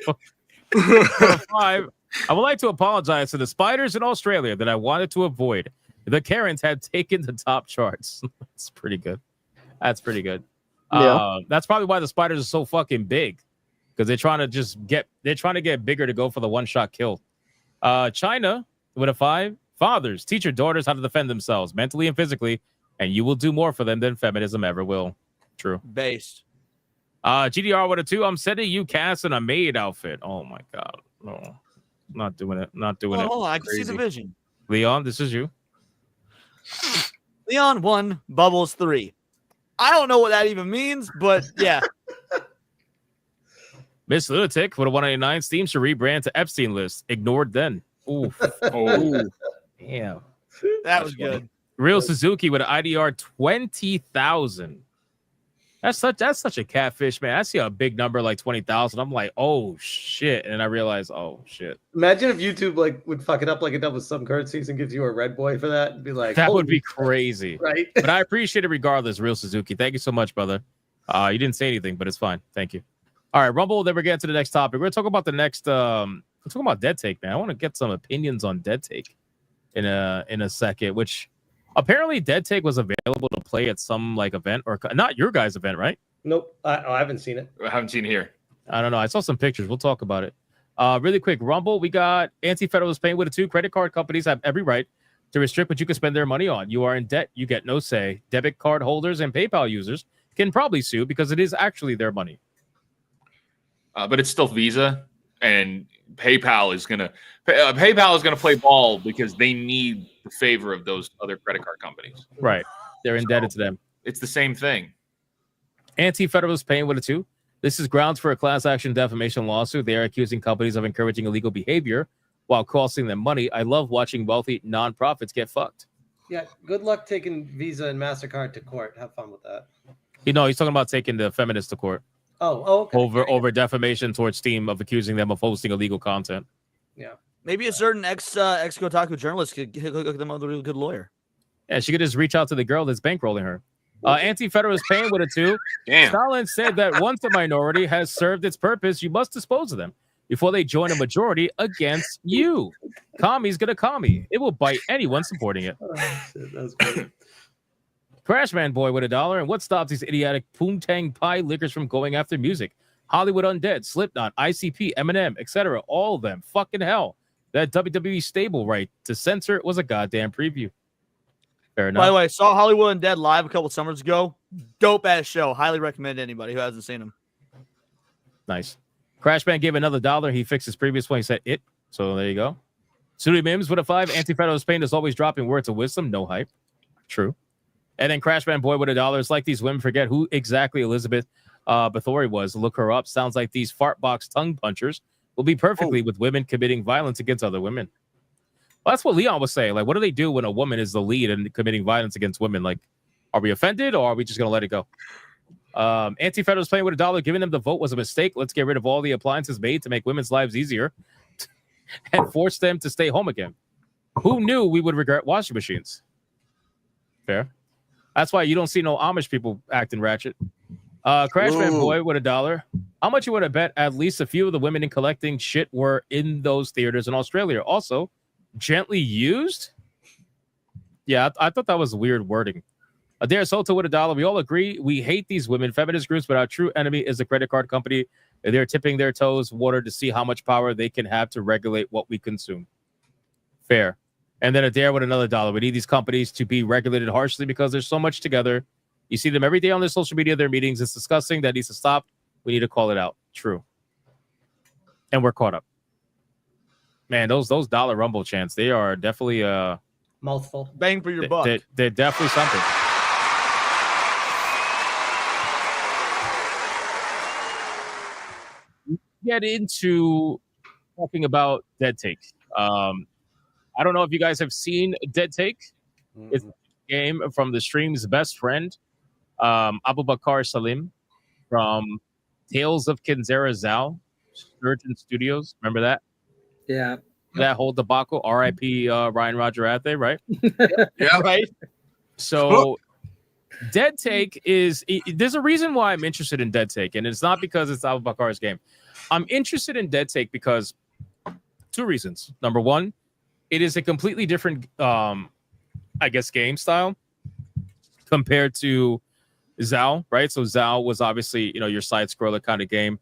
For 5. I would like to apologize to the spiders in Australia that I wanted to avoid. The Karens had taken the top charts. That's pretty good. That's pretty good. Yeah. That's probably why the spiders are so fucking big. Because they're trying to get bigger to go for the one-shot kill. China with a 5. Fathers, teach your daughters how to defend themselves mentally and physically, and you will do more for them than feminism ever will. True. Based. GDR with a 2. I'm sending you Cass in a maid outfit. Oh my god. No. Not doing it. Not doing it. Hold on, I can see the vision. Leon, this is you. Leon 1, Bubbles 3. I don't know what that even means, but yeah. Miss Lunatic with a 189. Steam should rebrand to Epstein list. Ignored then. Ooh. Oh. Damn. That was good. Real Suzuki with an IDR 20,000. That's such a catfish, man. I see a big number like 20,000. I'm like, oh shit, and I realize, oh shit. Imagine if YouTube like would fuck it up like it does with some currencies and gives you a red boy for that and be like, That would holy be crazy, right? But I appreciate it regardless. Real Suzuki, thank you so much, brother. You didn't say anything, but it's fine. Thank you. All right, Rumble. Then we're getting to the next topic. We're gonna talk about the next. We're talking about Dead Take, man. I want to get some opinions on Dead Take in a second. Which apparently Dead Take was available to play at some like event or not your guys' event, right? Nope, I haven't seen it. I haven't seen it here. I don't know. I saw some pictures. We'll talk about it. Really quick, Rumble. We got anti-federalist paying with a 2. Credit card companies have every right to restrict what you can spend their money on. You are in debt. You get no say. Debit card holders and PayPal users can probably sue because it is actually their money. But it's still Visa, and PayPal is gonna play ball because they need the favor of those other credit card companies. Right. They're indebted to them. It's the same thing. Anti-federalists paying with a 2. This is grounds for a class action defamation lawsuit. They are accusing companies of encouraging illegal behavior while costing them money. I love watching wealthy nonprofits get fucked. Yeah, good luck taking Visa and MasterCard to court. Have fun with that. You know, he's talking about taking the feminists to court. Oh, okay. Over defamation towards Steam of accusing them of hosting illegal content. Yeah. Maybe a certain ex Kotaku journalist could hook them up with a really good lawyer. Yeah, she could just reach out to the girl that's bankrolling her. Anti-federalist paying with a 2. Damn. Stalin said that once a minority has served its purpose, you must dispose of them before they join a majority against you. Commies gonna commie. It will bite anyone supporting it. Oh, shit, that's great. Crashman Boy with $1. And what stops these idiotic Poontang Pie lickers from going after music? Hollywood Undead, Slipknot, ICP, Eminem, etc. All of them. Fucking hell. That WWE stable right to censor it was a goddamn preview. Fair enough. By the way, saw Hollywood Undead live a couple summers ago. Dope ass show. Highly recommend to anybody who hasn't seen them. Nice. Crashman gave another $1. He fixed his previous one. He said it. So there you go. Sudi Mims with a 5. Anti-federalist Pain is always dropping words of wisdom. No hype. True. And then Crashman Boy with $1. It's like these women forget who exactly Elizabeth Bathory was. Look her up. Sounds like these fart box tongue punchers will be perfectly with women committing violence against other women. Well, that's what Leon was saying. Like, what do they do when a woman is the lead and committing violence against women? Like, are we offended or are we just going to let it go? Anti-federalists playing with $1. Giving them the vote was a mistake. Let's get rid of all the appliances made to make women's lives easier and force them to stay home again. Who knew we would regret washing machines? Fair. That's why you don't see no Amish people acting ratchet. Crashman Boy with $1. How much you would have bet at least a few of the women in collecting shit were in those theaters in Australia? Also, gently used? Yeah, I thought that was weird wording. Adair Soto with $1. We all agree we hate these women, feminist groups, but our true enemy is the credit card company. They're tipping their toes water to see how much power they can have to regulate what we consume. Fair. And then Adair with another $1. We need these companies to be regulated harshly because there's so much together. You see them every day on their social media, their meetings. It's disgusting. That needs to stop. We need to call it out. True. And we're caught up. Man, those dollar rumble chants, they are definitely mouthful. Bang for your buck. They're definitely something. Get into talking about Dead Take. I don't know if you guys have seen Dead Take. It's a game from the stream's best friend, Abu Bakar Salim from Tales of Kenzera Zal, Surgeon Studios. Remember that? Yeah. That whole debacle. R.I.P. Ryan Roger Athe, right? Yeah. Right. So Dead Take is there's a reason why I'm interested in Dead Take, and it's not because it's Abu Bakar's game. I'm interested in Dead Take because two reasons. Number one, it is a completely different I guess game style compared to Zal, right? So Zal was obviously, your side scroller kind of game.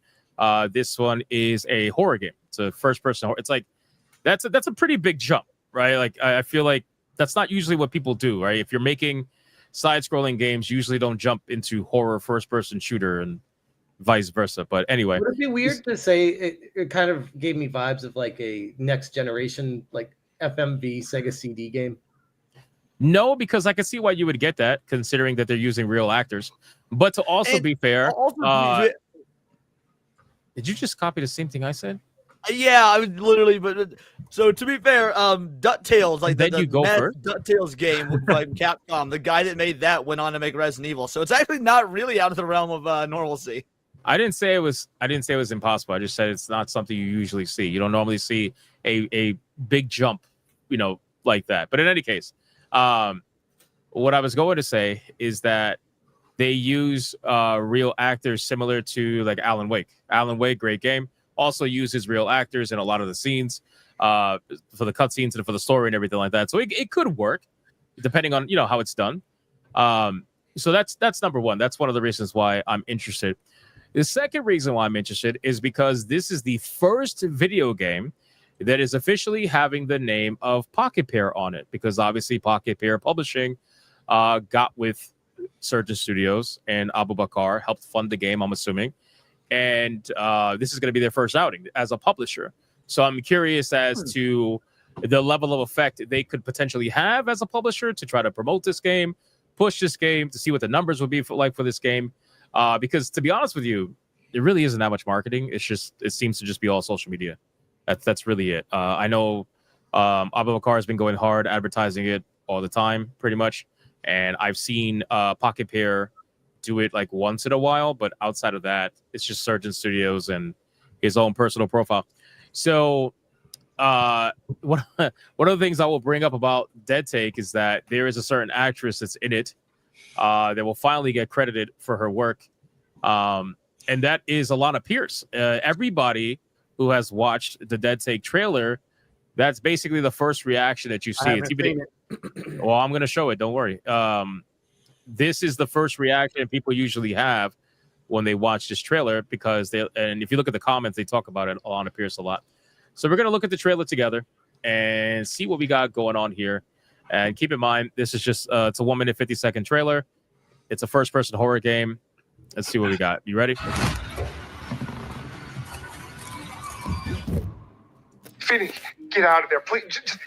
This one is a horror game. It's a first person horror. It's like that's a pretty big jump, right? Like I feel like that's not usually what people do, right? If you're making side-scrolling games, usually don't jump into horror first-person shooter and vice versa. But anyway, would it be weird to say it kind of gave me vibes of like a next generation like FMV Sega CD game? No, because I can see why you would get that, considering that they're using real actors. But to also be fair, did you just copy the same thing I said? Yeah, I was literally, but so to be fair, DuckTales, like Then the you go Mad first? DuckTales game with like Capcom, the guy that made that went on to make Resident Evil, so it's actually not really out of the realm of normalcy. I didn't say it was impossible. I just said it's not something you usually see. You don't normally see a big jump, like that. But in any case, what I was going to say is that they use real actors similar to like Alan Wake. Alan Wake, great game. Also uses real actors in a lot of the scenes for the cutscenes and for the story and everything like that. So it could work depending on how it's done. So that's number one. That's one of the reasons why I'm interested. The second reason why I'm interested is because this is the first video game that is officially having the name of Pocket Pair on it, because obviously Pocket Pair Publishing got with Surgeon Studios and Abu Bakar helped fund the game, I'm assuming. And this is going to be their first outing as a publisher. So I'm curious as to the level of effect they could potentially have as a publisher to try to promote this game, push this game, to see what the numbers would be for this game. Because to be honest with you, it really isn't that much marketing. It seems to just be all social media. That's really it. I know Abu Bakar has been going hard advertising it all the time, pretty much. And I've seen Pocket Pair do it like once in a while, but outside of that, it's just Surgeon Studios and his own personal profile. So one of the things I will bring up about Dead Take is that there is a certain actress that's in it that will finally get credited for her work. And that is ALANAH Pierce. Everybody who has watched the Dead Take trailer, that's basically the first reaction that you see. Well, I'm going to show it. Don't worry. This is the first reaction people usually have when they watch this trailer, because and if you look at the comments, they talk about it, ALANAH Pierce, a lot. So we're going to look at the trailer together and see what we got going on here. And keep in mind, this is just, it's a 1 minute, 50-second trailer. It's a first-person horror game. Let's see what we got. You ready? Finny, get out of there, please. Just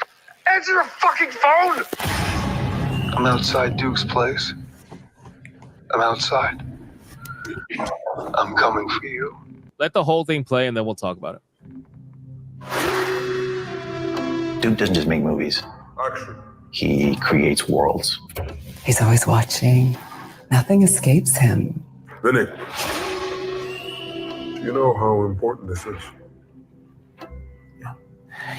answer the fucking phone! I'm outside Duke's place. I'm outside. I'm coming for you. Let the whole thing play, and then we'll talk about it. Duke doesn't just make movies. He creates worlds. He's always watching. Nothing escapes him. Vinny, do you know how important this is?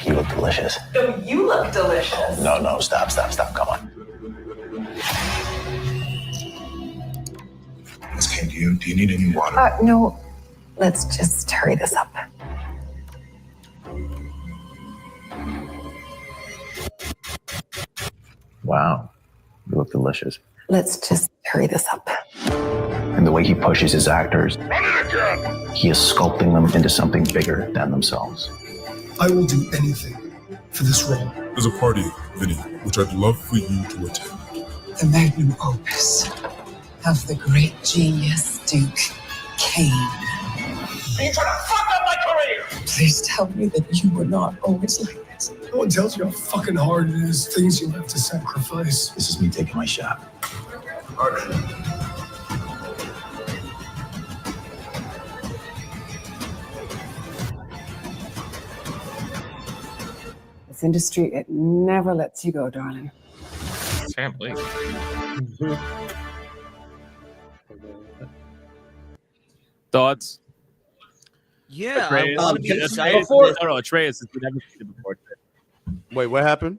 You look delicious. Oh, you look delicious. No, stop, come on. This came to you. Do you need any water? No, let's just hurry this up. Wow, you look delicious. Let's just hurry this up. And the way he pushes his actors, he is sculpting them into something bigger than themselves. I will do anything for this role. There's a party, Vinny, which I'd love for you to attend. The magnum opus of the great genius Duke Kane. Are you trying to fuck up my career? Please tell me that you were not always like this. No one tells you how fucking hard it is, things you have to sacrifice. This is me taking my shot. This industry, it never lets you go, darling. Sam Blake. Thoughts? Yeah, I Atreus? want to be Atreus- excited. No, Atreus, since you've never seen it before. Wait, what happened?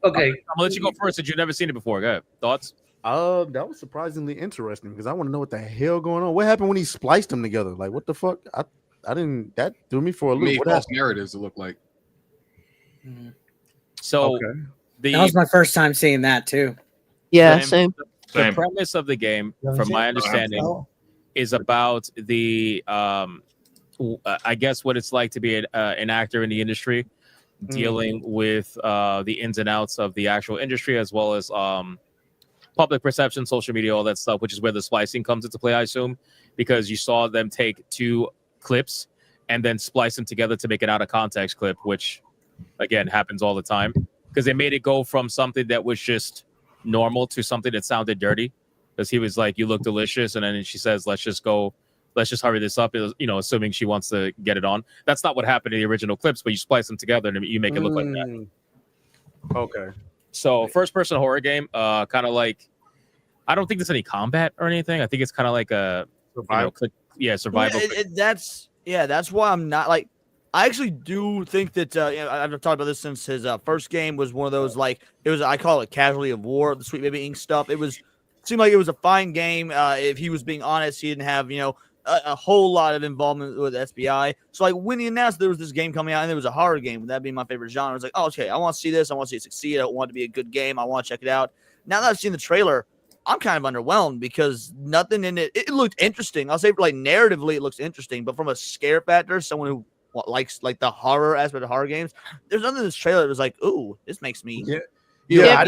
Okay, I'm gonna let you go first since you've never seen it before. Go ahead. Thoughts? That was surprisingly interesting because I want to know what the hell going on. What happened when he spliced them together? Like, what the fuck? I didn't. That threw me for a loop. Made What false happened? narratives. It looked like. So that was my first time seeing that too. Yeah, same. The premise of the game, from my understanding, is about the I guess what it's like to be an actor in the industry, dealing with the ins and outs of the actual industry, as well as public perception, social media, all that stuff, which is where the splicing comes into play, I assume, because you saw them take two clips and then splice them together to make an out of context clip, which again happens all the time, because they made it go from something that was just normal to something that sounded dirty, because he was like, you look delicious, and then she says, let's just hurry this up, assuming she wants to get it on. That's not what happened in the original clips, but you splice them together and you make it look like that. Okay. So first person horror game, kind of like, I don't think there's any combat or anything. I think it's kind of like a survival. Survival. That's why I'm not like. I actually do think that I've talked about this since his first game was one of those, like, it was, I call it Casualty of War, the Sweet Baby Inc. stuff. It seemed like it was a fine game. If he was being honest, he didn't have a whole lot of involvement with SBI. So like when he announced there was this game coming out and there was a horror game, that being my favorite genre, I was like, oh, okay, I want to see this. I want to see it succeed. I want it to be a good game. I want to check it out. Now that I've seen the trailer, I'm kind of underwhelmed because nothing in it. It looked interesting. I'll say, like, narratively, it looks interesting, but from a scare factor, someone who likes like the horror aspect of horror games, there's nothing in this trailer that was like, ooh, this makes me. Yeah,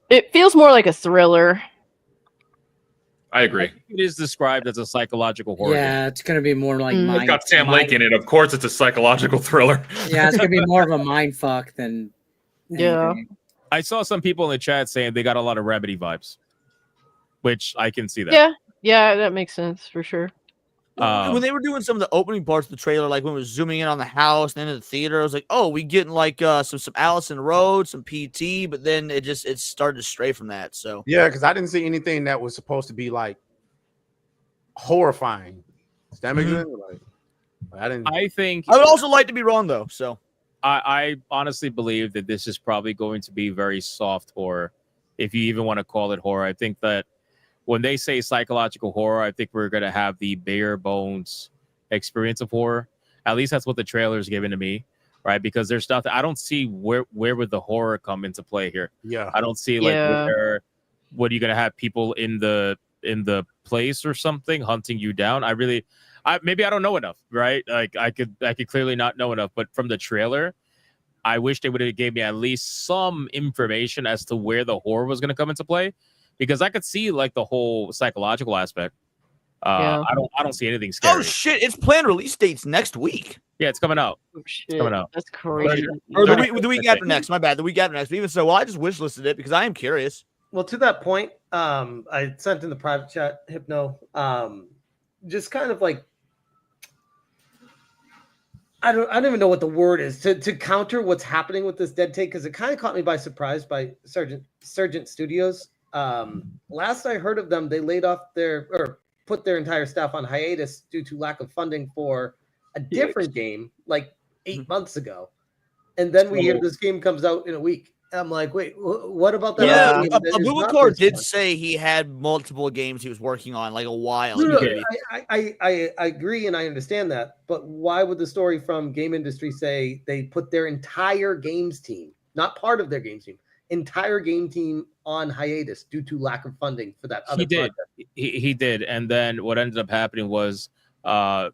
it feels more like a thriller. I agree. It is described as a psychological horror. Yeah, it's going to be more like It's got Sam Lake in it. Of course, it's a psychological thriller. Yeah, it's going to be more of a mind fuck than. Yeah. anything. I saw some people in the chat saying they got a lot of Remedy vibes, which I can see that. Yeah, that makes sense for sure. When they were doing some of the opening parts of the trailer, like when it was zooming in on the house and then in the theater, I was like, oh, we getting like some Allison Road, some PT, but then it started to stray from that. So Yeah, because I didn't see anything that was supposed to be like horrifying. Does that make sense? Like, I didn't. I think I would also like to be wrong though. So I honestly believe that this is probably going to be very soft horror, if you even want to call it horror. I think that when they say psychological horror, I think we're going to have the bare bones experience of horror. At least that's what the trailer is giving to me, right? Because there's stuff that I don't see where would the horror come into play here. Yeah, I don't see like what are you going to have people in the place or something hunting you down? Maybe I don't know enough, right? Like I could clearly not know enough, but from the trailer, I wish they would have gave me at least some information as to where the horror was going to come into play, because I could see like the whole psychological aspect. I don't see anything scary. Oh shit! It's planned release dates next week. Yeah, it's coming out. Oh, shit. It's coming out. That's crazy. Or the week after next. My bad. The week after next. But even so, I just wishlisted it because I am curious. Well, to that point, I sent in the private chat, Hypno, just kind of like, I don't even know what the word is to counter what's happening with this dead take, because it kind of caught me by surprise by Surgent Studios. Last I heard of them, they laid off put their entire staff on hiatus due to lack of funding for a different game like 8 months ago, and then we hear this game comes out in a week. I'm like, wait, what about that? Yeah, Abubakar did say he had multiple games he was working on like a while. No, I agree and I understand that, but why would the story from Game Industry say they put their entire games team, not part of their games team, entire game team on hiatus due to lack of funding for that other project? He did, and then what ended up happening was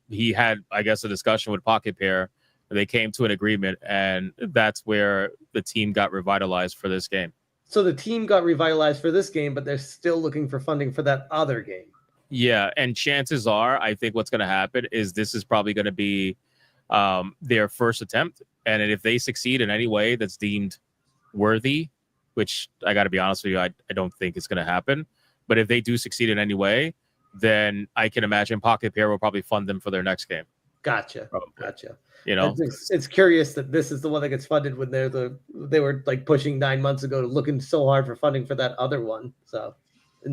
he had, I guess, a discussion with Pocket Pair. They came to an agreement, and that's where the team got revitalized for this game. So the team got revitalized for this game, but they're still looking for funding for that other game. Yeah, and chances are, I think what's going to happen is this is probably going to be their first attempt, and if they succeed in any way that's deemed worthy, which I got to be honest with you, I don't think it's going to happen, but if they do succeed in any way, then I can imagine Pocket Pair will probably fund them for their next game. Gotcha. Probably. Gotcha. You know, It's curious that this is the one that gets funded when they were like pushing 9 months ago, looking so hard for funding for that other one. So,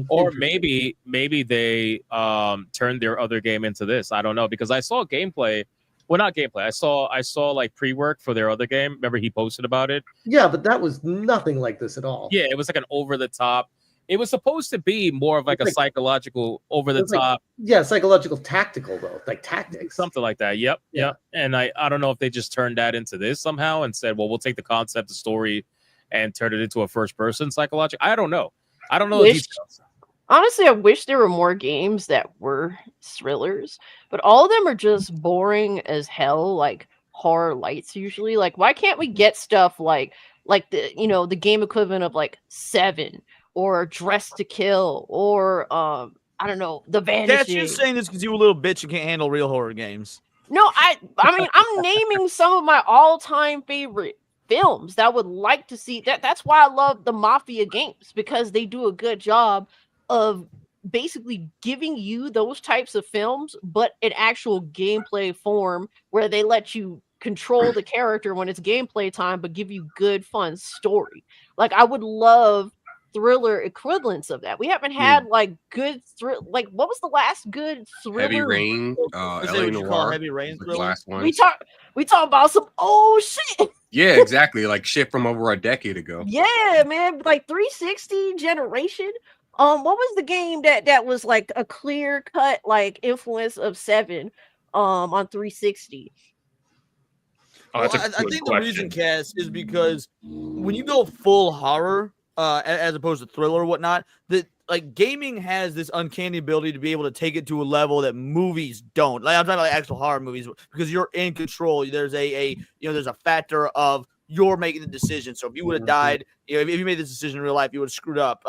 or maybe they turned their other game into this. I don't know, because I saw gameplay. Well, not gameplay. I saw like pre-work for their other game. Remember, he posted about it. Yeah, but that was nothing like this at all. Yeah, it was like an over the top. It was supposed to be more of like a psychological over the top. Yeah, psychological tactical though, like tactics. Something like that. Yep. And I don't know if they just turned that into this somehow and said, well, we'll take the concept, the story, and turn it into a first person psychological. I don't know. I don't know the details. Honestly, I wish there were more games that were thrillers, but all of them are just boring as hell, like horror lights usually. Like, why can't we get stuff like the the game equivalent of like Seven or Dress to Kill or I don't know, The Vanishing? Yeah, you're saying this because you a little bitch and can't handle real horror games. No, I mean I'm naming some of my all-time favorite films that I would like to see. That's why I love the Mafia games, because they do a good job of basically giving you those types of films, but in actual gameplay form, where they let you control the character when it's gameplay time, but give you good, fun story. Like, I would love thriller equivalents of that. We haven't had like good like, what was the last good thriller? Heavy Rain, LA Noir. Heavy Rain the last one. We talk about some shit. Yeah, exactly. Like shit from over a decade ago. Yeah, man, like 360 generation. What was the game that was like a clear cut like influence of Seven on 360? I think the reason, Cass, is because when you go full horror, as opposed to thriller or whatnot, that like gaming has this uncanny ability to be able to take it to a level that movies don't. Like, I'm talking about like actual horror movies, because you're in control. There's there's a factor of you're making the decision. So if you would have died, if you made this decision in real life, you would have screwed up.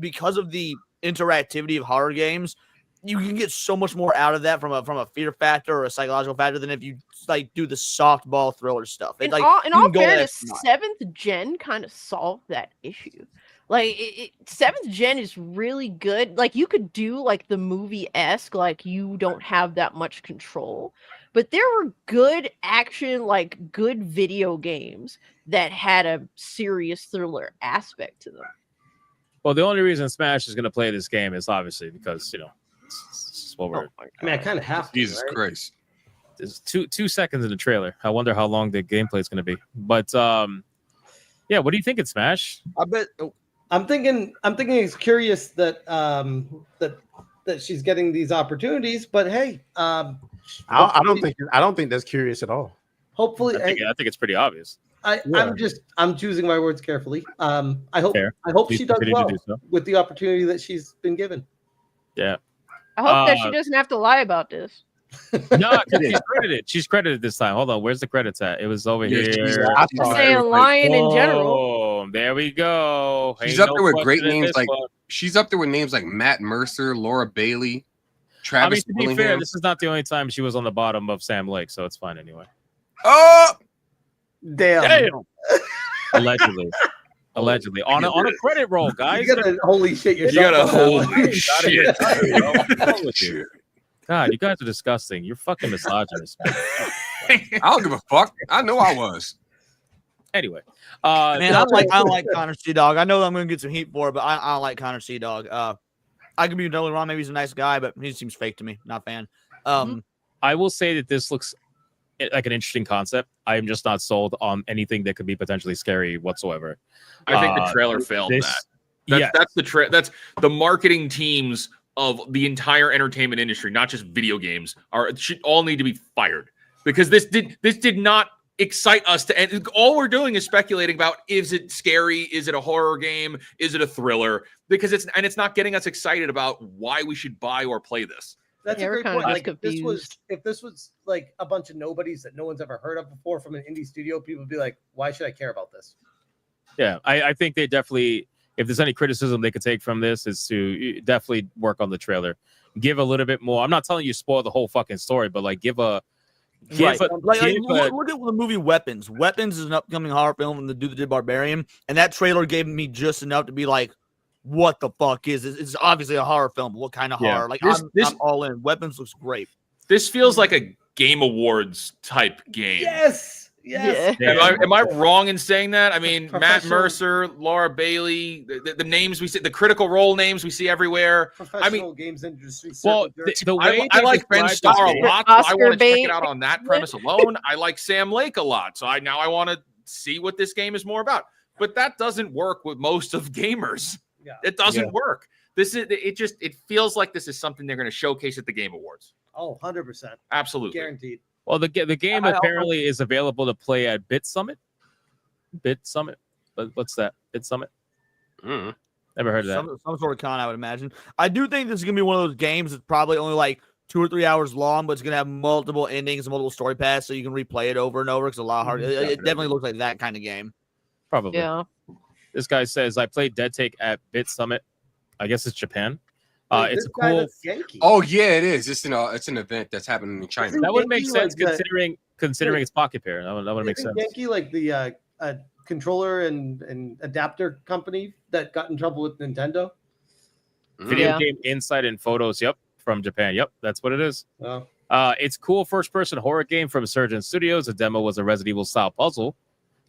Because of the interactivity of horror games, you can get so much more out of that from a fear factor or a psychological factor than if you like do the softball thriller stuff. In all fairness, 7th gen kind of solved that issue. Like 7th gen is really good. Like, you could do like the movie-esque, like you don't have that much control, but there were good action, like good video games that had a serious thriller aspect to them. Well, the only reason Smash is going to play this game is obviously because, it's what we're. I mean, I kind of have to. Jesus right? Christ. There's 2 seconds in the trailer. I wonder how long the gameplay is going to be. But yeah, what do you think in Smash? I bet. I'm thinking it's curious that that she's getting these opportunities, but hey, I don't think that's curious at all. Hopefully, I think it's pretty obvious. I'm choosing my words carefully. I hope Please she does continue to well do so. with the opportunity that she's been given. Yeah. I hope that she doesn't have to lie about this. No, she's credited. She's credited this time. Hold on, where's the credits at? It was over here. I'm saying lying in general. There we go. She's up there with great names like Matt Mercer, Laura Bailey, Travis. To be fair, this is not the only time she was on the bottom of Sam Lake, so it's fine anyway. Oh, damn! Allegedly. On a credit roll, guys. You gotta holy shit yourself. You gotta holy shit. God, you guys are disgusting. You're fucking misogynist. I don't give a fuck. I know I was. Anyway, man, I don't like Connor C. Dog. I know I'm gonna get some heat for it, but I don't like Connor C. Dog. I could be totally wrong. Maybe he's a nice guy, but he seems fake to me. Not a fan. I will say that this looks like an interesting concept. I am just not sold on anything that could be potentially scary whatsoever. I think the trailer failed that. That's the marketing teams of the entire entertainment industry, not just video games, should all need to be fired, because this did not excite us to. And all we're doing is speculating about: is it scary? Is it a horror game? Is it a thriller? Because it's not getting us excited about why we should buy or play this. That's Yeah, a we're great kinda point. Like, confused. if this was like a bunch of nobodies that no one's ever heard of before from an indie studio, people would be like, "Why should I care about this?" Yeah, I think they definitely, if there's any criticism they could take from this, is to definitely work on the trailer. Give a little bit more. I'm not telling you spoil the whole fucking story, but like look at the movie Weapons. Weapons is an upcoming horror film from the dude that did Barbarian, and that trailer gave me just enough to be like, what the fuck is this? It's obviously a horror film. What kind of horror? Like, I'm all in. Weapons looks great. This feels like Game Awards type game. Yes. Yes. Am I wrong in saying that? I mean, Matt Professional- Mercer, Laura Bailey, the names we see, the critical role names we see everywhere. Professional games industry. Well, circle jerk. the way I they like Ben described Starr this a game- lot. So I Oscar want to check bait. it out on that premise alone. I like Sam Lake a lot. So I want to see what this game is more about. But that doesn't work with most of gamers. Yeah. It doesn't Yeah. work. It feels like this is something they're going to showcase at the Game Awards. Oh, 100%. Absolutely. Guaranteed. Well, the game apparently is available to play at Bit Summit. But what's that? Bit Summit? Never heard of that. Some sort of con, I would imagine. I do think this is gonna be one of those games that's probably only like 2 or 3 hours long, but it's gonna have multiple endings, multiple story paths, so you can replay it over and over. It's a lot harder. It definitely looks like that kind of game. Probably. Yeah. This guy says I played Dead Take at Bit Summit. I guess it's Japan. Wait, It's this a guy cool. that's Yankee. Oh yeah, it is. It's an event that's happening in China. That would make Yankee sense like the- considering it's Pocket Pair. That would make Isn't sense. Yankee like the controller and adapter company that got in trouble with Nintendo? Video game Insight and Photos. Yep, from Japan. Yep, that's what it is. Oh. It's cool first-person horror game from Surgeon Studios. The demo was a Resident Evil style puzzle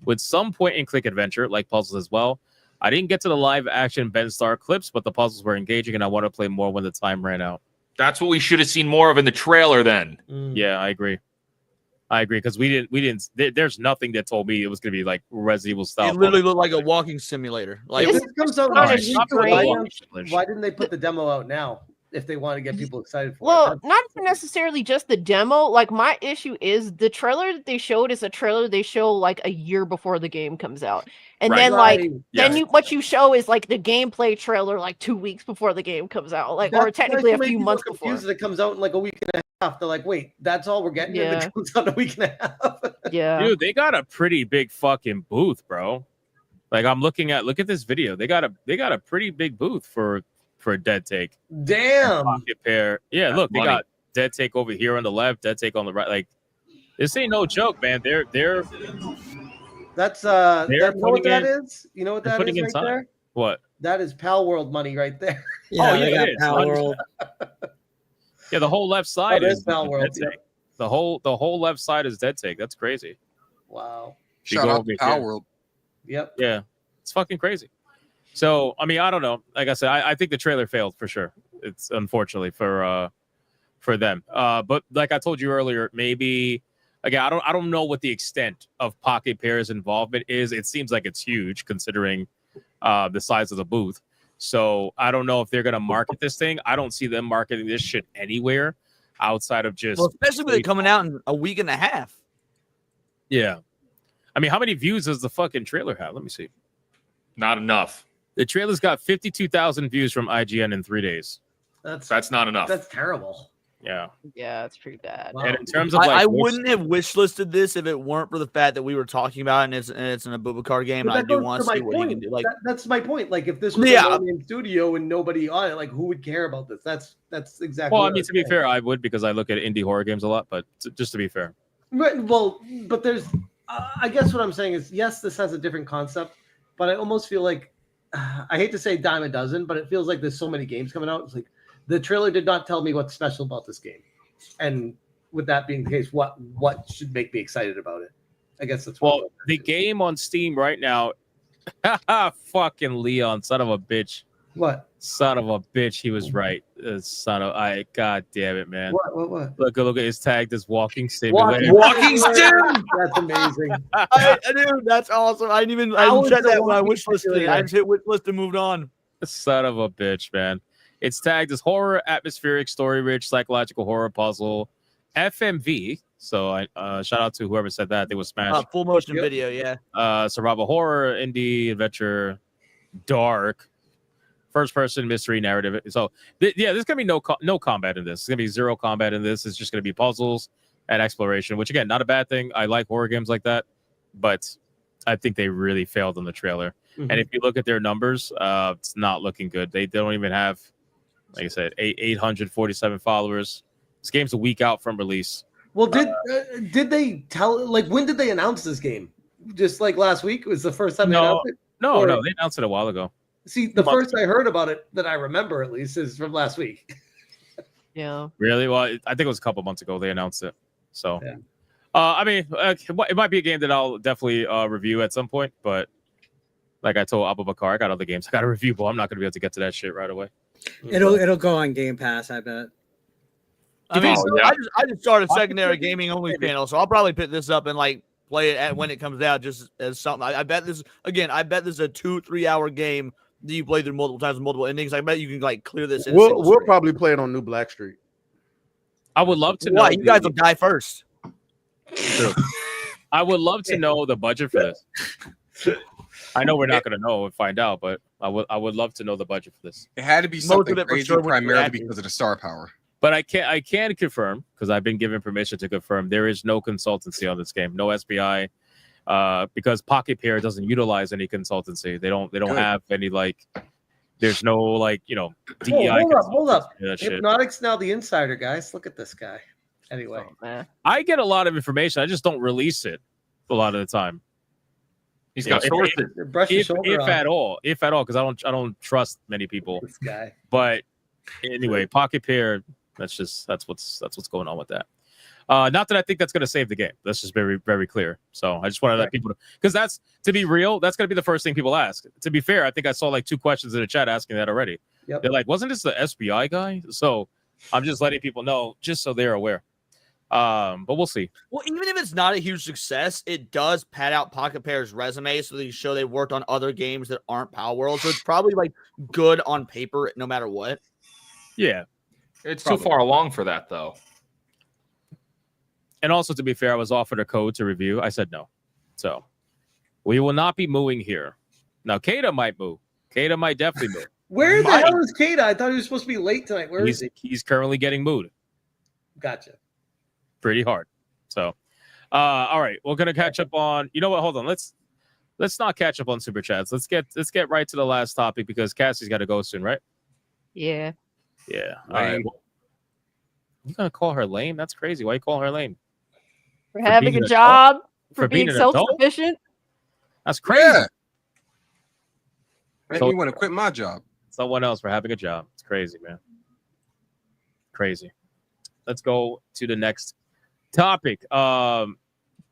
with some point-and-click adventure, like puzzles as well. I didn't get to the live-action Ben Starr clips, but the puzzles were engaging, and I want to play more when the time ran out. That's what we should have seen more of in the trailer then. Yeah, I agree. Because we didn't. There's nothing that told me it was gonna be like Resident Evil style. It literally looked like a walking simulator. Like If it comes out All right, next week, stop why complaining. didn't they put the demo out now if they want to get people excited for Well, it? not even necessarily just the demo. Like, my issue is the trailer that they showed is a trailer they show like a year before the game comes out. And Right. then like Right. then Yes. what you show is like the gameplay trailer like 2 weeks before the game comes out. Like, or That's technically why a so many few people months are before. confused that it comes out in like a week and a half. They're like, wait, that's all we're getting? And Yeah. it comes out in a week and a half. Yeah. Dude, they got a pretty big fucking booth, bro. Like I'm look at this video. They got a pretty big booth for Dead Take. Damn. Pocket Pair. Yeah, That's look, they money. got Dead Take over here on the left, Dead Take on the right. Like this ain't no joke, man. They're That's They're you know what putting that in- is? You know what they're that putting is in right time. there? What? That is Pal World money right there. Yeah, yeah, they got it is. Power World. Yeah, the whole left side there's is Pal World, Dead Take. The whole left side is Dead Take. That's crazy. Wow. If you Shout go out over to Power here- World. Yep. Yeah, it's fucking crazy. So I mean, I don't know. Like I said, I think the trailer failed for sure. It's unfortunately for them. But like I told you earlier, maybe again, I don't know what the extent of Pocket Pair's involvement is. It seems like it's huge considering the size of the booth. So I don't know if they're gonna market this thing. I don't see them marketing this shit anywhere outside of just well, especially with it coming out in a week and a half. yeah. I mean, how many views does the fucking trailer have? Let me see. Not enough. The trailer's got 52,000 views from IGN in 3 days. That's not enough. That's terrible. Yeah. Yeah, it's pretty bad. And in terms of like, I which- wouldn't have wish listed this if it weren't for the fact that we were talking about it and it's an Abubakar game, But and I that do goes want to my see what he can point. do. Like, That's my point. Like if this was Yeah. a no-name studio and nobody on it, like who would care about this? That's exactly. well, I what mean, I'm to be saying. fair, I would because I look at indie horror games a lot, but just to be fair. Right, well, but there's, I guess what I'm saying is, yes, this has a different concept, but I almost feel like, I hate to say dime a dozen, but it feels like there's so many games coming out. It's like the trailer did not tell me what's special about this game, and with that being the case, what should make me excited about it? I guess that's Well, the game on Steam right now, fucking Leon, son of a bitch. What? Son of a bitch, he was right. God damn it, man. What? Look at his tag, this walking simulator. Walking sim. That's amazing. Dude, that's awesome. I didn't How is check the that when I walking wish listed it. simulator? I just hit wish list and moved on. Son of a bitch, man. It's tagged as horror, atmospheric, story-rich, psychological horror puzzle, FMV. So I shout out to whoever said that. They was smashed. Full motion video, yeah. Survival horror, indie, adventure, dark, first-person mystery narrative. So there's gonna be no combat in this. It's gonna be zero combat in this. It's just gonna be puzzles and exploration, which again, not a bad thing. I like horror games like that, but I think they really failed on the trailer. Mhm. And if you look at their numbers, it's not looking good. They don't even have, like I said, 847 followers. This game's a week out from release. Well, did they tell? Like, when did they announce this game? Just like last week was the first time they No, announced it. no, Or- no. They announced it a while ago. See, the first I heard about it that I remember at least is from last week. Yeah. Really? Well, I think it was a couple months ago they announced it. So, I mean, it might be a game that I'll definitely review at some point. But like I told Abu Bakar, I got other games I got to review, but I'm not going to be able to get to that shit right away. It'll go on Game Pass, I bet. I mean, I just started a secondary gaming only channel, so I'll probably pick this up and like play it when it comes out, just as something. I bet this again. I bet this is a 2-3 hour game that you play through multiple times with multiple endings. I bet you can like clear this. In We'll probably play it on New Black Street. I would love to know. Why you guys will die first. True. I would love to know the budget for this. I know we're not going to know and find out, but I would love to know the budget for this. It had to be something crazy, primarily because of the star power. But I can confirm, because I've been given permission to confirm, there is no consultancy on this game, no SBI, because Pocket Pair doesn't utilize any consultancy. They don't have any like. There's no like DEI. Hold up. Hypnotic's now the insider, guys. Look at this guy. Anyway, I get a lot of information. I just don't release it a lot of the time. He's got sources. If at all, because I don't trust many people. This guy. But anyway, Pocket Pair. That's what's going on with that. Not that I think that's going to save the game. That's just very, very clear. So I just want to let people know, because that's, to be real, that's going to be the first thing people ask. To be fair, I think I saw like 2 questions in the chat asking that already. Yep. They're like, wasn't this the SBI guy? So I'm just letting people know, just so they're aware. But we'll see. Well, even if it's not a huge success, it does pad out Pocket Pair's resume so they show they worked on other games that aren't Power World. So it's probably like good on paper no matter what. Yeah. It's too far along for that, though. And also, to be fair, I was offered a code to review. I said no. So we will not be mooing here. Now, Kata might moo. Kata might definitely moo. Where the hell is Kata? I thought he was supposed to be late tonight. Where is he? He's currently getting mooed. Gotcha. Pretty hard. So, all right, we're gonna catch up on. You know what? Hold on. Let's not catch up on super chats. Let's get right to the last topic, because Cassie's got to go soon, right? Yeah. Yeah. All right. Well, you gonna call her lame? That's crazy. Why you call her lame? For having a job, for being an adult? self-sufficient. That's crazy. Yeah. Make me want to quit my job. Someone else for having a job. It's crazy, man. Crazy. Let's go to the next topic. Let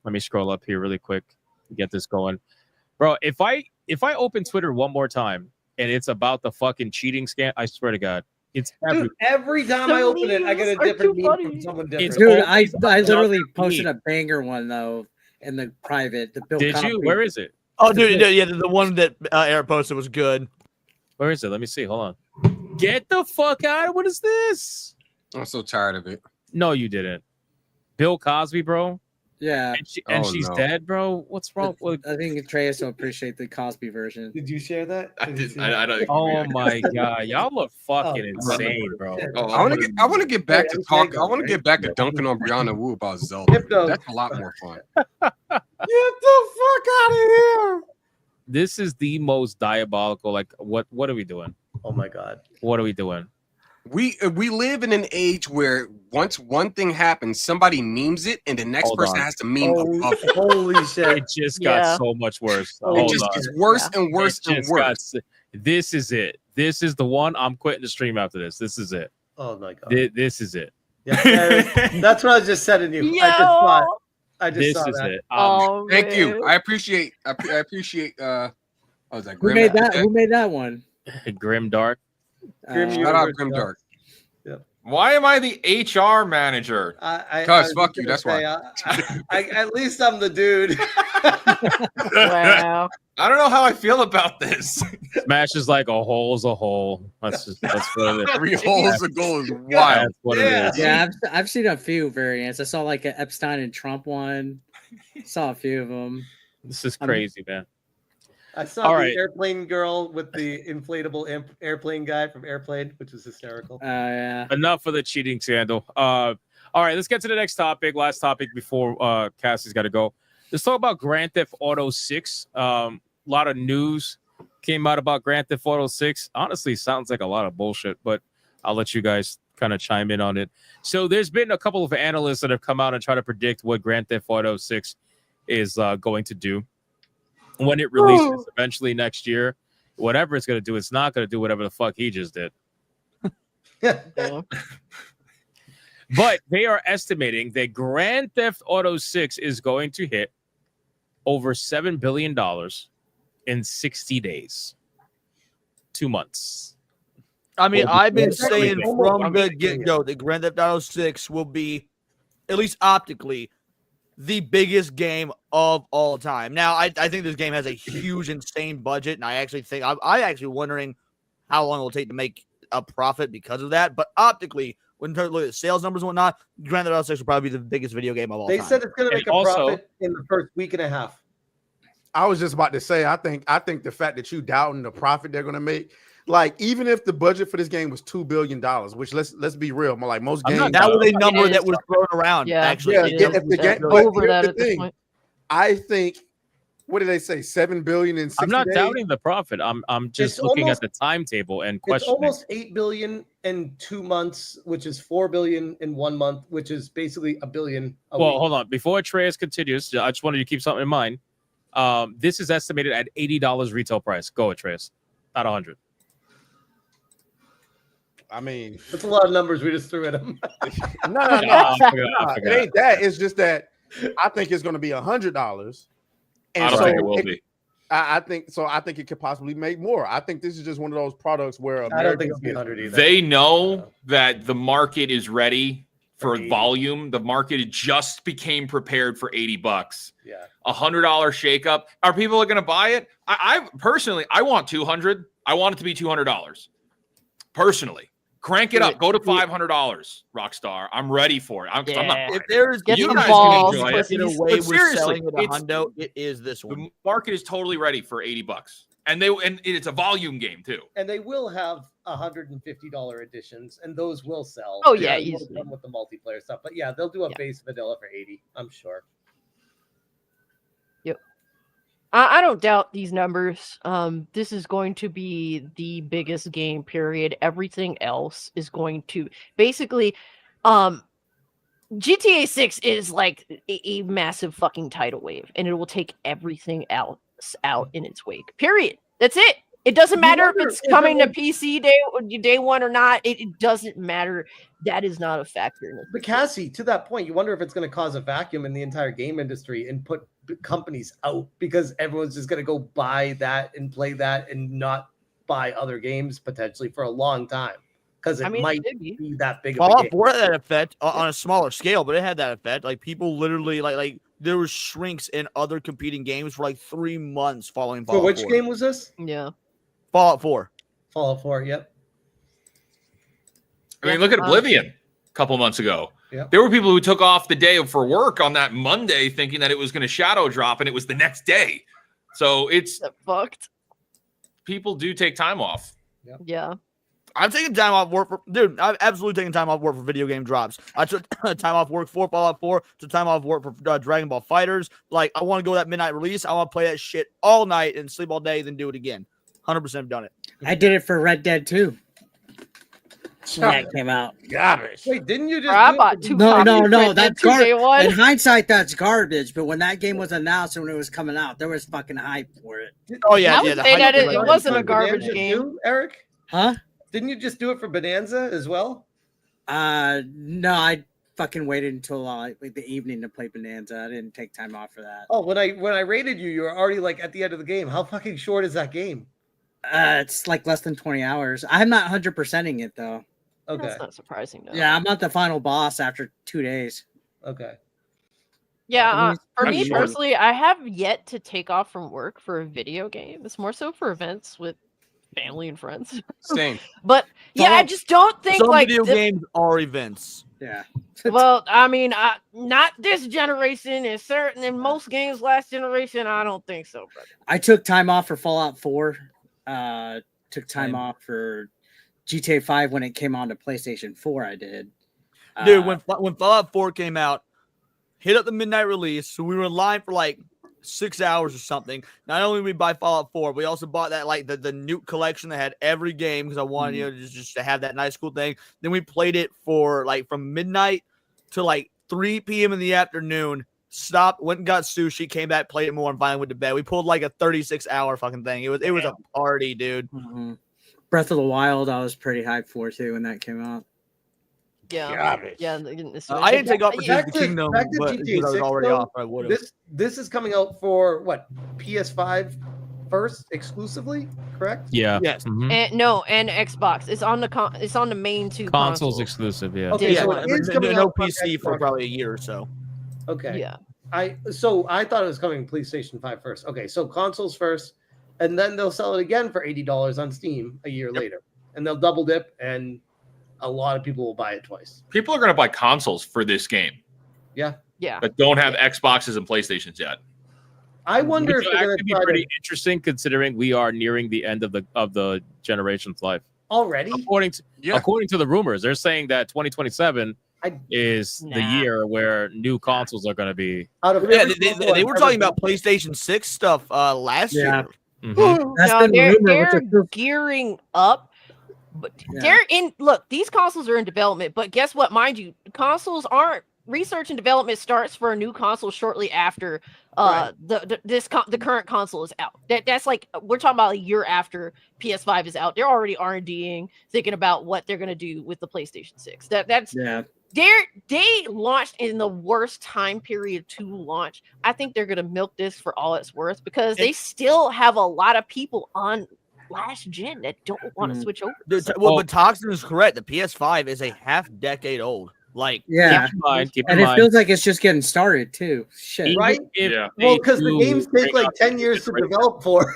me scroll up here really quick to get this going. Bro, if I open Twitter one more time and it's about the fucking cheating scam, I swear to God, it's every time I open it, I get a different meme from someone different. Dude, I literally posted a banger one though in the private. The Bill Did Cosby. you? Where is it? Oh, dude, yeah, the one that Eric posted was good. Where is it? Let me see. Hold on. Get the fuck out! What is this? I'm so tired of it. No, you didn't. Bill Cosby, bro. Yeah, and she's dead, bro. What's wrong with? I think Atreus will appreciate the Cosby version. Did you share that? I did. I don't. Oh my god, y'all look fucking insane, bro. I want to get back to talk. I want to get back to dunking on Brianna Wu about Zelda. That's a lot more fun. Get the fuck out of here! This is the most diabolical. Like, what are we doing? Oh my god, what are we doing? We live in an age where once one thing happens, somebody memes it, and the next person has to meme above it. Holy shit! It just got so much worse. It just gets worse and worse and worse. This is it. This is the one. I'm quitting the stream after this. This is it. Oh my god. This is it. Yeah, that's what I was just sending you. I just saw that. Thank you. I appreciate. I appreciate. I was like, Who made that? Who made that one? Grim Dark. Shout out Grim Dark. Why am I the HR manager? Because fuck you. That's why. At least I'm the dude. Wow. I don't know how I feel about this. Smash is like a hole's a hole. That's what it is. Every hole's a goal is wild. That's what it is. Yeah, I've seen a few variants. I saw like an Epstein and Trump one. Saw a few of them. This is crazy, man. I saw the airplane girl with the inflatable airplane guy from Airplane, which was hysterical. Yeah. Enough for the cheating scandal. All right, let's get to the next topic. Last topic before Cassie's got to go. Let's talk about Grand Theft Auto 6. A lot of news came out about Grand Theft Auto 6. Honestly, sounds like a lot of bullshit, but I'll let you guys kind of chime in on it. So there's been a couple of analysts that have come out and try to predict what Grand Theft Auto 6 is going to do when it releases eventually next year. Whatever it's going to do, it's not going to do whatever the fuck he just did. But they are estimating that Grand Theft Auto 6 is going to hit over $7 billion in 60 days. 2 months. I mean, Well, I've been before saying everything. from the get-go that Grand Theft Auto 6 will be, at least optically, the biggest game of all time. Now, I think this game has a huge, insane budget, and I actually think I actually wondering how long it will take to make a profit because of that. But optically, when you look at sales numbers and whatnot, Grand Theft Auto 6 will probably be the biggest video game of all They time. said it's going to make a profit in the first week and a half. I was just about to say, I think the fact that you doubting the profit they're going to make, like even if the budget for this game was $2 billion, which let's be real, like most games, that was a number that was thrown around. Yeah, actually, yeah, It if the game, but but over here's that the at this thing, point. I think, what did they say, $7 billion in 60 I'm not days? doubting the profit. I'm just It's looking almost- at the timetable and It's questioning. almost $8 billion in 2 months, which is $4 billion in 1 month, which is basically $1 billion a Well, week. hold on. Before Atreus continues, I just wanted you to keep something in mind. This is estimated at $80 retail price. Go, Atreus. Not 100. I mean, That's a lot of numbers we just threw at them. no, I forgot. it ain't that. It's just that I think it's going to be $100. I don't think it will be. I think so. I think it could possibly make more. I think this is just one of those products where I don't think it'll be 100 either. They know that the market is ready for volume. The market just became prepared for $80. Yeah. $100 shakeup. Are people going to buy it? I personally, I want 200. I want it to be $200. Personally, crank it up. Go to $500. Rockstar. I'm ready for it. I'm not. If there's Get you some guys balls, can enjoy it. get away But with seriously, selling it a it's- hundo, it is this one. The market is totally ready for $80, and it's a volume game too. And they will have $150 editions, and those will sell. Oh, yeah, They will easily. come with the multiplayer stuff. But yeah, they'll do a base vanilla for 80, I'm sure. Yep. I don't doubt these numbers. This is going to be the biggest game, period. Everything else is going to basically GTA 6 is like a massive fucking tidal wave, and it will take everything else out in its wake. Period. That's it. It doesn't matter if it's coming to PC day one or not. It doesn't matter. That is not a factor in it. But Cassie, to that point, you wonder if it's going to cause a vacuum in the entire game industry and put companies out because everyone's just going to go buy that and play that and not buy other games potentially for a long time because it might be that big of a Fallout game. 4 had that effect on a smaller scale, but it had that effect. Like people literally like there were shrinks in other competing games for like 3 months following Fallout For which 4. game was this? Yeah. Fallout 4. Fallout 4, yep. I mean, look at Oblivion a couple months ago. Yeah. There were people who took off the day for work on that Monday thinking that it was going to shadow drop, and it was the next day. So it's fucked. People do take time off. Yeah. I'm taking time off work for I'm absolutely taking time off work for video game drops. I took time off work for Fallout 4, took time off work for Dragon Ball Fighters. Like I want to go that midnight release. I want to play that shit all night and sleep all day, then do it again. 100% done it. I did it for Red Dead 2. When that came out. Garbage. Wait, didn't you just I do it bought for- two No, copies no, of no. Red Dead That's 2 day one. garbage. In hindsight, that's garbage. But when that game was announced and when it was coming out, there was fucking hype for it. Oh yeah, I would say that it wasn't a garbage Bonanza game. too, Eric? Huh? Didn't you just do it for Bonanza as well? No, I fucking waited until like the evening to play Bonanza. I didn't take time off for that. Oh, when I rated you, you were already like at the end of the game. How fucking short is that game? It's like less than 20 hours. I'm not 100%ing it though. Okay. That's not surprising though. Yeah, I'm not the final boss after 2 days. Okay. Yeah, I mean, for it's me short. personally, I have yet to take off from work for a video game. It's more so for events with family and friends. Same. But yeah, I just don't think Some like video the- games are events. Yeah. Well, I mean, not this generation, and certain in most games last generation. I don't think so, brother. I took time off for Fallout 4. Took time off for GTA 5 when it came on to PlayStation 4. I did. Dude, when Fallout 4 came out, hit up the midnight release, so we were in line for like 6 hours or something. Not only did we buy Fallout 4, we also bought that like the Nuke collection that had every game because I wanted you know just to have that nice cool thing. Then we played it for like from midnight to like 3 p.m. in the afternoon. Stopped, went and got sushi, came back, played it more, and finally went to bed. We pulled like a 36-hour fucking thing. It was a party, dude. Breath of the Wild, I was pretty hyped for too when that came out. Yeah, Garbage. yeah. The Switch. I didn't take off for Tears of Back the to, Kingdom, back to but GTA because I was 6, already though, off, I would have. this is coming out for what, PS5 first exclusively, correct? Yeah. Yes. And no, and Xbox. It's on the main two Consoles consoles. exclusive. Yeah. Okay, Yeah, so but it is no, coming no out on PC for Xbox. probably a year or so. Okay. Yeah. I thought it was coming PlayStation 5 first. Okay, so consoles first, and then they'll sell it again for $80 on Steam a year later, and they'll double dip, and a lot of people will buy it twice. People are going to buy consoles for this game Yeah. Yeah. that don't have Xboxes and PlayStations yet. I wonder Which if will they're actually be going to pretty interesting considering we are nearing the end of the generation's life. already. According to the rumors, they're saying that 2027 is the year where new consoles are going to be. Out of Yeah, every they console I've were ever talking been- about PlayStation 6 stuff last year. Mhm. That's No, been they're rumored, which is gearing up. But Yeah. they're in. Look, these consoles are in development. But guess what? Mind you, consoles aren't. Research and development starts for a new console shortly after the current console is out. That's like we're talking about a year after PS5 is out. They're already R&Ding, thinking about what they're gonna do with the PlayStation 6. That's yeah. they launched in the worst time period to launch. I think they're gonna milk this for all it's worth because they still have a lot of people on last gen that don't want to switch over. But Toxin is correct. The PS5 is a half decade old. Like, Yeah. Keep in And it mind, feels like it's just getting started too. Shit. even Right? if Yeah. they Well, because the do games bring take like out 10 the years to generation- develop for.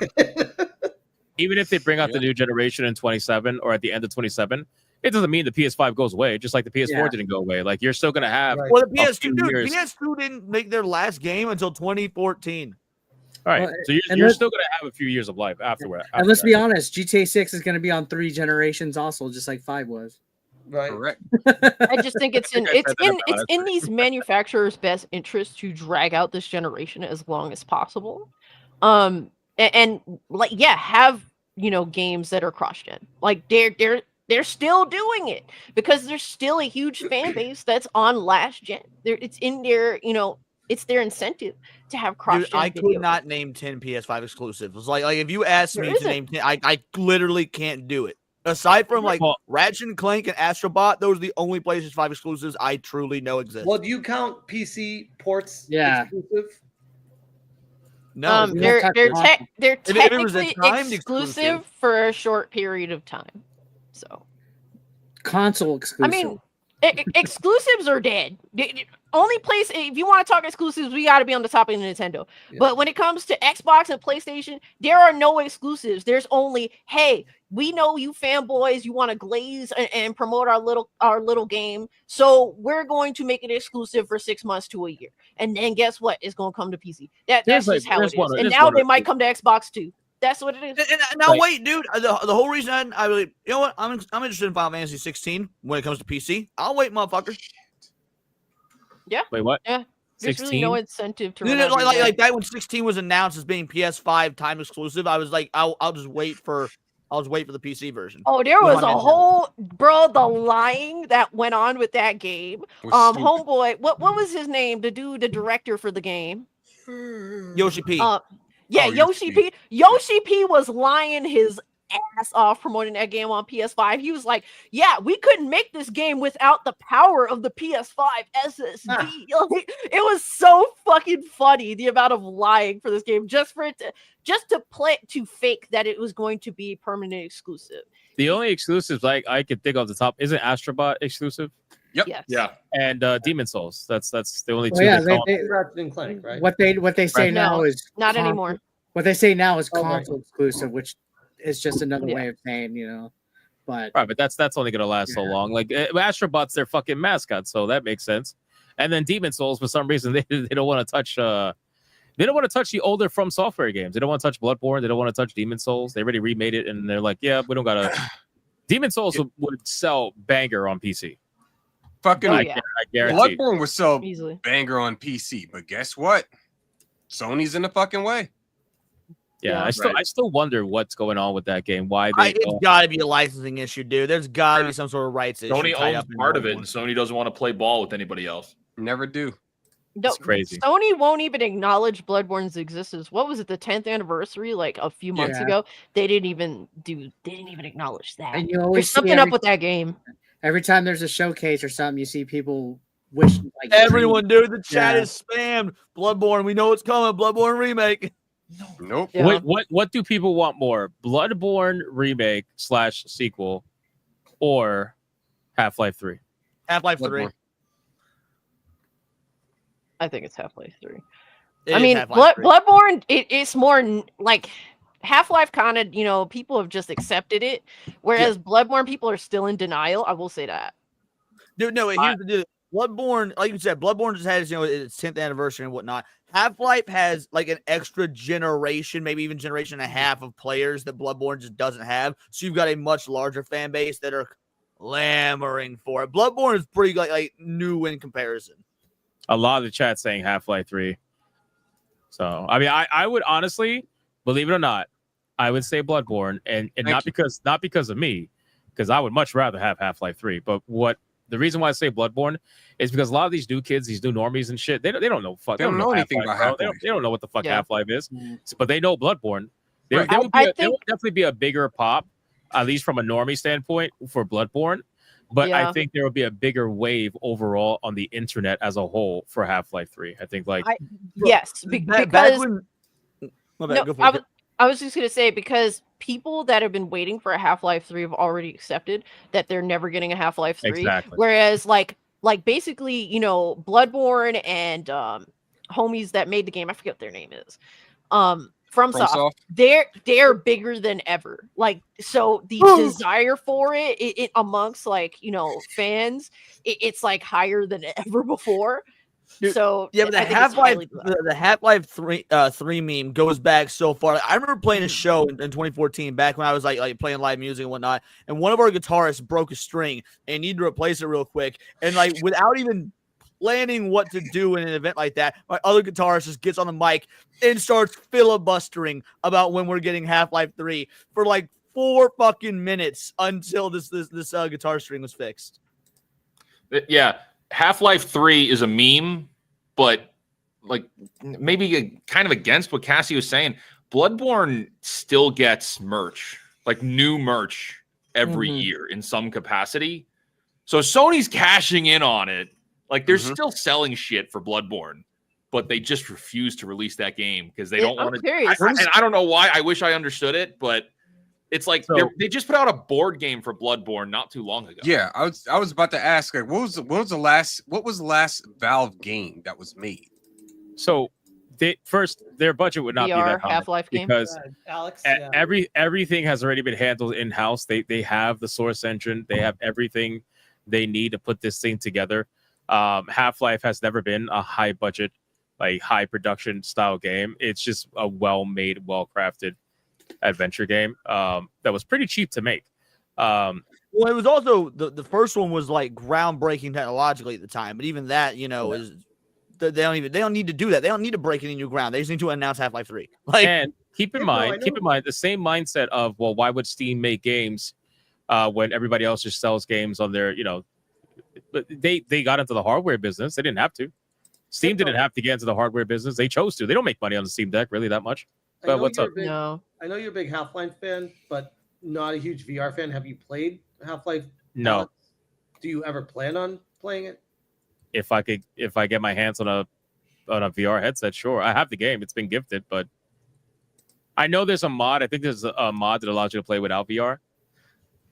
even if they bring out the new generation in 27 or at the end of 27, it doesn't mean the PS5 goes away. Just like the PS4 Yeah. didn't go away. Like you're still gonna have. Right. well, the a PS2, few dude, years. PS2 didn't make their last game until 2014. All right, Well, so you're, and you're let's- still gonna have a few years of life afterward. And let's be honest, GTA 6 is going to be on 3 generations also, just like 5 was. Right. Correct. I just think it's in I said that about it's it. in these manufacturers' best interest to drag out this generation as long as possible. And like have games that are cross gen. Like they're still doing it because there's still a huge fan base that's on last gen. It's in their it's their incentive to have cross Dude, gen. I could not name 10 PS5 exclusives. Like if you asked There me to isn't. name 10, I literally can't do it. Aside from like Well- Ratchet and Clank and Astrobot, those are the only PlayStation 5 exclusives I truly know exist. Well, do you count PC ports Yeah. exclusive? No, we They're don't they're touch tech they're If it was a technically timed exclusive exclusive. for a short period of time. So Console exclusive. I mean, exclusives are dead. Only place if you want to talk exclusives, we got to be on the top of Nintendo. Yeah. But when it comes to Xbox and PlayStation, there are no exclusives. There's only, hey, we know you fanboys, you want to glaze and promote our little game, so we're going to make it exclusive for 6 months to a year. And then guess what? It's going to come to PC. That's There's just how it there's is. one- And there's now one they or might two. come to Xbox too. That's what it is. And now Like- wait, dude. The whole reason I really, you know what? I'm interested in Final Fantasy 16 when it comes to PC. I'll wait, motherfucker. Yeah. Wait, what? Yeah. There's really no 16? incentive to You run know, out of your way. like that when 16 was announced as being PS5 time exclusive. I was like, I'll just wait for the PC version. Oh, there With was my a Nintendo. whole the lying that went on with that game. Was stupid. Homeboy, what was his name? The director for the game. Yoshi P. Yeah, Oh, Yoshi P. Yoshi P was lying his ass off promoting that game on PS5. He was like, "Yeah, we couldn't make this game without the power of the PS5 SSD." Like, it was so fucking funny the amount of lying for this game just to fake that it was going to be permanent exclusive. The only exclusives I could think off the top isn't Astrobot exclusive. Yep. Yes. Yeah. And Demon Souls. That's the only two. Well, yeah, that count. Ratchet and Clank, right? what they say Right. now No, is not console- anymore. What they say now is Oh, right. console exclusive, which is just another Yeah. way of saying, but Right, but that's only gonna last so long. Like Astrobot's their fucking mascot, so that makes sense. And then Demon Souls, for some reason, they don't want to touch. They don't want to touch the older From Software games. They don't want to touch Bloodborne. They don't want to touch Demon Souls. They already remade it, and they're like, yeah, we don't gotta. Demon Souls would sell banger on PC. Fucking Oh, I, yeah. I guarantee. Bloodborne was so Easily. banger on PC, but guess what? Sony's in the fucking way. Yeah, Yeah. I still wonder what's going on with that game. Why they? It's got to be a licensing issue, dude. There's got to be some sort of rights issue. Sony tied owns up in part of it, Bloodborne. and Sony doesn't want to play ball with anybody else. Never do. No, It's crazy. Sony won't even acknowledge Bloodborne's existence. What was it, the 10th anniversary, like a few months Yeah. ago? They didn't even acknowledge that. and you There's always see something up with that game. Every time there's a showcase or something, you see people wish like Everyone, dude, the chat Yeah. is spammed. Bloodborne, we know it's coming. Bloodborne remake. Nope. Yeah. What do people want more? Bloodborne remake / sequel, or Half-Life 3? Half-Life 3. Bloodborne. I think it's Half-Life 3. It I is mean, Half-Life 3. Bloodborne, it's more like Half-Life kind of, people have just accepted it, whereas Bloodborne people are still in denial. I will say that. Dude, no, here's the deal. Bloodborne, like you said, Bloodborne just had its 10th anniversary and whatnot. Half-Life has like an extra generation, maybe even generation and a half of players that Bloodborne just doesn't have. So you've got a much larger fan base that are clamoring for it. Bloodborne is pretty like new in comparison. A lot of the chat saying Half-Life 3. So I mean, I would honestly, believe it or not, I would say Bloodborne, and not because of me, because I would much rather have Half-Life 3. But the reason why I say Bloodborne is because a lot of these new kids, these new normies and shit, they don't know They don't know anything Half-Life, about bro. Half-Life. They don't know what the fuck Yeah. Half-Life is, but they know Bloodborne. There Right. would definitely be a bigger pop, at least from a normie standpoint, for Bloodborne. But I Yeah. think there will be a bigger wave overall on the internet as a whole for Half-Life 3. I think Yes, Back because when, my bad, no, go for it. I was just gonna say, because people that have been waiting for a Half-Life 3 have already accepted that they're never getting a Half-Life 3. Exactly. Whereas like basically, Bloodborne and homies that made the game, I forget what their name is. FromSoft, FromSoft? they're bigger than ever. Like, so the desire for it amongst fans, it's like higher than ever before. Dude, So yeah, but the I think it's Half-Life, highly desirable. the Half-Life 3 meme goes back so far. Like, I remember playing a show in 2014, back when I was like playing live music and whatnot, and one of our guitarists broke a string and needed to replace it real quick, and like without even planning what to do in an event like that, my other guitarist just gets on the mic and starts filibustering about when we're getting Half-Life 3 for like 4 fucking minutes until this guitar string was fixed. Yeah, Half-Life 3 is a meme, but like maybe kind of against what Cassie was saying. Bloodborne still gets merch, like new merch every year in some capacity. So Sony's cashing in on it. Like they're still selling shit for Bloodborne, but they just refuse to release that game because they don't want to. And I don't know why. I wish I understood it, but it's like they just put out a board game for Bloodborne not too long ago. Yeah, I was about to ask, like, what was the last Valve game that was made? So their budget would not be VR that high Half-Life game. because Alex, everything has already been handled in house. They have the source engine. They have everything they need to put this thing together. Half-Life has never been a high budget, like high production style game. It's just a well-made, well-crafted adventure game that was pretty cheap to make. Well, it was also the first one was like groundbreaking technologically at the time, but even that, is they don't need to do that. They don't need to break any new ground. They just need to announce Half-Life 3. Like, and keep in mind the same mindset of, well, why would Steam make games when everybody else just sells games on their, but they got into the hardware business. They didn't have to. Steam didn't have to get into the hardware business. They chose to. They don't make money on the Steam Deck really that much. But what's up? I know you're a big Half-Life fan, but not a huge VR fan. Have you played Half-Life? No. Do you ever plan on playing it? If I get my hands on a VR headset, sure. I have the game. It's been gifted, but I know there's a mod. I think there's a mod that allows you to play without VR.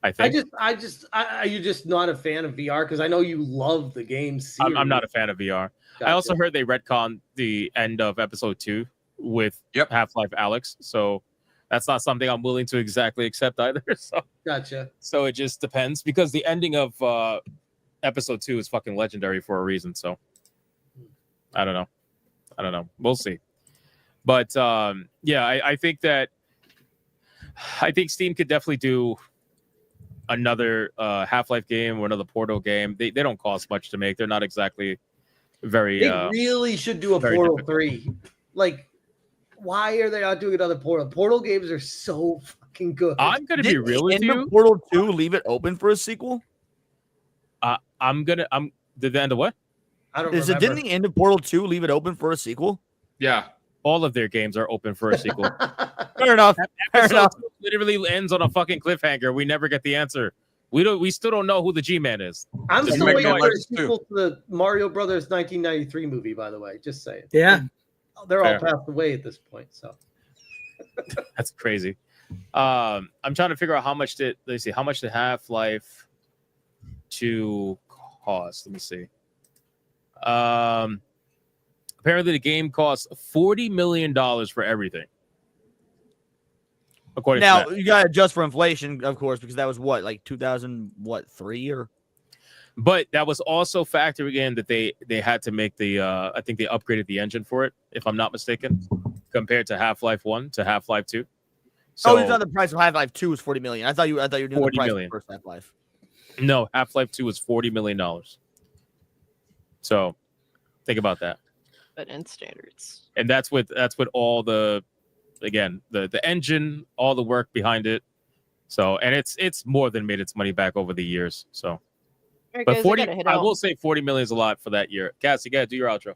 I think. Are you just not a fan of VR? Because I know you love the game series. I'm not a fan of VR. I also heard they retconned the end of episode 2 with Half-Life Alyx, so that's not something I'm willing to exactly accept either. So Gotcha. So it just depends, because the ending of episode 2 is fucking legendary for a reason. So I don't know. We'll see. But yeah, I think Steam could definitely do another Half-Life game or another Portal game. They don't cost much to make. They're not exactly very. They really should do a Portal 3. Like, why are they not doing another Portal? Portal games are so fucking good. I'm gonna be real with you. Portal 2 leave it open for a sequel? The end of what? I don't remember. Didn't the end of Portal 2 leave it open for a sequel? Yeah. All of their games are open for a sequel. Fair enough. Fair Episode enough. 2 literally ends on a fucking cliffhanger. We never get the answer. We still don't know who the G-Man is. I'm Just still no waiting for idea. a sequel to the Mario Brothers 1993 movie, by the way. Just saying. Yeah. They're all Fair. passed away at this point. So That's crazy. I'm trying to figure out how much did Half-Life 2 cost. Let me see. Apparently the game costs $40 million for everything. According Now to that. you gotta adjust for inflation, of course, because that was what, like 2003 or. But that was also factoring in that they had to make the I think they upgraded the engine for it, if I'm not mistaken, compared to Half-Life 1 to Half-Life 2. So You thought the price of Half-Life 2 was 40 million. I thought you were doing the 40 price million. of the first Half-Life. No, Half-Life 2 was $40 million. So think about that. But in standards. And that's with all the engine, all the work behind it. So and it's more than made its money back over the years. So All right, but guys, 40 gotta head I out. will say 40 million is a lot for that year. Cassie, go ahead, do your outro.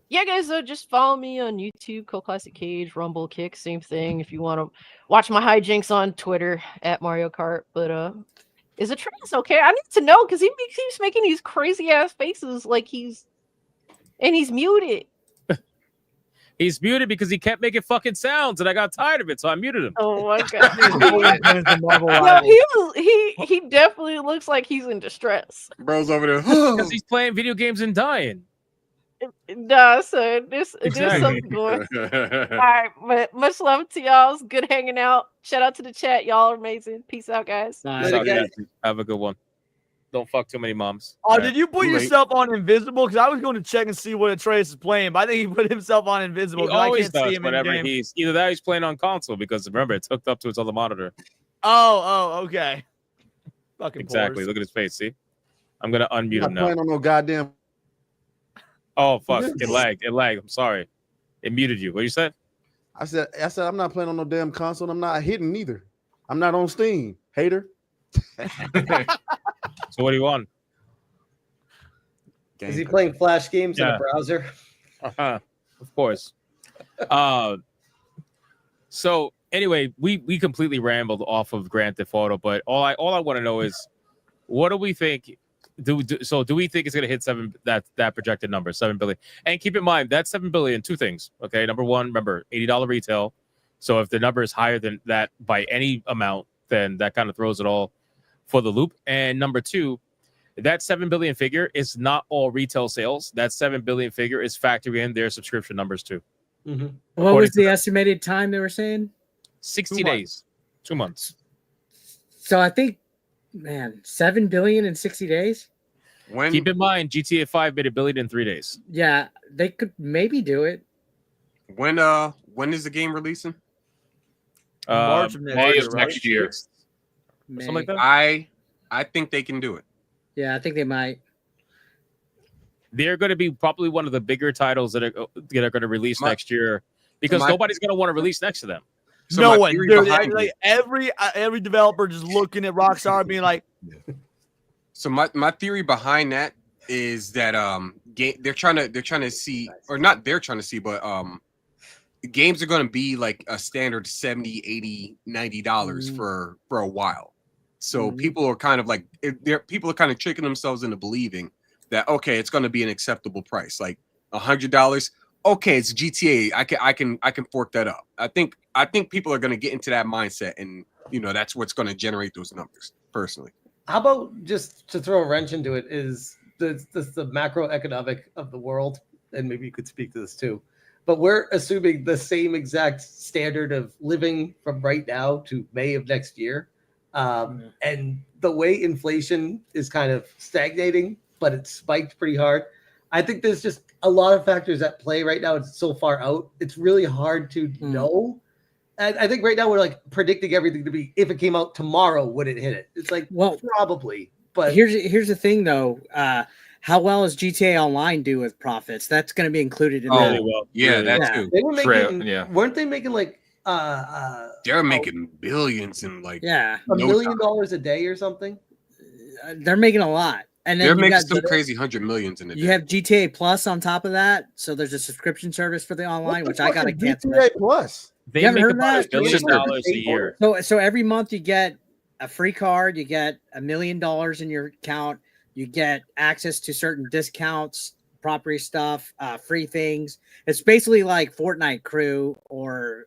Yeah, guys, just follow me on YouTube, Cult Classic Cage, Rumble, Kick, same thing. If you want to watch my hijinks on Twitter at Mario Kart. But is it Trace okay? I need to know because he keeps making these crazy ass faces like he's muted. He's muted because he kept making fucking sounds, and I got tired of it, so I muted him. Oh my god! No, he definitely looks like he's in distress. Bro's over there. Because he's playing video games and dying. Nah, so there's Exactly. something going. All right, but much love to y'all. It's good hanging out. Shout out to the chat. Y'all are amazing. Peace out, guys. Peace out, guys. Have a good one. Don't fuck too many moms. Oh, did you put yourself on invisible? Because I was going to check and see what Trace is playing, but I think he put himself on invisible. He 'cause I always can't see does him whenever in-game. he's either that or he's playing on console because remember it's hooked up to his other monitor. Oh, okay. Fucking Exactly. pores. Look at his face. See, I'm gonna unmute I'm him not now. playing on no goddamn. Oh fuck! It lagged. It lagged. I'm sorry. It muted you. What you said? I said I'm not playing on no damn console. I'm not hitting either. I'm not on Steam. Hater. So what do you want? is he playing Flash games in Yeah. a browser? Of course. So anyway, we completely rambled off of Grand Theft Auto, but all I want to know is, what do we think? Do we think it's going to hit that projected number, 7 billion? And keep in mind that 7 billion, two things. Okay, number one, remember $80 retail. So if the number is higher than that by any amount, then that kind of throws it all for the loop. And number two, that 7 billion figure is not all retail sales. That 7 billion figure is factoring in their subscription numbers too. Mm-hmm. What was the estimated time they were saying? 60 days, 2 months. So I think, man, 7 billion in 60 days. Keep in mind, GTA 5 made $1 billion in 3 days. Yeah, they could maybe do it. When is the game releasing? March of May next of year, next year. Something like that. I think they can do it. Yeah, I think they might. They're going to be probably one of the bigger titles that are going to release next year because my- nobody's going to want to release next to them. So no my one. theory Dude, behind like, every developer just looking at Rockstar being like, So my theory behind that is that they're trying to see, or not they're trying to see, but games are going to be like a standard $70, $80, $90 for a while. So people are kind of like people are kind of tricking themselves into believing that okay, it's going to be an acceptable price, like $100. Okay, it's GTA. I can fork that up. I think people are going to get into that mindset, and that's what's going to generate those numbers. Personally, How about just to throw a wrench into it is the macroeconomic of the world, and maybe you could speak to this too. But we're assuming the same exact standard of living from right now to May of next year. And the way inflation is kind of stagnating, but it's spiked pretty hard. I think there's just a lot of factors at play right now. It's so far out. It's really hard to know. And I think right now we're like predicting everything to be, if it came out tomorrow, would it hit it? It's like, well, probably. But here's the thing though. How well does GTA Online do with profits? That's going to be included in that. Yeah, that too. They were making, weren't they making like they're making billions in like $1 million a day or something? They're making a lot. And then they're you making got some crazy 100 millions in a day. You have GTA Plus on top of that, so there's a subscription service for the online, which I got to cancel. GTA Plus. They You haven't make heard about that? $1 billion a year. So every month you get a free card. You get $1 million in your account. You get access to certain discounts, property stuff, free things. It's basically like Fortnite Crew or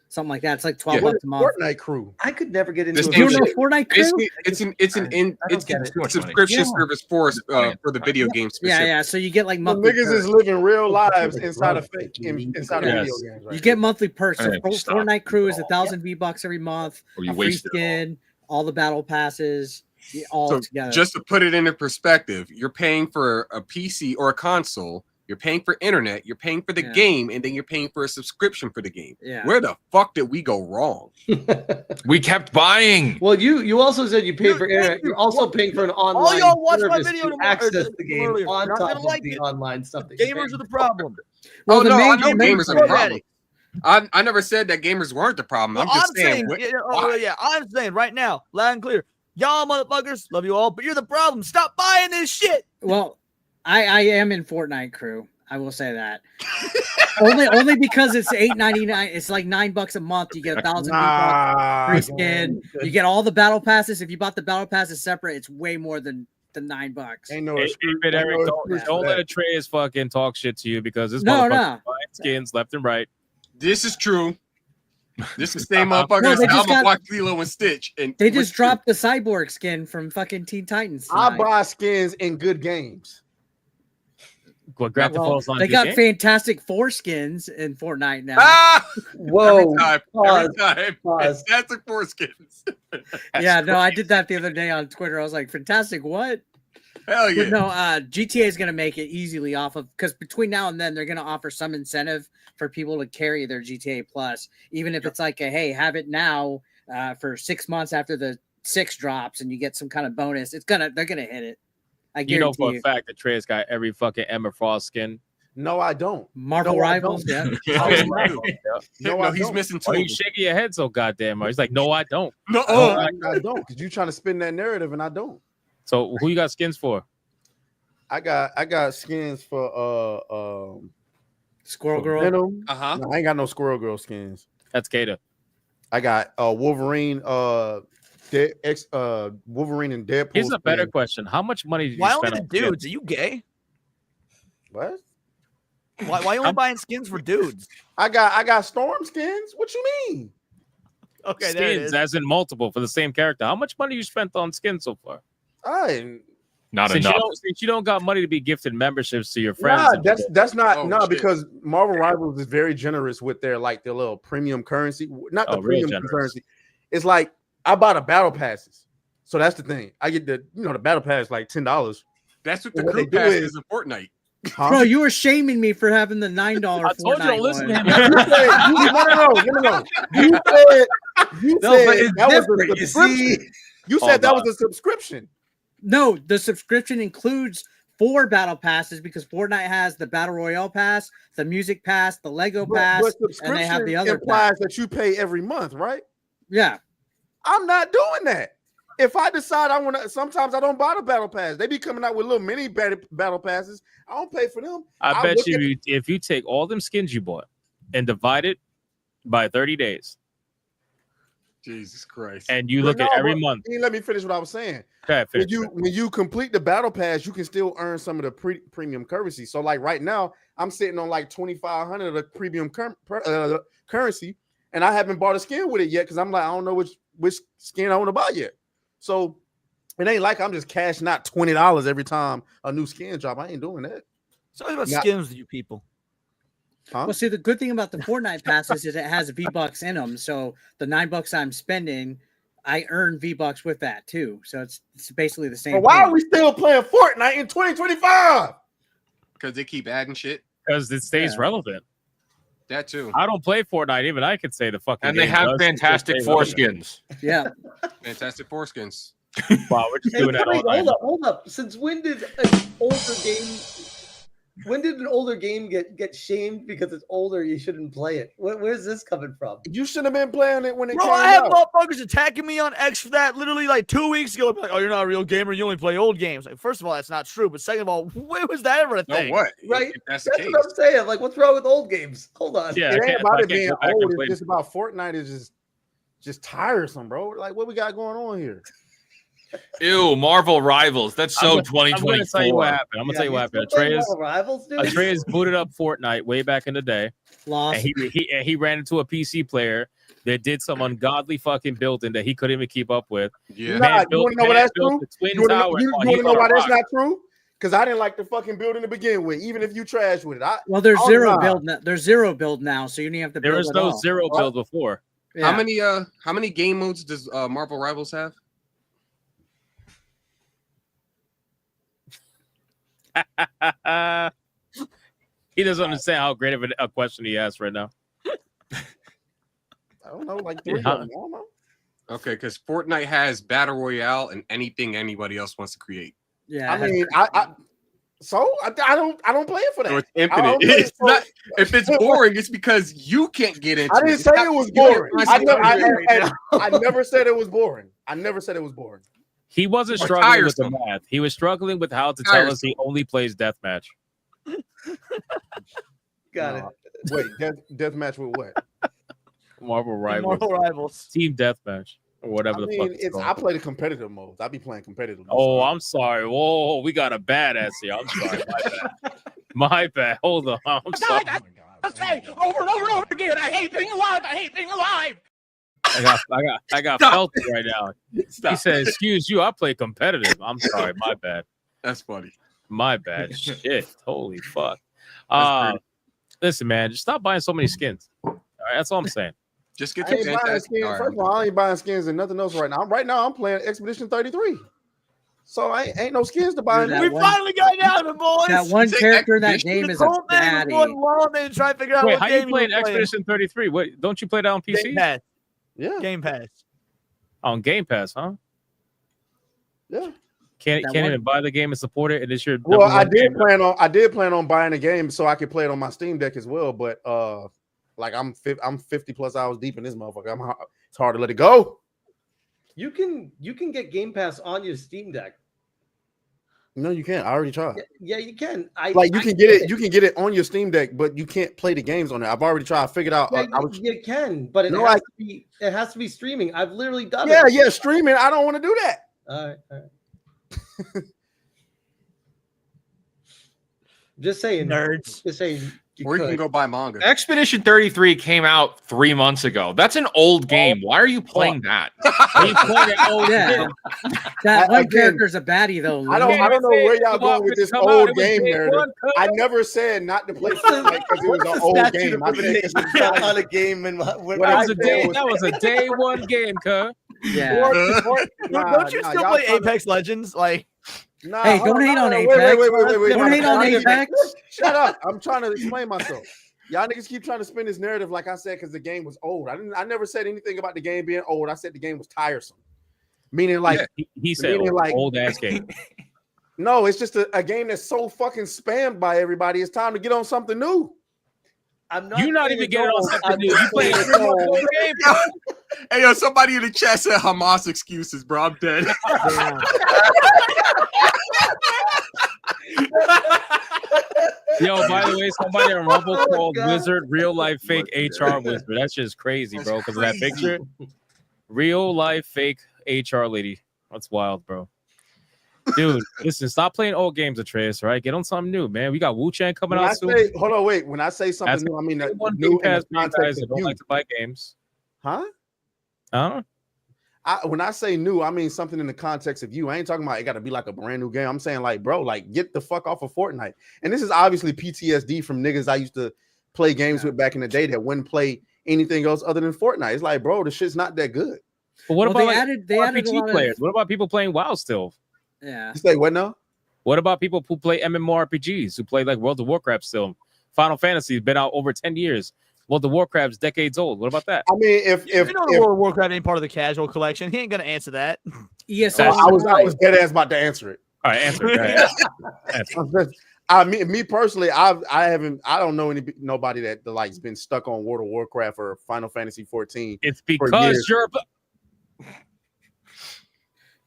something like that. It's like $12 a month. Fortnite Crew. I could never get into This it. same You know shit. Fortnite Crew? Basically, it's a subscription service for the video game specific. Yeah. So you get like The monthly niggas is perks. living real lives inside of fake, inside of video Yes. games. Right You get monthly perks. So Hey, stop. Fortnite Crew is 1,000 V-Bucks every month. Or you A free waste it all. skin, all the battle passes, all So together. just to put it into perspective, you're paying for a PC or a console, you're paying for internet, you're paying for the game, and then you're paying for a subscription for the game. Yeah. Where the fuck did we go wrong? We kept buying. Well, you also said you paid for internet. You're also paying for an online y'all watch my service video to tomorrow- access or the game earlier. on Not top gonna of like the it. online stuff. That you're Gamers paying are the problem. Well, Oh the no, main- I know the main- gamers are the problem. I never said that gamers weren't the problem. Well, I'm just saying. I'm saying right now, loud and clear. Y'all motherfuckers, love you all, but you're the problem. Stop buying this shit. Well, I am in Fortnite Crew. I will say that. only because it's $8.99. It's like $9 a month. You get 1,000 free skin. You get all the battle passes. If you bought the battle passes separate, it's way more than $9. Ain't no Hey, but Eric, don't let Atreus fucking talk shit to you because this No, motherfucker's no. buying skins left and right. This is true. This is the same No, motherfuckers. they I'm just gonna got- watch Lilo and Stitch. And They just dropped the cyborg skin from fucking Teen Titans. I tonight. buy skins in good games. What Grand Theft Well, Auto's on they good got game? Fantastic Four skins in Fortnite now. Ah! Whoa. Every time. Fantastic foreskins. Yeah, no, I did that the other day on Twitter. I was like, fantastic, what? Hell yeah. But no, GTA is going to make it easily off of, because between now and then, they're going to offer some incentive for people to carry their GTA Plus, even if it's like a, hey, have it now for 6 months after the 6 drops and you get some kind of bonus. They're going to hit it. I You know guarantee for a fact that Trey's got every fucking Emma Frost skin. No, I don't. Marvel No, I Rivals, don't. yeah. No, he's missing Why two. you shaking your head so goddamn much? He's like, no, I don't. No, I don't, because you trying to spin that narrative and I don't. So who you got skins for? I got skins for Squirrel Girl. Venom. Uh-huh. No, I ain't got no Squirrel Girl skins. That's Kata. I got Wolverine, Wolverine and Deadpool. Here's a better skins. question. How much money did you Why spend only the on skins? dudes? Are you gay? What? Why you only buying skins for dudes? I got Storm skins. What you mean? Okay, there it Skins, is. as in multiple for the same character. How much money you spent on skins so far? Not since enough. Since you don't got money to be gifted memberships to your friends. Nah, and that's not Oh, shit. because Marvel Rivals is very generous with their little premium currency. Not the Oh, real premium generous. currency. It's like I bought the battle passes. So that's the thing. I get the battle pass like $10. That's what the What crew they do pass is- is in Fortnite. Huh? Bro, you were shaming me for having the $9 I told you Fortnite to listen to one. him. No. You No, said but it's that was different, a you subscription. see? You said Hold that on. was a subscription. No, the subscription includes 4 battle passes because Fortnite has the Battle Royale pass, the Music Pass, the Lego Pass, But and they subscription have the other implies pass. that you pay every month, right? Yeah. I'm not doing that. If I decide I want to, sometimes I don't buy the battle pass. They be coming out with little mini battle passes. I don't pay for them. I bet look you if you take all them skins you bought and divide it by 30 days, Jesus Christ. and you look at every month. You let me finish what I was saying. Okay, When finish. you complete the battle pass, you can still earn some of the premium currency. So like right now, I'm sitting on like 2,500 of the premium currency, and I haven't bought a skin with it yet because I'm like I don't know which skin I want to buy yet. So it ain't like I'm just cashing out $20 every time a new skin drop. I ain't doing that. So about Not- skins with you people. Huh? Well, see, the good thing about the Fortnite passes is it has V-Bucks in them. So the $9 I'm spending, I earn V-Bucks with that too. So it's basically the same. But why thing. are we still playing Fortnite in 2025? Because they keep adding shit. Because it stays relevant. That too. I don't play Fortnite. Even I could say the fucking. And they game have does fantastic stay relevant. foreskins. Yeah. Fantastic foreskins. Wow, we're just Hey, doing that all wait, night. hold up. Since when did an older game? When did an older game get shamed because it's older? You shouldn't play it. Where's this coming from? You should have been playing it when it Bro, came I have out. motherfuckers attacking me on X for that literally like 2 weeks ago. Like, oh, you're not a real gamer. You only play old games. Like, first of all, that's not true. But second of all, when was that ever a No, thing? what? Right? If that's That's the case. what I'm saying. Like, what's wrong with old games? Hold on. Yeah, It I ain't can't- about I it can't being go back and old. play It's just about Fortnite is just just tiresome, bro. Like, what we got going on here? Ew, Marvel Rivals. That's so I'm 2024. gonna tell you what happened. I'm gonna tell you what happened. Atreus booted up Fortnite way back in the day. Lost. And he ran into a PC player that did some ungodly fucking building that he couldn't even keep up with. Yeah. Nah, you want to know why that's true? You want to know why that's not not true? Because I didn't like the fucking building to begin with, even if you trash with it. Well, there's zero build. There's zero build now, so you don't have to. There build was at no all. zero build before. How many game modes does Marvel Rivals have? He doesn't understand how great of a question he asked right now. I don't know, like 3 of them. I don't know. Okay, because Fortnite has Battle Royale and anything anybody else wants to create. Yeah, I mean, I don't play it for that. So it's infinite. It's not, if it's boring, it's because you can't get into it. I didn't say it was boring. I never said it was boring. I never said it was boring. He wasn't Or struggling with the tiresome. math. He was struggling with how to tell us he only plays deathmatch. Got it. Wait, death match with what? Marvel Rivals. Marvel Rivals. Team deathmatch. Or whatever I the mean, fuck it's called. I play the competitive modes. I be playing competitive. Oh, I'm sorry. Whoa, we got a badass here. I'm sorry. My bad. My bad. Hold on. I'm sorry. I say over and over and over again, I hate being alive. I hate being alive. I got felty right now. He said, "Excuse you, I play competitive." I'm sorry. My bad. That's funny. My bad. Shit. Holy fuck. That's Listen, man, just stop buying so many skins. All right, that's all I'm saying. Just get I ain't buying skins. First of all, I ain't buying skins and nothing else right now. Right now, I'm playing Expedition 33. So I ain't no skins to buy. We finally got down to boys. That one character in that game is a baddie. Trying to figure out Wait, what how game you playing Expedition 33? What? Don't you play that on PC? Game Pass. Yeah, Game Pass. On Game Pass, huh? Yeah. Can't even buy the game and support it, and it's your. Well, number I one did game. plan on buying a game so I could play it on my Steam Deck as well. But like I'm 50 plus hours deep in this motherfucker. It's hard to let it go. You can get Game Pass on your Steam Deck. No, you can't. I already tried. Yeah, you can. You can get it. You can get it on your Steam Deck, but you can't play the games on it. I've already tried. I figured out. Yeah, you can, but it has to be streaming. I've literally done it. Yeah, streaming. I don't want to do that. All right. Just saying, nerds. Just saying. Or you can go buy manga. Expedition 33 came out 3 months ago. That's an old game. Why are you playing that? Are you playing it old? Yeah. That one character's a baddie though. I don't know where y'all going with this old game narrative. I never said not to play Fortnite because it was an old game. I said it's on a game and That was a day one game, cuz. Yeah. Don't you still play Apex Legends? Like, nah, Hey, don't hate on Apex. Wait. Don't hate on Apex. Shut up. I'm trying to explain myself. Y'all niggas keep trying to spin this narrative like I said because the game was old. I never said anything about the game being old. I said the game was tiresome. Meaning like he said old ass game. No, it's just a game that's so fucking spammed by everybody. It's time to get on something new. You're not even getting on something new. You playing a game, bro. Hey, yo, somebody in the chat said Hamas excuses, bro. I'm dead. Yo, by the way, somebody on Rumble called Wizard real life fake HR Wizard. That's just crazy, bro, because of that picture. Real life fake HR lady. That's wild, bro. Dude, listen, stop playing old games, Atreus, right? Get on something new, man. We got Wu-Chang coming out soon. Hold on, wait. When I say something new, I mean one new Game Pass in the guys context that of don't you. like to buy games. Huh? Huh? When I say new, I mean something in the context of you. I ain't talking about it got to be like a brand new game. I'm saying like, bro, like get the fuck off of Fortnite. And this is obviously PTSD from niggas I used to play games with back in the day that wouldn't play anything else other than Fortnite. It's like, bro, the shit's not that good. But what Well, about they added a RPG lot of- players? What about people playing WoW still? Yeah. You say what now? What about people who play MMORPGs, who play like World of Warcraft still? Final Fantasy has been out over 10 years. World of Warcraft's decades old. What about that? I mean, if you know, the World of Warcraft ain't part of the casual collection. He ain't gonna answer that. Yes, I was dead ass about to answer it. All right, answer it. I mean, me personally, I don't know nobody that like's been stuck on World of Warcraft or Final Fantasy 14. It's because you're.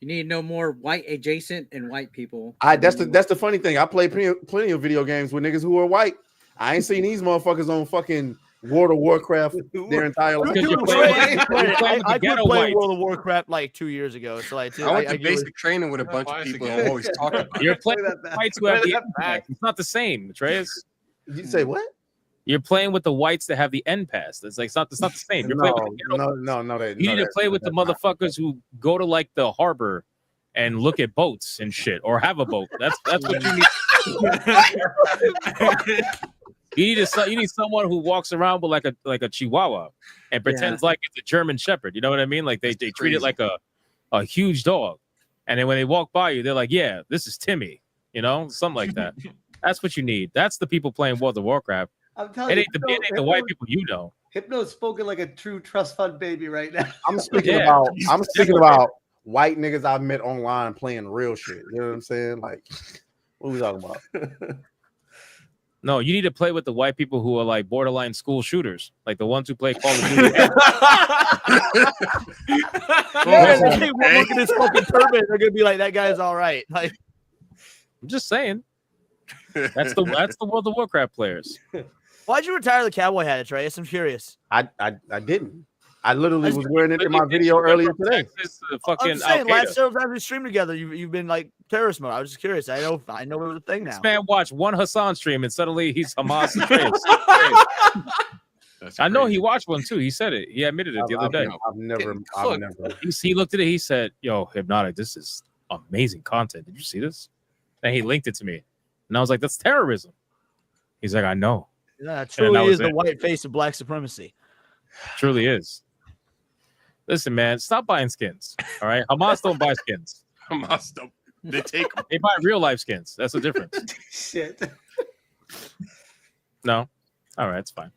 You need no more white adjacent and white people. That's the funny thing. I play plenty of video games with niggas who are white. I ain't seen these motherfuckers on fucking World of Warcraft their entire life. Because you're Dude, playing- Trey, you're playing with the I quit ghetto playing whites. World of Warcraft like 2 years ago. So like, I went to get basic what- training with a bunch of people and always talking about You're it. playing with the whites who have the end pass. It's not the same, Atreus. Did you say what? You're playing with the whites that have the end pass. It's like it's not the same. You're playing with the ghetto whites. You need to play with the motherfuckers who go to like the harbor and look at boats and shit, or have a boat. That's what you need. You need someone who walks around with like a chihuahua and pretends like it's a German shepherd. You know what I mean? Like they treat it like a huge dog, and then when they walk by you, they're like, "Yeah, this is Timmy." You know, something like that. That's what you need. That's the people playing World of Warcraft. I'm telling It ain't the white people you know. Hypno's spoken like a true trust fund baby right now. I'm speaking about white niggas I've met online playing real shit. You know what I'm saying? Like, what are we talking about? No, you need to play with the white people who are like borderline school shooters, like the ones who play Call of Duty. They won't look at this fucking turban. They're gonna be like, "That guy's all right." Like, I'm just saying. That's the World of Warcraft players. why'd you retire the cowboy hat, Atreus? I'm curious. I didn't. I literally was wearing it in my video earlier today. I'm just saying, last several times we streamed together, you've been like terrorist mode. I was just curious. I know it was a thing now. This man watched one Hassan stream and suddenly he's Hamas. I know he watched one too. He said it. He admitted it the other day. I've never. He looked at it. He said, "Yo, Hypnotic, this is amazing content. Did you see this?" And he linked it to me, and I was like, "That's terrorism." He's like, "I know." Yeah, it truly is the white face of black supremacy. Truly is. Listen, man, stop buying skins. All right, Hamas don't buy skins. Hamas don't. They take them. They buy real life skins. That's the difference. Shit. No, all right, it's fine.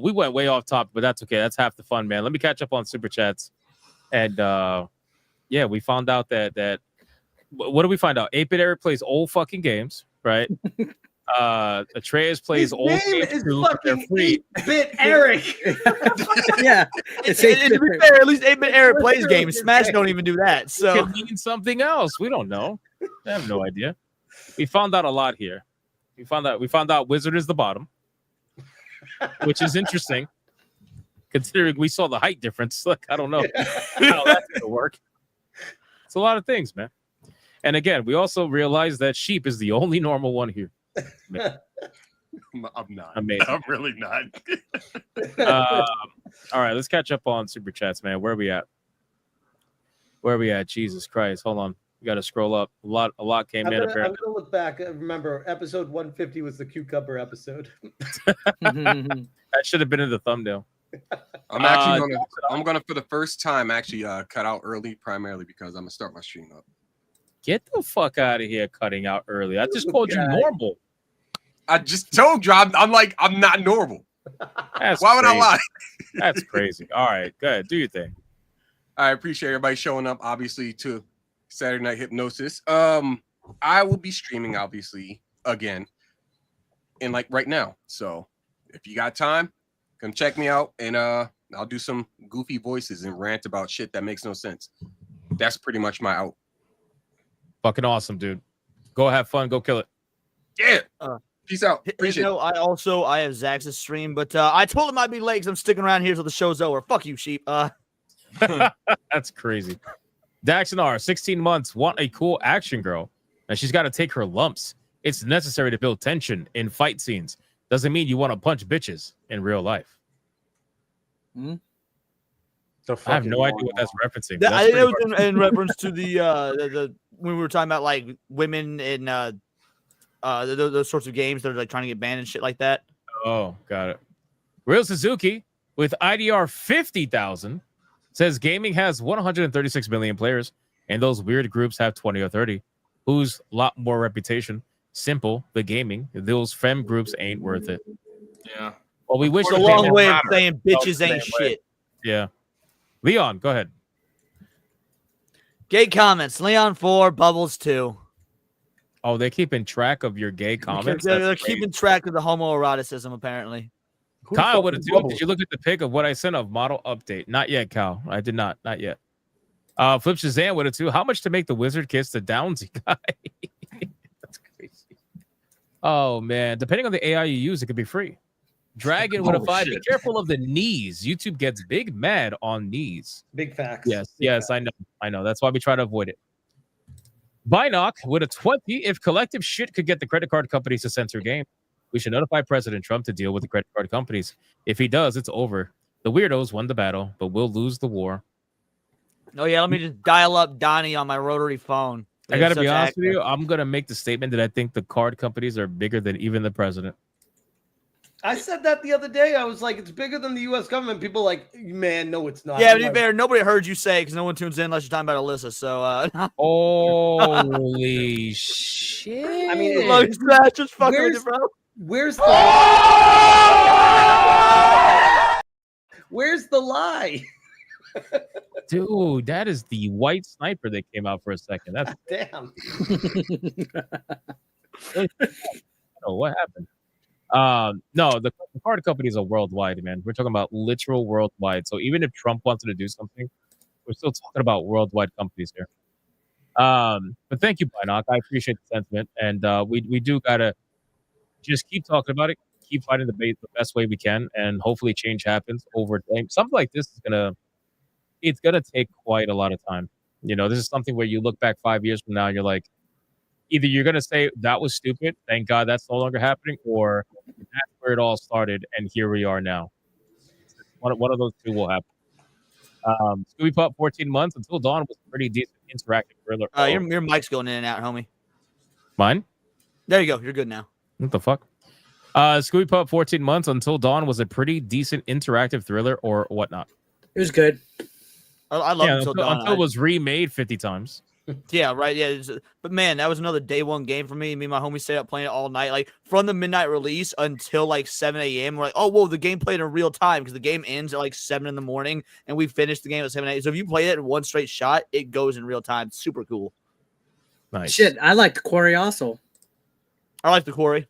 We went way off topic, but that's okay. That's half the fun, man. Let me catch up on super chats, and yeah, we found out that what did we find out? 8-Bit Eric plays old fucking games, right? Atreus plays old games too. They're free. 8-Bit Eric. Yeah, it's to be fair, at least 8-Bit Eric plays games. Smash don't even do that. So it could mean something else. We don't know. I have no idea. We found out a lot here. We found out Wizard is the bottom, which is interesting, considering we saw the height difference. Like, I don't know how that's gonna work. It's a lot of things, man. And again, we also realized that Sheep is the only normal one here. I'm not. Amazing. I'm really not. All right, let's catch up on super chats, man. Where are we at? Jesus Christ. Hold on. We got to scroll up. A lot came in. I'm Apparently, gonna look back. Remember, episode 150 was the cucumber episode. that should have been in the thumbnail. I'm gonna for the first time actually cut out early, primarily because I'm gonna start my stream up. Get the fuck out of here, cutting out early. I just called you normal. I just told you I'm not normal. That's Why would I crazy. lie? That's crazy. All right, go ahead. Do your thing. I appreciate everybody showing up, obviously, to Saturday Night Hypnosis. I will be streaming, obviously, again, and like right now. So if you got time, come check me out, and I'll do some goofy voices and rant about shit that makes no sense. That's pretty much my out. Fucking awesome, dude. Go have fun. Go kill it. Yeah. Peace out. Appreciate it. I have Zach's stream, but I told him I'd be late because I'm sticking around here till the show's over. Fuck you, Sheep. That's crazy. Daxon R, 16 months, want a cool action girl, and she's got to take her lumps. It's necessary to build tension in fight scenes. Doesn't mean you want to punch bitches in real life. I have no idea what that's referencing. I think it was in reference to the when we were talking about like women in those sorts of games that are like trying to get banned and shit like that. Oh, got it. Real Suzuki with IDR 50,000 says gaming has 136 million players, and those weird groups have 20 or 30. Who's a lot more reputation? Simple, the gaming. Those femme groups ain't worth it. Yeah. Well, we wish It's a long way of saying bitches ain't shit. Yeah. Leon, go ahead. Gay comments. Leon 4, Bubbles 2. Oh, they're keeping track of your gay comments? They're keeping track of the homoeroticism, apparently. Kyle would have too. Did you look at the pic of what I sent of model update? Not yet, Kyle. I did not. Not yet. Flip Shazam would have too. How much to make the wizard kiss the Downsy guy? That's crazy. Oh man, depending on the AI you use, it could be free. Dragon with a 5. Be shit. careful of the knees. YouTube gets big mad on knees. Big facts. Yes, Big yes, facts. I know. That's why we try to avoid it. Binoc with a 20. If collective shit could get the credit card companies to censor game, we should notify President Trump to deal with the credit card companies. If he does, it's over. The weirdos won the battle, but we'll lose the war. Oh yeah, let me just dial up Donnie on my rotary phone. I gotta be honest with you. I'm gonna make the statement that I think the card companies are bigger than even the president. I said that the other day. I was like, it's bigger than the U.S. government. People are like, man, no, it's not. Yeah, I'm to be like, fair, nobody heard you say because no one tunes in unless you're talking about Alyssa. So, holy shit! I mean, Look, Smash just fucking with where's, it, bro. where's the line? Dude, that is the white sniper that came out for a second. That's Damn. oh, what happened? No, the card companies are worldwide, man. We're talking about literal worldwide. So even if Trump wanted to do something, we're still talking about worldwide companies here. But thank you, Binoc. I appreciate the sentiment, and we do gotta just keep talking about it, keep fighting the best way we can, and hopefully change happens over time. Something like this is it's gonna take quite a lot of time. You know, this is something where you look back 5 years from now and you're like, either you're gonna say that was stupid, thank God that's no longer happening, or that's where it all started and here we are now. One of those two will happen. Scooby Pup 14 months until dawn was a pretty decent interactive thriller. Your mic's going in and out, homie. Mine? There you go. You're good now. What the fuck? Scooby Pup 14 months until dawn was a pretty decent interactive thriller or whatnot. It was good. I love Yeah, Until Dawn. until it was remade 50 times. Yeah, right. Yeah, but man, that was another day one game for me. Me and my homie stayed up playing it all night, like from the midnight release until like 7 a.m. We're like, oh, whoa, the game played in real time because the game ends at like 7 in the morning, and we finished the game at 7 a.m. So if you play it in one straight shot, it goes in real time. It's super cool. Nice. Shit, I like the quarry also. I like the quarry.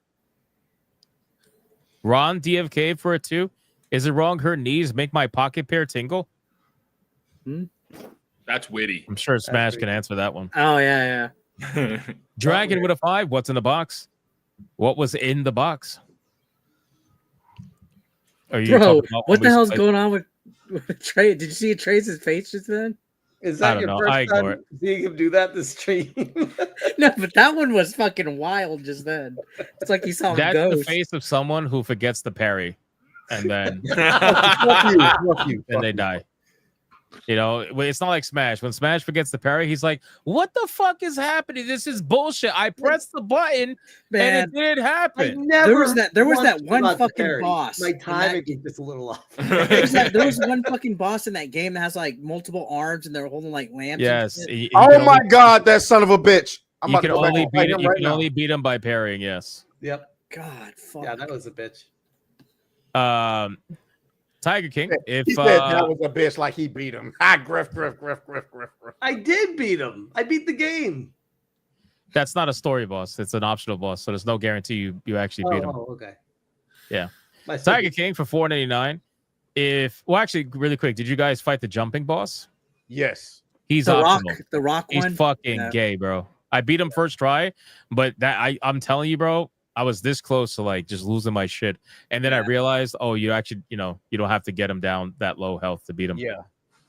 Ron DFK for a 2. Is it wrong? Her knees make my pocket pair tingle. That's witty. I'm sure Smash can answer that one. Oh yeah. Dragon with a 5. What's in the box? What was in the box? Are you Bro, talking about what the hell's like- going on with Trey? Did you see Trey's face just then? Is I that don't your know. I first ignore time seeing him do that this stream? No, but that one was fucking wild just then. It's like he saw a That's ghost. the face of someone who forgets the parry, and then Fuck you. and they die. You know, it's not like Smash. When Smash forgets the parry, he's like, "What the fuck is happening? This is bullshit. I pressed the button Man, and it didn't happen." There was that one once fucking parried. boss. My in timing that- is just a little off. there was one fucking boss in that game that has like multiple arms and they're holding like lamps. Yes. and shit. you Oh can my only- God, that son of a bitch! I'm You about to can go back only and fight beat him it. You right can now. only beat him by parrying. Yes. Yep. God, fuck. Yeah, that was a bitch. Tiger King. If He said that was a bitch, like he beat him. Griff. I did beat him. I beat the game. that's not a story boss, it's an optional boss, so there's no guarantee you actually beat him. Oh, okay. Yeah. My son Tiger King for $4.99. Actually, really quick, did you guys fight the jumping boss? Yes. He's the optional. rock, the rock He's one. fucking Yeah. gay, bro. I beat him first try, but I'm telling you, bro, I was this close to like just losing my shit. And then I realized, oh, you actually, you don't have to get him down that low health to beat him. Yeah.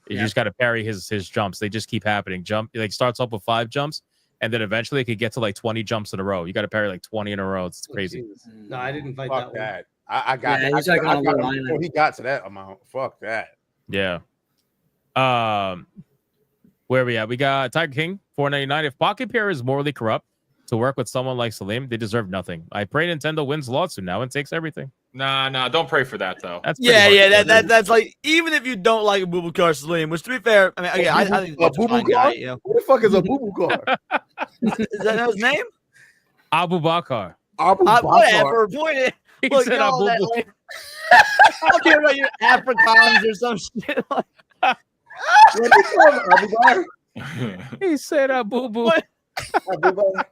You just got to parry his jumps. They just keep happening. Like starts off with 5 jumps, and then eventually it could get to like 20 jumps in a row. You got to parry like 20 in a row. It's crazy. No, I didn't fight Fuck that one. that. I got. Yeah, I he's like got on a him line. before he got to that amount. Fuck that. Yeah. Where we at? We got Tiger King, $4.99. If Pocket Pair is morally corrupt to work with someone like Salim, they deserve nothing. I pray Nintendo wins lawsuit now and takes everything. Nah, don't pray for that though. That's pretty hard to do. That's like, even if you don't like Abubakar Salim, which to be fair, I mean, okay, I think A that's a fine boo-boo guy. car? You know? Who the fuck is a boo-boo car? Is that his name? Abu Bakar. Whatever. Point it. He Look, said y'all that, Abu- like, I don't care about your Afrikaans or some shit. Like, What is it? Abubar? He said Abu Boo. Abubar?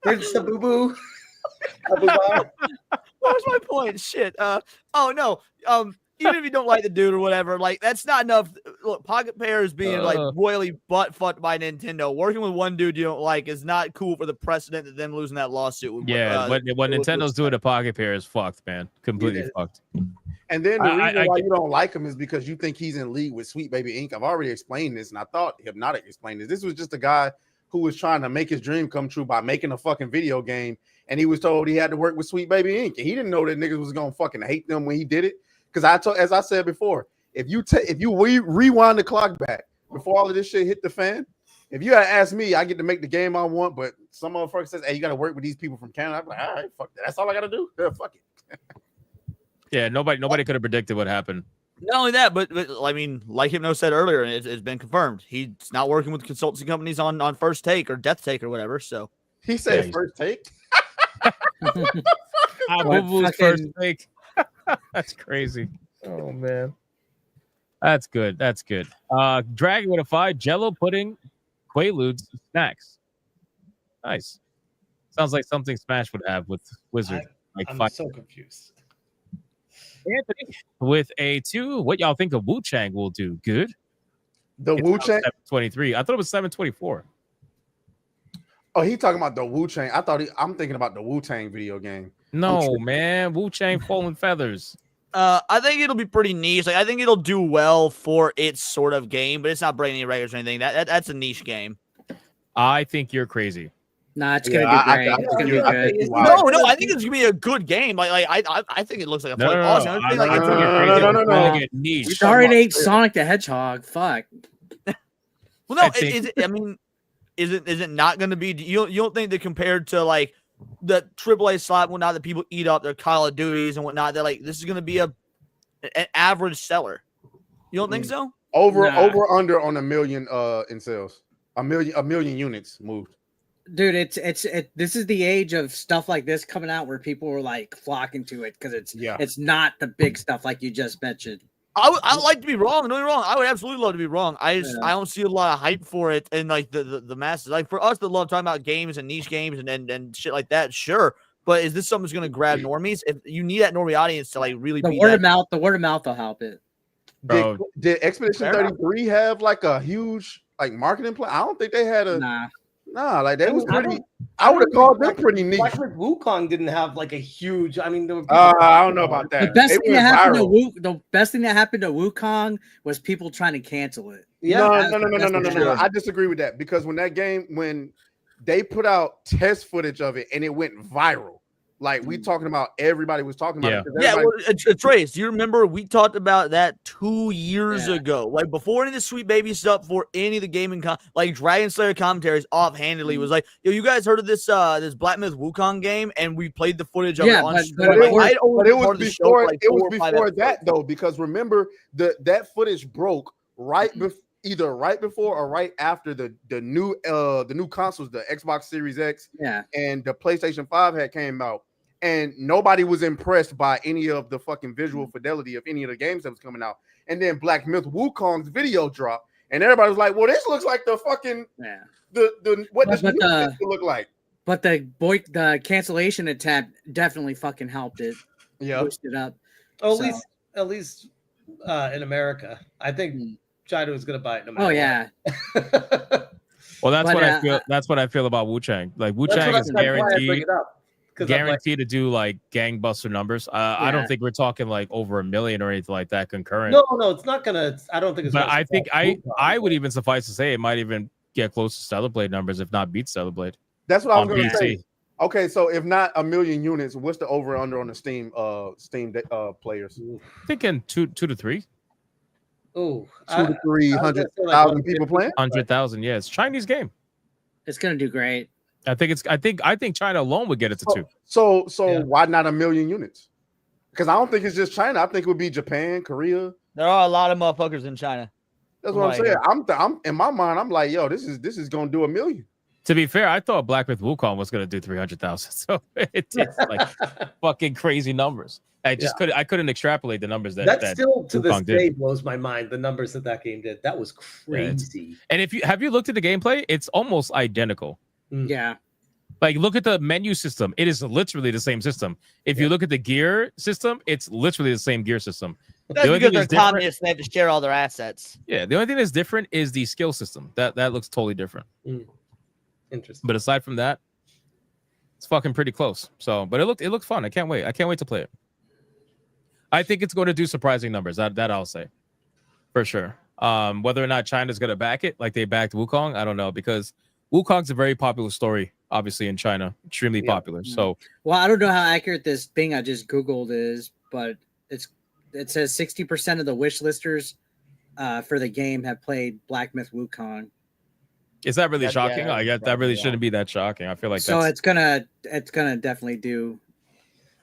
It's a boo boo. Abubar? what was my point? Shit. Oh no. even if you don't like the dude or whatever, like that's not enough. Look, Pocket Pair is being like royally butt fucked by Nintendo. Working with one dude you don't like is not cool for the precedent of them losing that lawsuit. With, what Nintendo's doing to Pocket Pair is fucked, man. Completely fucked. And then the reason why you don't like him is because you think he's in league with Sweet Baby Inc. I've already explained this, and I thought Hypnotic explained this. This was just a guy who was trying to make his dream come true by making a fucking video game, and he was told he had to work with Sweet Baby Inc. And he didn't know that niggas was gonna fucking hate them when he did it. Because as I said before, if you rewind the clock back before all of this shit hit the fan, if you had asked me, I get to make the game I want, but some motherfucker says, "Hey, you got to work with these people from Canada." I'm like, all right, fuck that. That's all I got to do. Yeah, fuck it. Yeah, nobody could have predicted what happened. Not only that, but I mean, like Hypno said earlier, and it's been confirmed, he's not working with consultancy companies on First Take or Death Take or whatever. So he said First Take. First Take. That's crazy. Oh man, that's good. That's good. Dragon with a 5, Jello pudding, Quaaludes, snacks. Nice. Sounds like something Smash would have with Wizard. I'm so confused. Anthony with a 2. What y'all think of Wu Chang will do? Good. The Wu Chang 723. I thought it was 724. Oh, he talking about the Wu Chang. I'm thinking about the Wu Tang video game. No, man. Wu Chang Fallen Feathers. I think it'll be pretty niche. Like I think it'll do well for its sort of game, but it's not breaking any records or anything. That's a niche game. I think you're crazy. Nah, it's gonna be great. It's gonna be good. No, I think it's gonna be a good game. I think it looks like a fucking awesome. No. Sorry, it ain't Sonic the Hedgehog. Fuck. Well, no, is it not going to be? You don't think that compared to like the AAA slot and whatnot that people eat up their Call of Duties and whatnot, that like this is going to be an average seller? You don't think so? Over under on 1 million in sales. A million units moved. Dude, this is the age of stuff like this coming out where people are like flocking to it because it's not the big stuff like you just mentioned. I would like to be wrong. Don't get me wrong. I would absolutely love to be wrong. I don't see a lot of hype for it and like the masses. Like for us that love talking about games and niche games and shit like that, sure. But is this something that's going to grab normies? If you need that normie audience to like really the word of mouth will help it. Did Expedition 33 have like a huge like marketing plan? I don't think they had a like that was pretty. I would have called them pretty niche. Blackbird Wukong didn't have like a huge. I mean, I don't know about that. The best thing that happened to Wukong was people trying to cancel it. No. I disagree with that because when they put out test footage of it and it went viral, like we talking about, everybody was talking about it. Yeah, Trace, do you remember we talked about that 2 years ago? Like before any of the Sweet Baby stuff, for any of the gaming, like Dragon Slayer commentaries offhandedly was like, yo, you guys heard of this Black Myth Wukong game? And we played the footage of it on but it was before that though, because remember that footage broke either right before or right after the new consoles, the Xbox Series X and the PlayStation 5 had came out. And nobody was impressed by any of the fucking visual fidelity of any of the games that was coming out. And then Black Myth Wukong's video dropped, and everybody was like, "Well, this looks like the fucking what does this look like?" But the cancellation attempt definitely fucking helped it. Yeah, boosted up. Oh, at least in America, I think China was going to buy it no matter. Oh yeah. Well, that's what I feel. That's what I feel about Wu Chang. Like Wu Chang is guaranteed to do like gangbuster numbers. I don't think we're talking like over 1 million or anything like that concurrent. No, it's not gonna. I don't think it's. But I think I would even suffice to say it might even get close to Stellar Blade numbers, if not beat Stellar Blade. That's what I was going to say. Okay, so if not 1 million units, what's the over under on the Steam players? Thinking 2 to 3. Oh, 200 to 300,000 people playing. 100,000. Yeah, it's a Chinese game. It's gonna do great. I think China alone would get it to 2. So why not 1 million units? Because I don't think it's just China. I think it would be Japan, Korea. There are a lot of motherfuckers in China. That's what I'm saying. I'm in my mind. I'm like, yo, this is gonna do 1 million. To be fair, I thought Black Myth Wukong was gonna do 300,000. So it's like fucking crazy numbers. I couldn't extrapolate the numbers that still to Wukong this day blows my mind. The numbers that game did. That was crazy. And if you have looked at the gameplay, it's almost identical. Yeah. Like look at the menu system. It is literally the same system. If you look at the gear system, it's literally the same gear system. That's only because thing they're that's different- communists and they have to share all their assets. Yeah, the only thing that's different is the skill system. That looks totally different. Interesting. But aside from that, it's fucking pretty close. So, but it looked fun. I can't wait. I can't wait to play it. I think it's going to do surprising numbers. That I'll say for sure. Whether or not China's going to back it, like they backed Wukong, I don't know, because Wukong's a very popular story, obviously in China, extremely popular. So, Well, I don't know how accurate this thing I just Googled is, but it says 60% of the wish listers for the game have played Black Myth Wukong. is that really shocking? I guess that really shouldn't be that shocking. I feel like So that's it's gonna definitely do.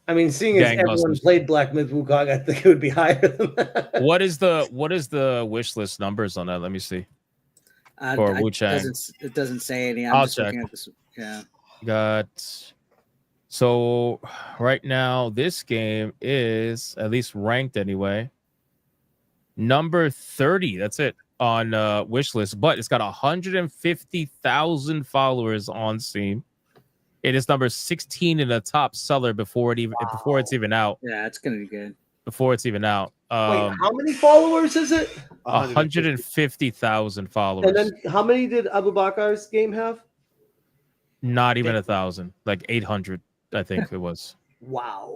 I mean, seeing as everyone gangbusters. played Black Myth Wukong, I think it would be higher than that. What is the wish list numbers on that? Let me see. For Wu Chang. It doesn't say any. I'm I'll just check. looking at this. Yeah. So right now this game is at least ranked anyway. Number 30. That's it on wish list, but it's got 150,000 followers on Steam. It is number 16 in the top seller before it's even out. Yeah, it's gonna be good. Before it's even out. Wait, how many followers is it? 150,000 followers. And then how many did Abu Bakar's game have? Not even 1,000, like 800, I think it was. Wow.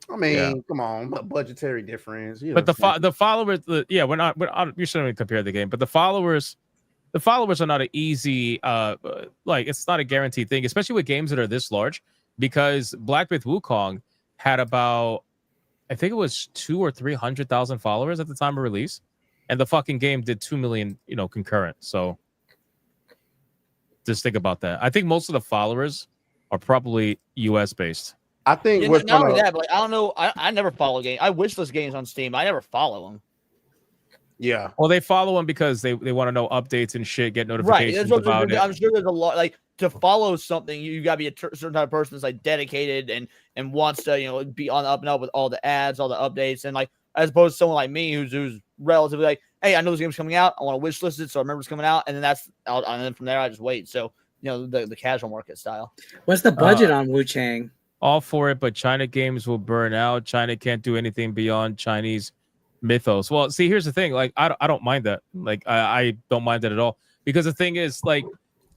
I mean, Yeah. come on, but budgetary difference. You But know, the followers, we're not. You shouldn't even compare the game. But the followers are not an easy. Like it's not a guaranteed thing, especially with games that are this large. Because Black Myth Wukong had about, I think it was 200,000 or 300,000 followers at the time of release, and the fucking game did 2 million, concurrent. So just think about that. I think most of the followers are probably US based. I think Yeah, what's not only gonna, that, but like, I don't know. I never follow games. I wish list games on Steam. I never follow them. yeah. Well, they follow them because they want to know updates and shit, get Right. notifications That's what about it. I'm sure there's a lot. Like to follow something, you got to be a certain type of person that's like dedicated and wants to be on the up and up with all the ads, all the updates, and like as opposed to someone like me who's relatively like, hey, I know this game's coming out. I want to wish list it, so I remember it's coming out, and then and then from there I just wait. So the casual market style. What's the budget on Wu Chang? All for it, but China games will burn out. China can't do anything beyond Chinese mythos. Well, see, here's the thing. Like, I don't mind that. Like, I don't mind that at all. Because the thing is, like,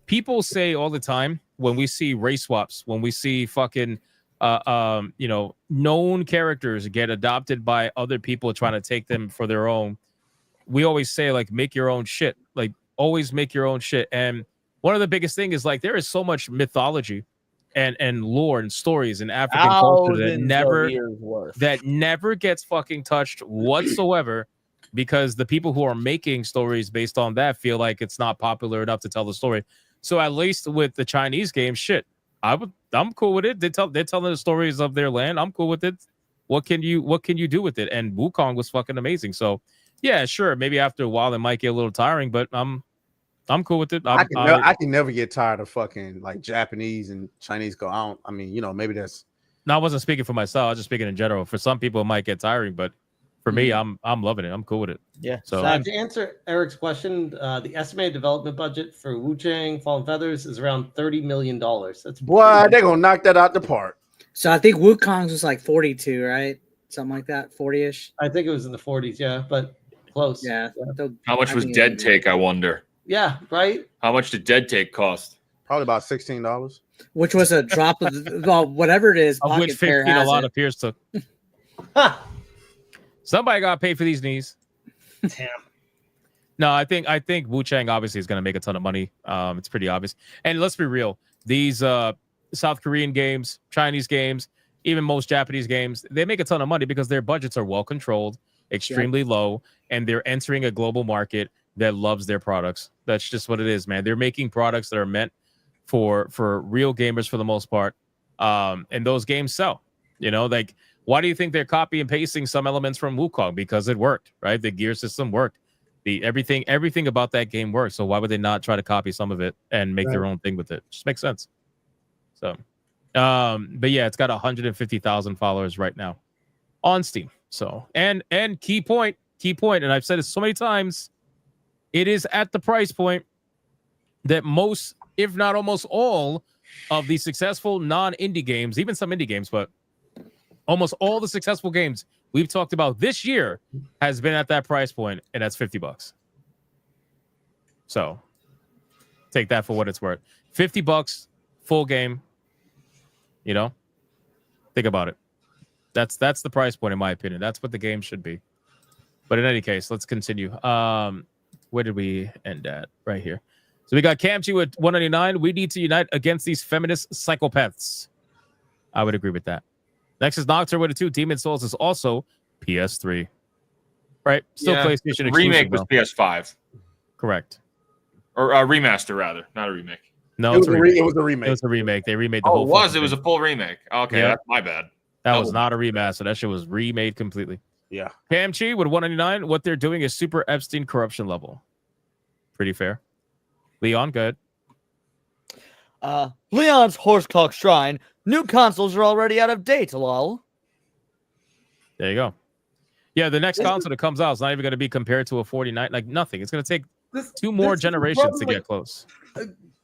people say all the time when we see race swaps, when we see fucking, known characters get adopted by other people trying to take them for their own, we always say, like, make your own shit. Like, always make your own shit. And one of the biggest things is, like, there is so much mythology and lore and stories in African culture that never gets fucking touched whatsoever, because the people who are making stories based on that feel like it's not popular enough to tell the story. So at least with the Chinese game, shit, I'm cool with it. They're telling the stories of their land. I'm cool with it. What can you do with it? And Wukong was fucking amazing. So yeah, sure, maybe after a while it might get a little tiring, but I'm cool with it. I can never get tired of fucking like Japanese and Chinese go. I mean, maybe that's. No, I wasn't speaking for myself. I was just speaking in general. For some people, it might get tiring, but for me, I'm loving it. I'm cool with it. Yeah. So to answer Eric's question, the estimated development budget for Wu Chang Fallen Feathers is around $30 million. That's Boy, they're gonna knock that out the park. So I think Wukong's was like 42, right? Something like that, 40-ish. I think it was in the 40s, yeah, but close. Yeah. How much was Dead Take, I wonder? Yeah, right? How much did Dead Take cost? Probably about $16. Which was a drop of well, whatever it is. of which Pocket Pair 15 a has lot it. of Pierce took. Somebody got paid for these knees. Damn. No, I think Wu Chang obviously is going to make a ton of money. It's pretty obvious. And let's be real, these South Korean games, Chinese games, even most Japanese games, they make a ton of money because their budgets are well controlled, extremely low, and they're entering a global market that loves their products. That's just what it is, man. They're making products that are meant for real gamers for the most part, and those games sell. Like, why do you think they're copy and pasting some elements from Wukong? Because it worked, right? The gear system worked. Everything about that game works. So why would they not try to copy some of it and make their own thing with it? Just makes sense. So, but yeah, it's got 150,000 followers right now on Steam. So, and key point, and I've said it so many times, it is at the price point that most, if not almost all, of the successful non-indie games, even some indie games, but almost all the successful games we've talked about this year has been at that price point, and that's $50. So take that for what it's worth. $50, full game. You know, think about it. That's the price point, in my opinion. That's what the game should be. But in any case, let's continue. Where did we end at? Right here. So we got Camchi with 199. We need to unite against these feminist psychopaths. I would agree with that. Next is Nocturne with a 2. Demon Souls is also PS3. Right? Still PlayStation exclusive. Remake was though. PS5. Correct. Or a remaster, rather. Not a remake. No, It was a remake. It was a remake. They remade the Oh, whole it was. fucking It was a thing. full remake. Okay, Yeah. that's my bad. That was not a remaster. That shit was remade completely. Yeah. Camchi with 199. What they're doing is super Epstein corruption level. Pretty fair. Leon, good. Leon's Horsecock Shrine. New consoles are already out of date, lol. There you go. Yeah, the next console that comes out is not even going to be compared to a 49. Like nothing. It's going to take two more generations to get close.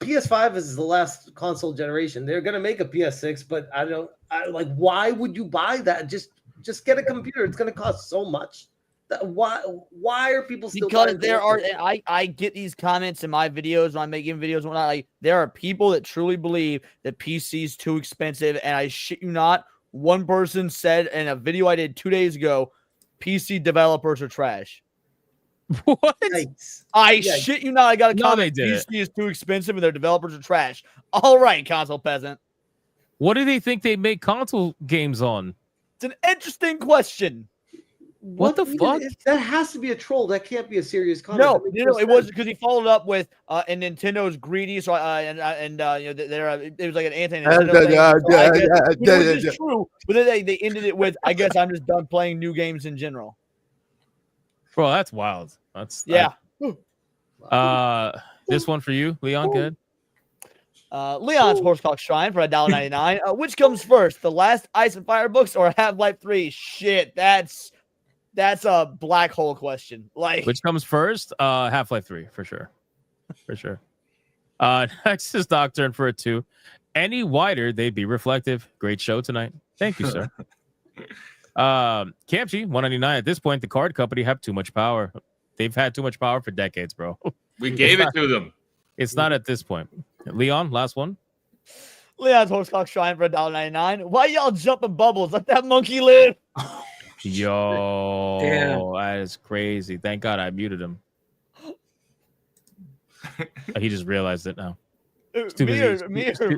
PS5 is the last console generation. They're gonna make a PS6, but why would you buy that? Just get a computer. It's gonna cost so much. Why are people still Because buying there are PS6? I get these comments in my videos when I'm making videos and whatnot. Like there are people that truly believe that PC is too expensive, and I shit you not, one person said in a video I did 2 days ago, PC developers are trash. What? I shit you not. I got a No, comment. they did PC is too expensive and their developers are trash. All right, console peasant. What do they think they make console games on? It's an interesting question. What the fuck? That has to be a troll. That can't be a serious comment. No, That makes it sense. was because he followed up with and Nintendo's greedy, so it was like an anti-Nintendo thing. So I guess, which is true, but then they ended it with, I guess I'm just done playing new games in general. Bro, that's wild. That's Yeah. This one for you, Leon. Good. Leon's Horsecock Shrine for $1.99. Which comes first, the last Ice and Fire books or Half-Life 3? Shit, that's a black hole question. Like, Which comes first? Half-Life 3 for sure. For sure. Next is Nocturne for a 2. Any wider, they'd be reflective. Great show tonight. Thank you, sir. Camchi, 199. At this point, the card company have too much power. They've had too much power for decades, bro. We gave it to them. It's not at this point. Leon, last one. Leon's Horsecock Shrine for $1.99. Why y'all jumping bubbles? Let that monkey live. Yo, Damn. that is crazy. Thank God I muted him. He just realized it now. Me or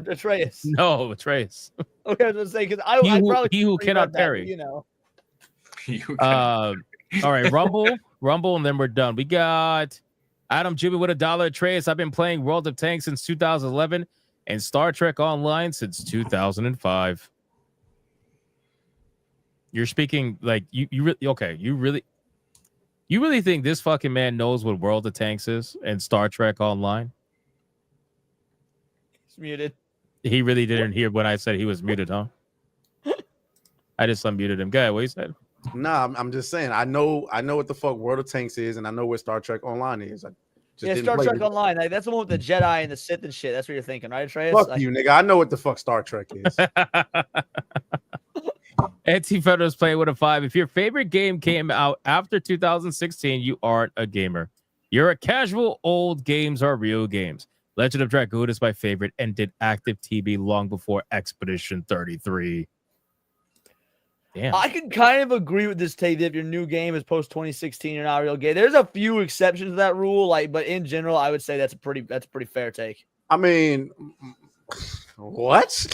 Atreus? No, Atreus. Okay, I was gonna say because I probably he who couldn't cannot read that, parry. you know. All right, Rumble, and then we're done. We got Adam Jimmy with $1. Atreus, I've been playing World of Tanks since 2011 and Star Trek Online since 2005. You're speaking like you really think this fucking man knows what World of Tanks is and Star Trek Online? He's muted. He really didn't hear when I said he was muted, huh? I just unmuted him. Go ahead, what you said? Nah, I'm just saying. I know what the fuck World of Tanks is, and I know what Star Trek Online is. I just didn't Star play Trek it. Online. Like, that's the one with the Jedi and the Sith and shit. That's what you're thinking, right, Atreus? Fuck Like, you, nigga. I know what the fuck Star Trek is. Anti-Federalist playing with a 5. If your favorite game came out after 2016, you aren't a gamer. You're a casual. Old games are real games. Legend of Dragoon is my favorite and did active TV long before Expedition 33. Damn. I can kind of agree with this take that if your new game is post 2016, you're not a real game. There's a few exceptions to that rule, but in general, I would say that's a pretty fair take. I mean, what?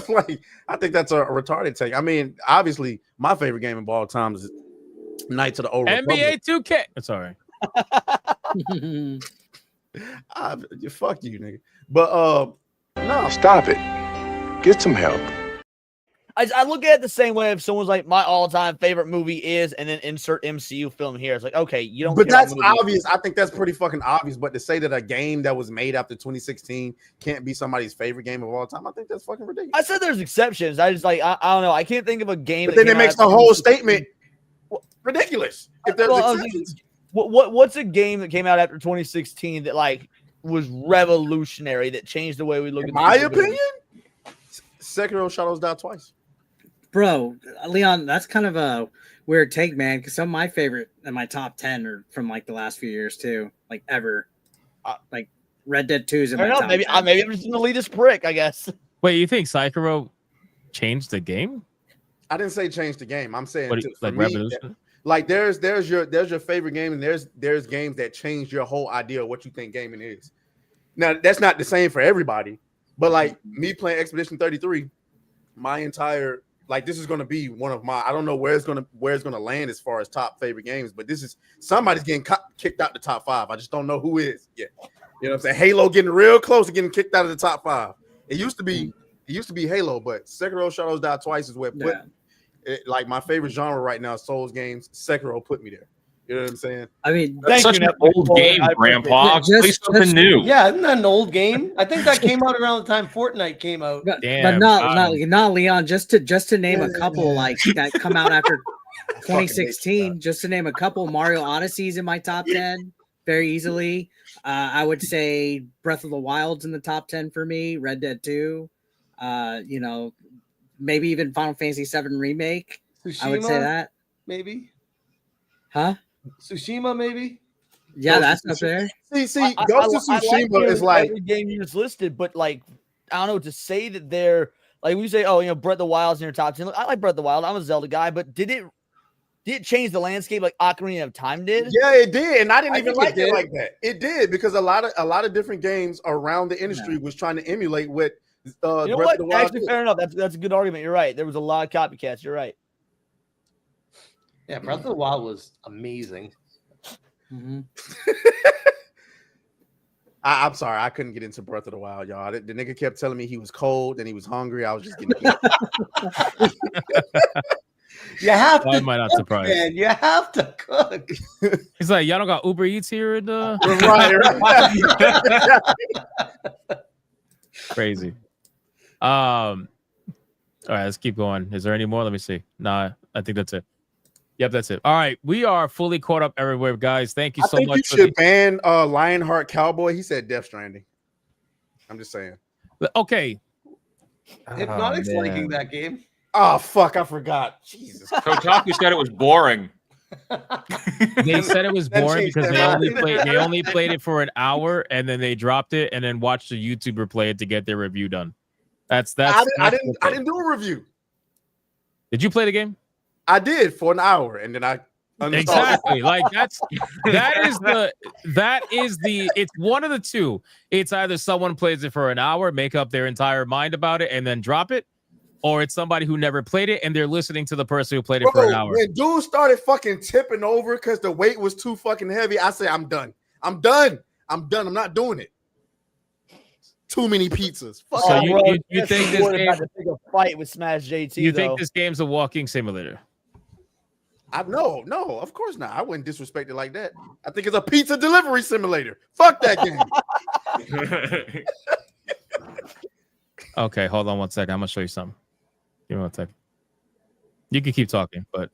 Like, I think that's a retarded take. I mean, obviously, my favorite game of all time is Knights of the Old NBA Republic. 2K. Sorry. Fuck you, nigga. But no, stop it. Get some help. I look at it the same way if someone's like, my all-time favorite movie is, and then insert MCU film here. It's like, okay, you don't. But care that's about movies. obvious. I think that's pretty fucking obvious. But to say that a game that was made after 2016 can't be somebody's favorite game of all time, I think that's fucking ridiculous. I said there's exceptions. I just I don't know. I can't think of a game. But then it makes the whole statement ridiculous. If there's Well, exceptions. what's a game that came out after 2016 that like was revolutionary that changed the way we look at My video opinion, games? Sekiro Shadows Die Twice. Bro, Leon, that's kind of a weird take, man, because some of my favorite and my top 10 are from like the last few years too, like ever. Like Red Dead 2 is in I my don't know. top Maybe 10. maybe I'm just an elitist prick. I guess. Wait, you think Sekiro changed the game? I didn't say change the game. I'm saying What for like me, revolution? like there's your favorite game, and there's games that change your whole idea of what you think gaming is. Now that's not the same for everybody, but like me playing Expedition 33, my entire like this is gonna be one of my I don't know where it's gonna land as far as top favorite games, but this is somebody's getting kicked out the top 5. I just don't know who is yet. You know what I'm saying? Halo getting real close to getting kicked out of the top 5. It used to be Halo, but Sekiro Shadows Die Twice is what put it, like my favorite genre right now, Souls games. Sekiro put me there. You know what I'm saying? I mean, That's such an old game, Grandpa. Play something new. Yeah, isn't that an old game? I think that came out around the time Fortnite came out. But not Leon. Just to name a couple like that come out after 2016. Just to name a couple, Mario Odyssey's in my top 10 very easily. I would say Breath of the Wild's in the top 10 for me. Red Dead 2. You know, maybe even Final Fantasy 7 remake. I would say that. Maybe. Huh? Tsushima, maybe. Yeah, that's up there. See, Ghost of Tsushima is like every game you just listed, but like I don't know to say that they're like when you say, oh, you know, Breath of the Wild's in your top 10. Look, I like Breath of the Wild. I'm a Zelda guy, but did it change the landscape like Ocarina of Time did? Yeah, it did, and I didn't even like it it like that. It did because a lot of different games around the industry was trying to emulate what. You know Breath what? of the Wild Actually, did. fair enough. That's a good argument. You're right. There was a lot of copycats. You're right. Yeah, Breath of the Wild was amazing. I'm sorry, I couldn't get into Breath of the Wild, y'all. The nigga kept telling me he was cold and he was hungry. I was just getting. You have Why to. am I not cook, surprised? Man, you have to cook. He's like, y'all don't got Uber Eats here in the right. Crazy. All right, let's keep going. Is there any more? Let me see. Nah, I think that's it. Yep, that's it. All right, we are fully caught up everywhere, guys. Thank you so much. You should ban Lionheart Cowboy. He said Death Stranding. I'm just saying. Okay. Hypnotic's liking that game. Oh fuck, I forgot. Jesus. Kotaku said it was boring. They said it was boring changed because their they only played it for an hour and then they dropped it and then watched a YouTuber play it to get their review done. I didn't do a review. Did you play the game? I did for an hour and then I exactly like that is the it's one of the two. It's either someone plays it for an hour, make up their entire mind about it, and then drop it, or it's somebody who never played it and they're listening to the person who played it for an hour. When dude started fucking tipping over because the weight was too fucking heavy, I said, I'm done. I'm not doing it. Too many pizzas. Fuck So off. you think this game to pick a fight with Smash JT? you think this game's a walking simulator? No, of course not. I wouldn't disrespect it like that. I think it's a pizza delivery simulator. Fuck that game. Okay, hold on one second. I'm gonna show you something. Give me one second. You can keep talking, but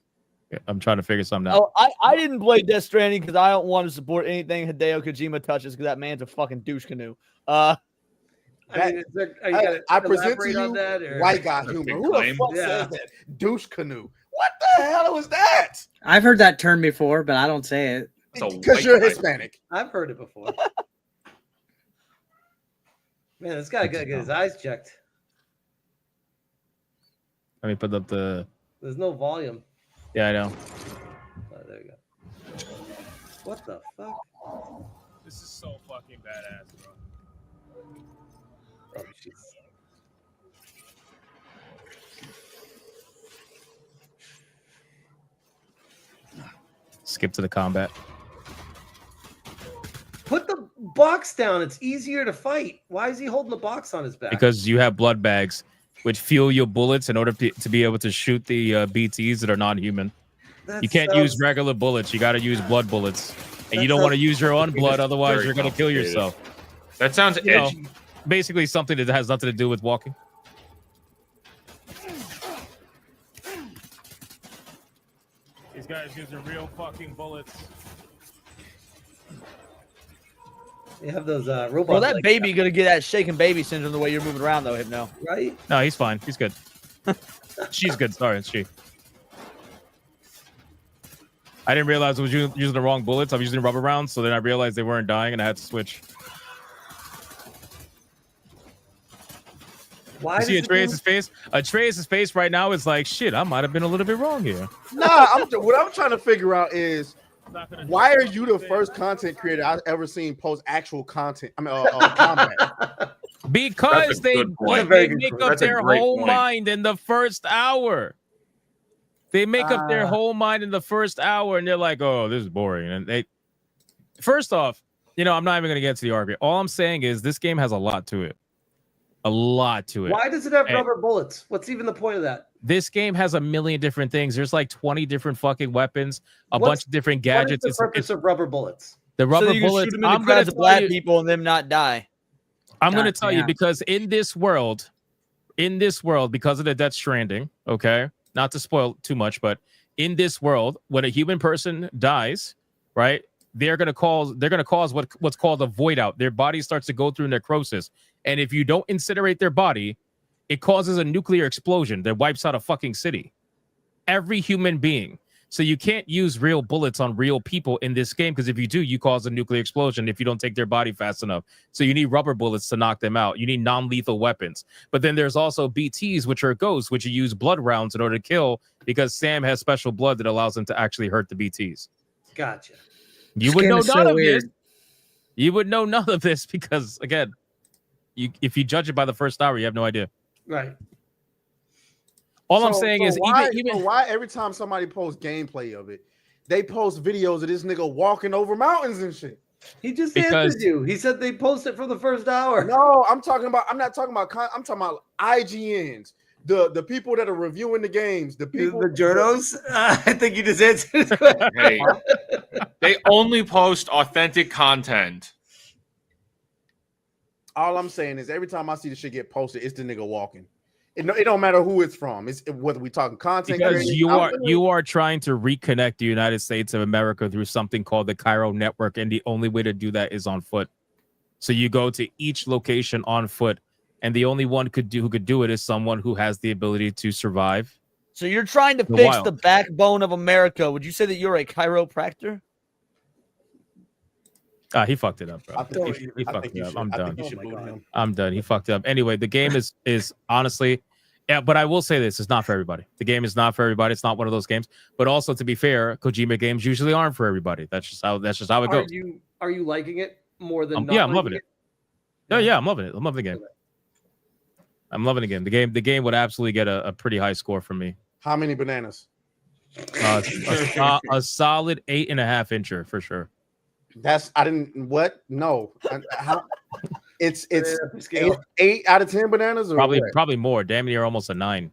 I'm trying to figure something out. Oh, I didn't play Death Stranding because I don't want to support anything Hideo Kojima touches because that man's a fucking douche canoe. I present to you white guy humor. Who the fuck says that? Douche canoe. What the hell was that? I've heard that term before, but I don't say it. Because you're Hispanic. I've heard it before. Man, this guy got to get his eyes checked. Let me put up the. There's no volume. Yeah, I know. Oh, there you go. What the fuck? This is so fucking badass, bro. Oh, jeez. Skip to the combat. Put the box down. It's easier to fight. Why is he holding the box on his back? Because you have blood bags, which fuel your bullets in order to be able to shoot the BTs that are non-human. You can't use regular bullets. You got to use blood bullets. And you don't want to use your own blood, otherwise you're going to kill yourself. That sounds edgy. Basically something that has nothing to do with walking. These guys using real fucking bullets. They have those robots. Well, that baby gonna get that shaken baby syndrome the way you're moving around though, Hypno. Right? No, he's fine. He's good. She's good. Sorry, it's she. I didn't realize I was using the wrong bullets. I was using rubber rounds, so then I realized they weren't dying, and I had to switch. Why You see does it do- Atreus' face? Atreus' face right now is like, shit, I might have been a little bit wrong here. Nah, what I'm trying to figure out is why are you the first content creator I've ever seen post actual content? I mean, combat. Because they make up their whole mind in the first hour. They make up their whole mind in the first hour, and they're like, "Oh, this is boring." And they, first off, I'm not even going to get to the argument. All I'm saying is this game has a lot to it. A lot to it. Why does it have And rubber bullets? What's even the point of that? this game has a million different things. There's like 20 different fucking weapons, bunch of different gadgets. What is the purpose of rubber bullets? The rubber so you bullets. Shoot them in the crowds of black people and them not die. I'm going to tell you because in this world, because of the Death Stranding, okay, not to spoil too much, but in this world, when a human person dies, right, they're going to cause what's called a void out. Their body starts to go through necrosis, and if you don't incinerate their body, it causes a nuclear explosion that wipes out a fucking city. Every human being. So you can't use real bullets on real people in this game, because if you do, you cause a nuclear explosion if you don't take their body fast enough. So you need rubber bullets to knock them out. You need non-lethal weapons. But then there's also BTs, which are ghosts, which you use blood rounds in order to kill, because Sam has special blood that allows him to actually hurt the BTs. Gotcha. You would know none of this. You would know none of this because, again, if you judge it by the first hour, you have no idea. Right. All I'm saying is, why every time somebody posts gameplay of it, they post videos of this nigga walking over mountains and shit? He just answered you. He said they post it for the first hour. No, I'm not talking about. I'm talking about IGNs, the people that are reviewing the games, the people, the journos. I think you just answered his question. Hey, they only post authentic content. All I'm saying is, every time I see the shit get posted, it's the nigga walking. It don't matter who it's from. It's whether we talking content. Because you are trying to reconnect the United States of America through something called the Cairo Network, and the only way to do that is on foot. So you go to each location on foot, and the only one who could do it is someone who has the ability to survive. So you're trying to fix the backbone of America. Would you say that you're a chiropractor? He fucked it up, bro. He fucked it up. I'm done. I'm done. He fucked it up. Anyway, the game is honestly, yeah. But I will say this: it's not for everybody. The game is not for everybody. It's not one of those games. But also, to be fair, Kojima games usually aren't for everybody. That's just how it goes. Are you liking it more than? Yeah, I'm loving it. No, yeah, I'm loving it. I'm loving the game. I'm loving the game. The game would absolutely get a pretty high score from me. How many bananas? A solid 8.5 incher for sure. It's 8 out of 10 bananas, or probably more. Damn near almost a 9.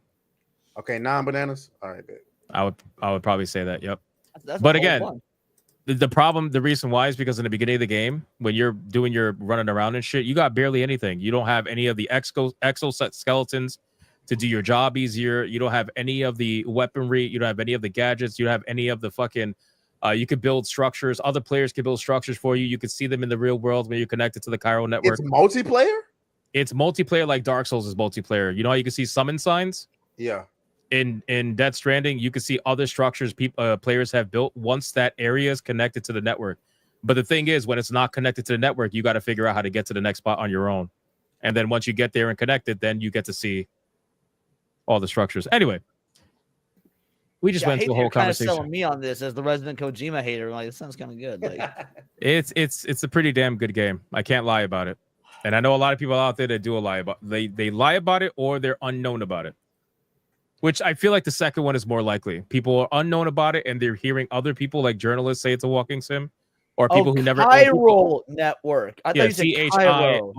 Okay, 9 bananas. All right, bet. I would probably say that. Yep. That's but again, the reason why is because in the beginning of the game, when you're doing your running around and shit, you got barely anything. You don't have any of the exoskeletons to do your job easier. You don't have any of the weaponry. You don't have any of the gadgets. You don't have any of the fucking. You could build structures. Other players can build structures for you. You could see them in the real world when you're connected to the Cairo network. It's multiplayer? It's multiplayer like Dark Souls is multiplayer. You know how you can see summon signs? Yeah. In Death Stranding, you can see other structures players have built once that area is connected to the network. But the thing is, when it's not connected to the network, you got to figure out how to get to the next spot on your own. And then once you get there and connected, then you get to see all the structures. Anyway. We just went through a whole conversation. Selling me on this as the resident Kojima hater. I'm like, this sounds kind of good. Like, it's a pretty damn good game. I can't lie about it. And I know a lot of people out there that do lie about they lie about it, or they're unknown about it. Which I feel like the second one is more likely. People are unknown about it, and they're hearing other people like journalists say it's a walking sim, or people who never. Chiral Network. I thought you said CHIRAL.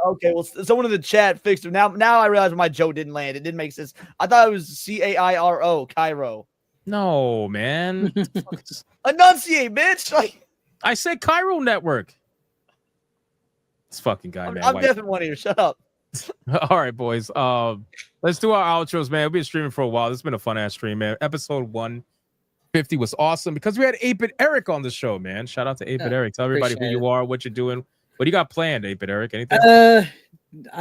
Okay, well, someone in the chat fixed it. Now I realize my joke didn't land. It didn't make sense. I thought it was CAIRO, Cairo. No, man. Enunciate, bitch. Like, I said Cairo Network. This fucking guy, man. I'm definitely one of you. Shut up. All right, boys. Let's do our outros, man. We've been streaming for a while. This has been a fun ass stream, man. Episode 150 was awesome because we had 8-Bit Eric on the show, man. Shout out to 8-Bit Eric. Tell everybody who you are, what you're doing. What do you got planned, 8-Bit Eric? Anything? I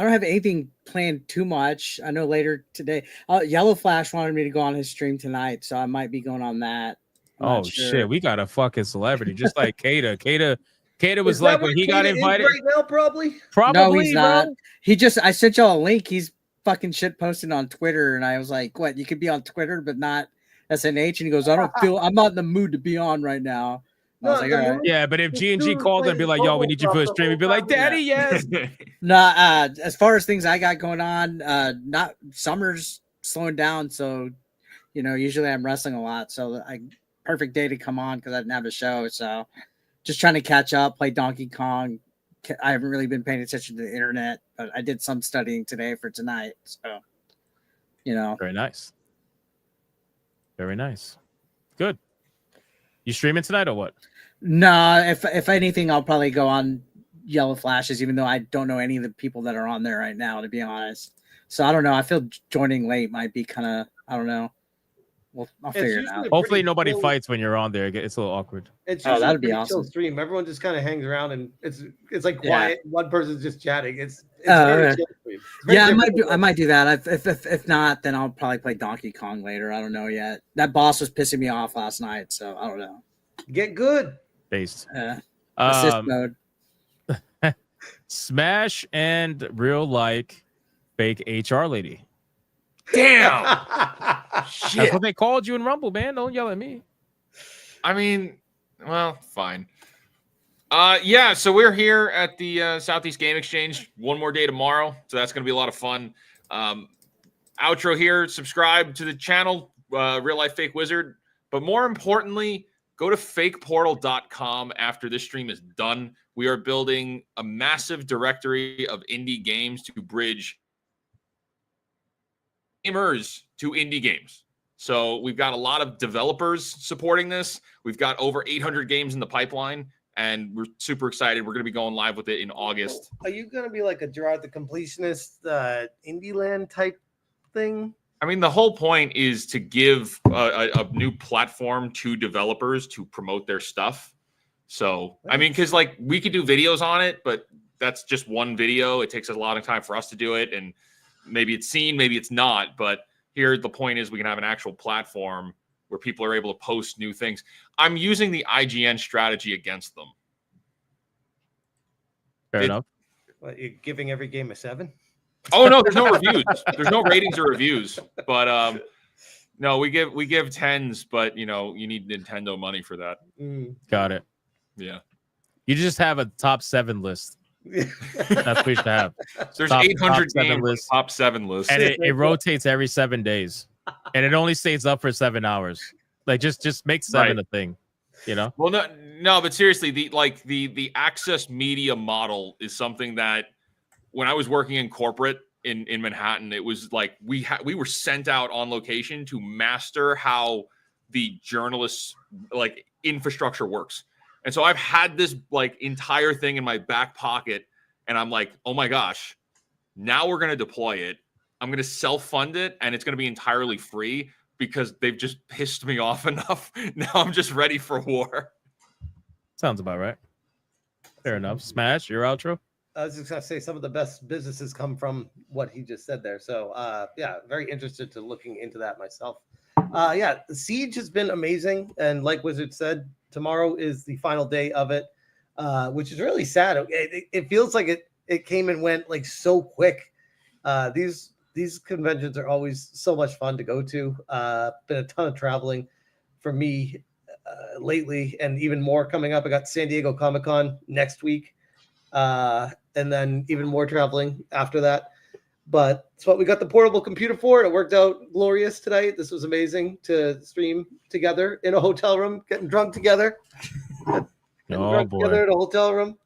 don't have anything planned too much. I know later today, Yellow Flash wanted me to go on his stream tonight, so I might be going on that. Oh shit, we got a fucking celebrity, just like Kata. Kata was Is like that when where he got Kata is invited. right now, probably. No, he's not. Bro. I sent y'all a link. He's fucking shit posting on Twitter, and I was like, "What? You could be on Twitter, but not SNH?" And he goes, I'm not in the mood to be on right now." And I was like, "All right." Yeah, but if G&G called and be like, "Yo, we need you for a stream," he'd be like, "Daddy, yes." Nah, as far as things I got going on, not summer's slowing down, so usually I'm wrestling a lot, so perfect day to come on because I didn't have a show, so just trying to catch up, play Donkey Kong. I haven't really been paying attention to the internet, but I did some studying today for tonight, so Very nice. Very nice. Good. You streaming tonight or what? No, if anything, I'll probably go on Yellow Flashes, even though I don't know any of the people that are on there right now, to be honest. So I don't know. I feel joining late might be kind of, I don't know. Well, I'll figure it out. Hopefully nobody fights when you're on there. It's a little awkward. It's Oh, usually that'd be a pretty awesome. chill stream. Everyone just kind of hangs around and it's like Yeah. quiet. One person's just chatting. It's Oh, very okay. chill stream. It's very Yeah, different. I might do that. If not, then I'll probably play Donkey Kong later. I don't know yet. That boss was pissing me off last night, so I don't know. Get good. Based. Assist mode. Smash and real like fake HR lady. Damn. That's what they called you in Rumble, man. Don't yell at me. I mean, well, fine. Yeah, so we're here at the Southeast Game Exchange. One more day tomorrow, so that's going to be a lot of fun. Outro here. Subscribe to the channel, Real Life Fake Wizard. But more importantly, go to fakeportal.com after this stream is done. We are building a massive directory of indie games to bridge gamers to indie games. So we've got a lot of developers supporting this. We've got over 800 games in the pipeline, and we're super excited. We're going to be going live with it in August. Are you going to be like a Gerard the Completionist Indie Land type thing? I mean, the whole point is to give a new platform to developers to promote their stuff. So, I mean, because like we could do videos on it, but that's just one video. It takes a lot of time for us to do it. And maybe it's seen, maybe it's not. But here, the point is we can have an actual platform where people are able to post new things. I'm using the IGN strategy against them. Fair enough. What, you're giving every game a 7? Oh no, there's no reviews. There's no ratings or reviews. But no, we give 10s, but you need Nintendo money for that. Got it. Yeah. You just have a top 7 list. That's what you should have. There's Top 800 7 games list. top 7 list. And it rotates every 7 days. And it only stays up for 7 hours. Like just make 7 a thing. Well, no, but seriously, the access media model is something that when I was working in corporate in Manhattan, it was like we were sent out on location to master how the journalists like infrastructure works. And so I've had this like entire thing in my back pocket, and I'm like, oh my gosh, now we're going to deploy it. I'm going to self-fund it, and it's going to be entirely free because they've just pissed me off enough. Now I'm just ready for war. Sounds about right. Fair enough. Smash, your outro. I was just going to say some of the best businesses come from what he just said there. So, yeah, very interested to looking into that myself. Yeah, the Siege has been amazing. And like Wizard said, tomorrow is the final day of it, which is really sad. It feels like it came and went like so quick. These conventions are always so much fun to go to. Been a ton of traveling for me lately, and even more coming up. I got San Diego Comic-Con next week. And then even more traveling after that. But it's what we got the portable computer for. It worked out glorious tonight. This was amazing to stream together in a hotel room, getting drunk together. Together in a hotel room.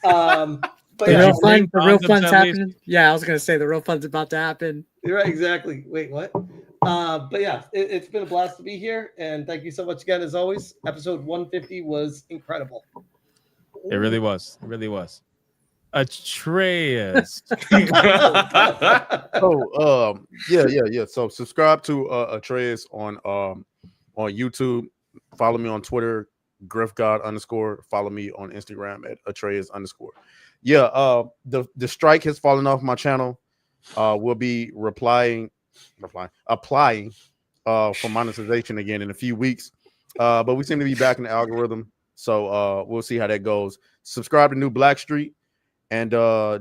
But The real fun's happening. Yeah, I was gonna say the real fun's about to happen. You're right, exactly. Wait, what? But yeah, it's been a blast to be here, and thank you so much again as always. Episode 150 was incredible. It really was. It really was. Atreus. Yeah. So subscribe to Atreus on YouTube. Follow me on Twitter, GriffGod_. Follow me on Instagram at Atreus_. Yeah, the strike has fallen off my channel. We'll be applying for monetization again in a few weeks. But we seem to be back in the algorithm, so we'll see how that goes. Subscribe to New Blackstreet, and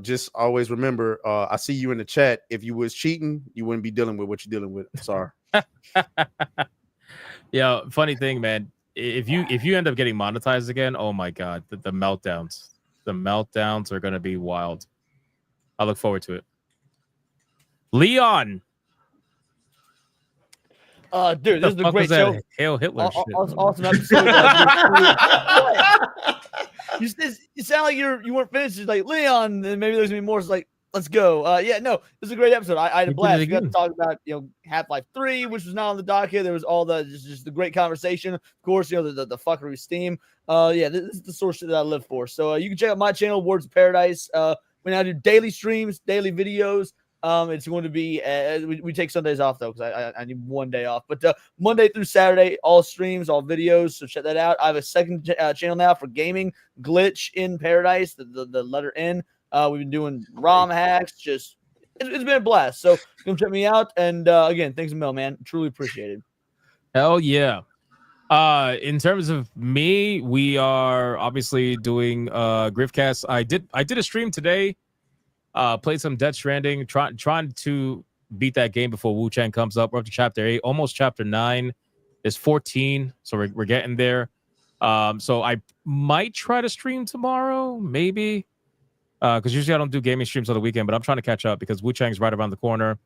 just always remember, I see you in the chat. If you was cheating, you wouldn't be dealing with what you're dealing with. Sorry. Yeah, funny thing, man. If you end up getting monetized again, oh my god, the meltdowns. The meltdowns are gonna be wild. I look forward to it. Leon. Dude, this is a great show. Hail Hitler shit. Awesome episode. You sound like you weren't finished. It's like Leon, and maybe there's gonna be more. It's like, let's go. Yeah, no, this is a great episode. I had a blast. We got to talk about Half-Life 3, which was not on the docket. There was all the just the great conversation. Of course, the fuckery Steam. Yeah, this is the source that I live for. So you can check out my channel, Words of Paradise. We now do daily streams, daily videos. It's going to be we take Sundays off though because I need one day off. But Monday through Saturday, all streams, all videos. So check that out. I have a second channel now for gaming, Glitch in Paradise, the letter N. We've been doing ROM hacks. Just it's been a blast. So come check me out. And again, thanks, Mel, man. Truly appreciated. Hell yeah. In terms of me, we are obviously doing Griffcast. I did a stream today. Played some Death Stranding, trying to beat that game before Wu Chang comes up. We're up to chapter 8, almost chapter 9. There's 14, so we're getting there. So I might try to stream tomorrow, maybe. Because usually I don't do gaming streams on the weekend, but I'm trying to catch up because Wu Chang's right around the corner.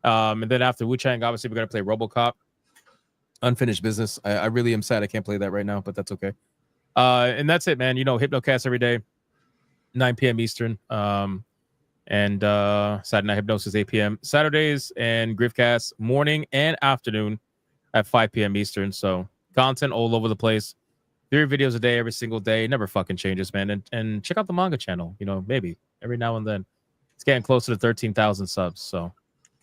And then after Wu Chang, obviously we're gonna play RoboCop. Unfinished business. I really am sad I can't play that right now, but that's okay. And that's it, man. Hypnocast every day, 9 p.m. Eastern. And Saturday Night Hypnosis 8 p.m. Saturdays, and Griffcast morning and afternoon at 5 p.m. Eastern. So content all over the place. 3 videos a day every single day. It never fucking changes, man. And check out the manga channel. Maybe every now and then. It's getting closer to 13,000 subs. So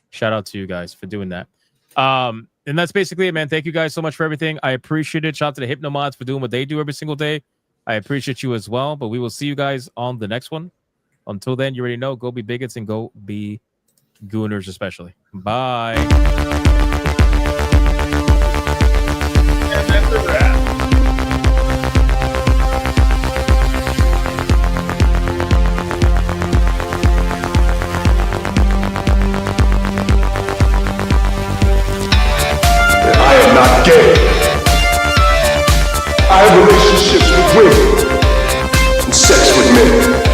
shout out to you guys for doing that. And that's basically it, man. Thank you guys so much for everything. I appreciate it. Shout out to the Hypnomods for doing what they do every single day. I appreciate you as well. But we will see you guys on the next one. Until then, you already know, go be bigots and go be gooners especially. Bye. And that's a wrap. I am not gay. I have relationships with women and sex with men.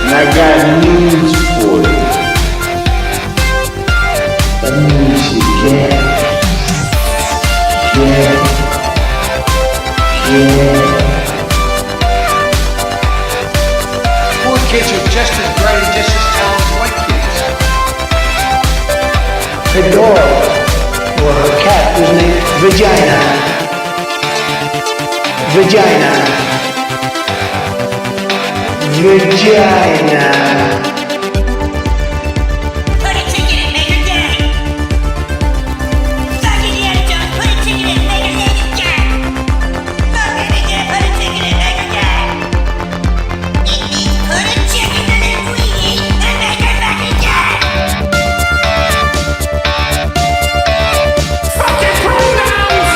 And I got news for you. That means you get. Poor kids are just as bright and just as talented as white kids. Her dog, or her cat, was named Vagina. Vagina. Put a ticket in, make her gay. Suck it, yeah, Jones. Put a ticket in, make her gay. Fuck it, yeah, put a ticket in, make her gay. It means put a chicken in it, we eat, and make her fucking gay. Fucking pronouns!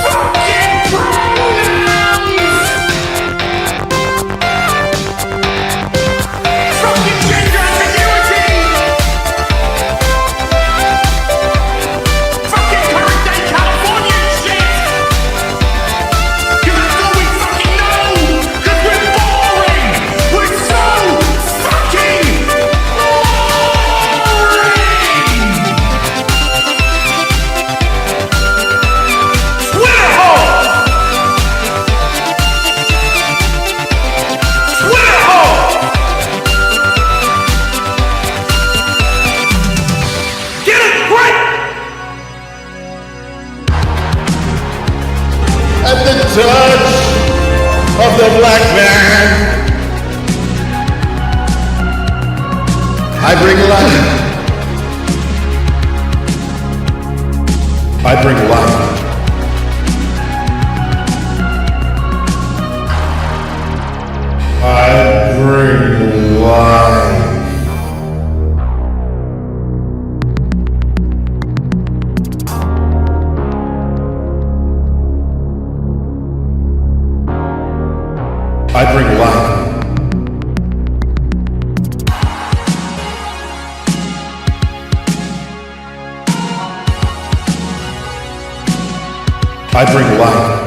Fucking pronouns! Fucking gender ambiguity! Fucking current day California shit! 'Cause that's all we fucking know! 'Cause we're boring! We're so fucking boring! Twitter hole! Twitter hole! Get it right! At the touch of the black man, I bring life. I bring life. I bring life. I bring life. I bring life.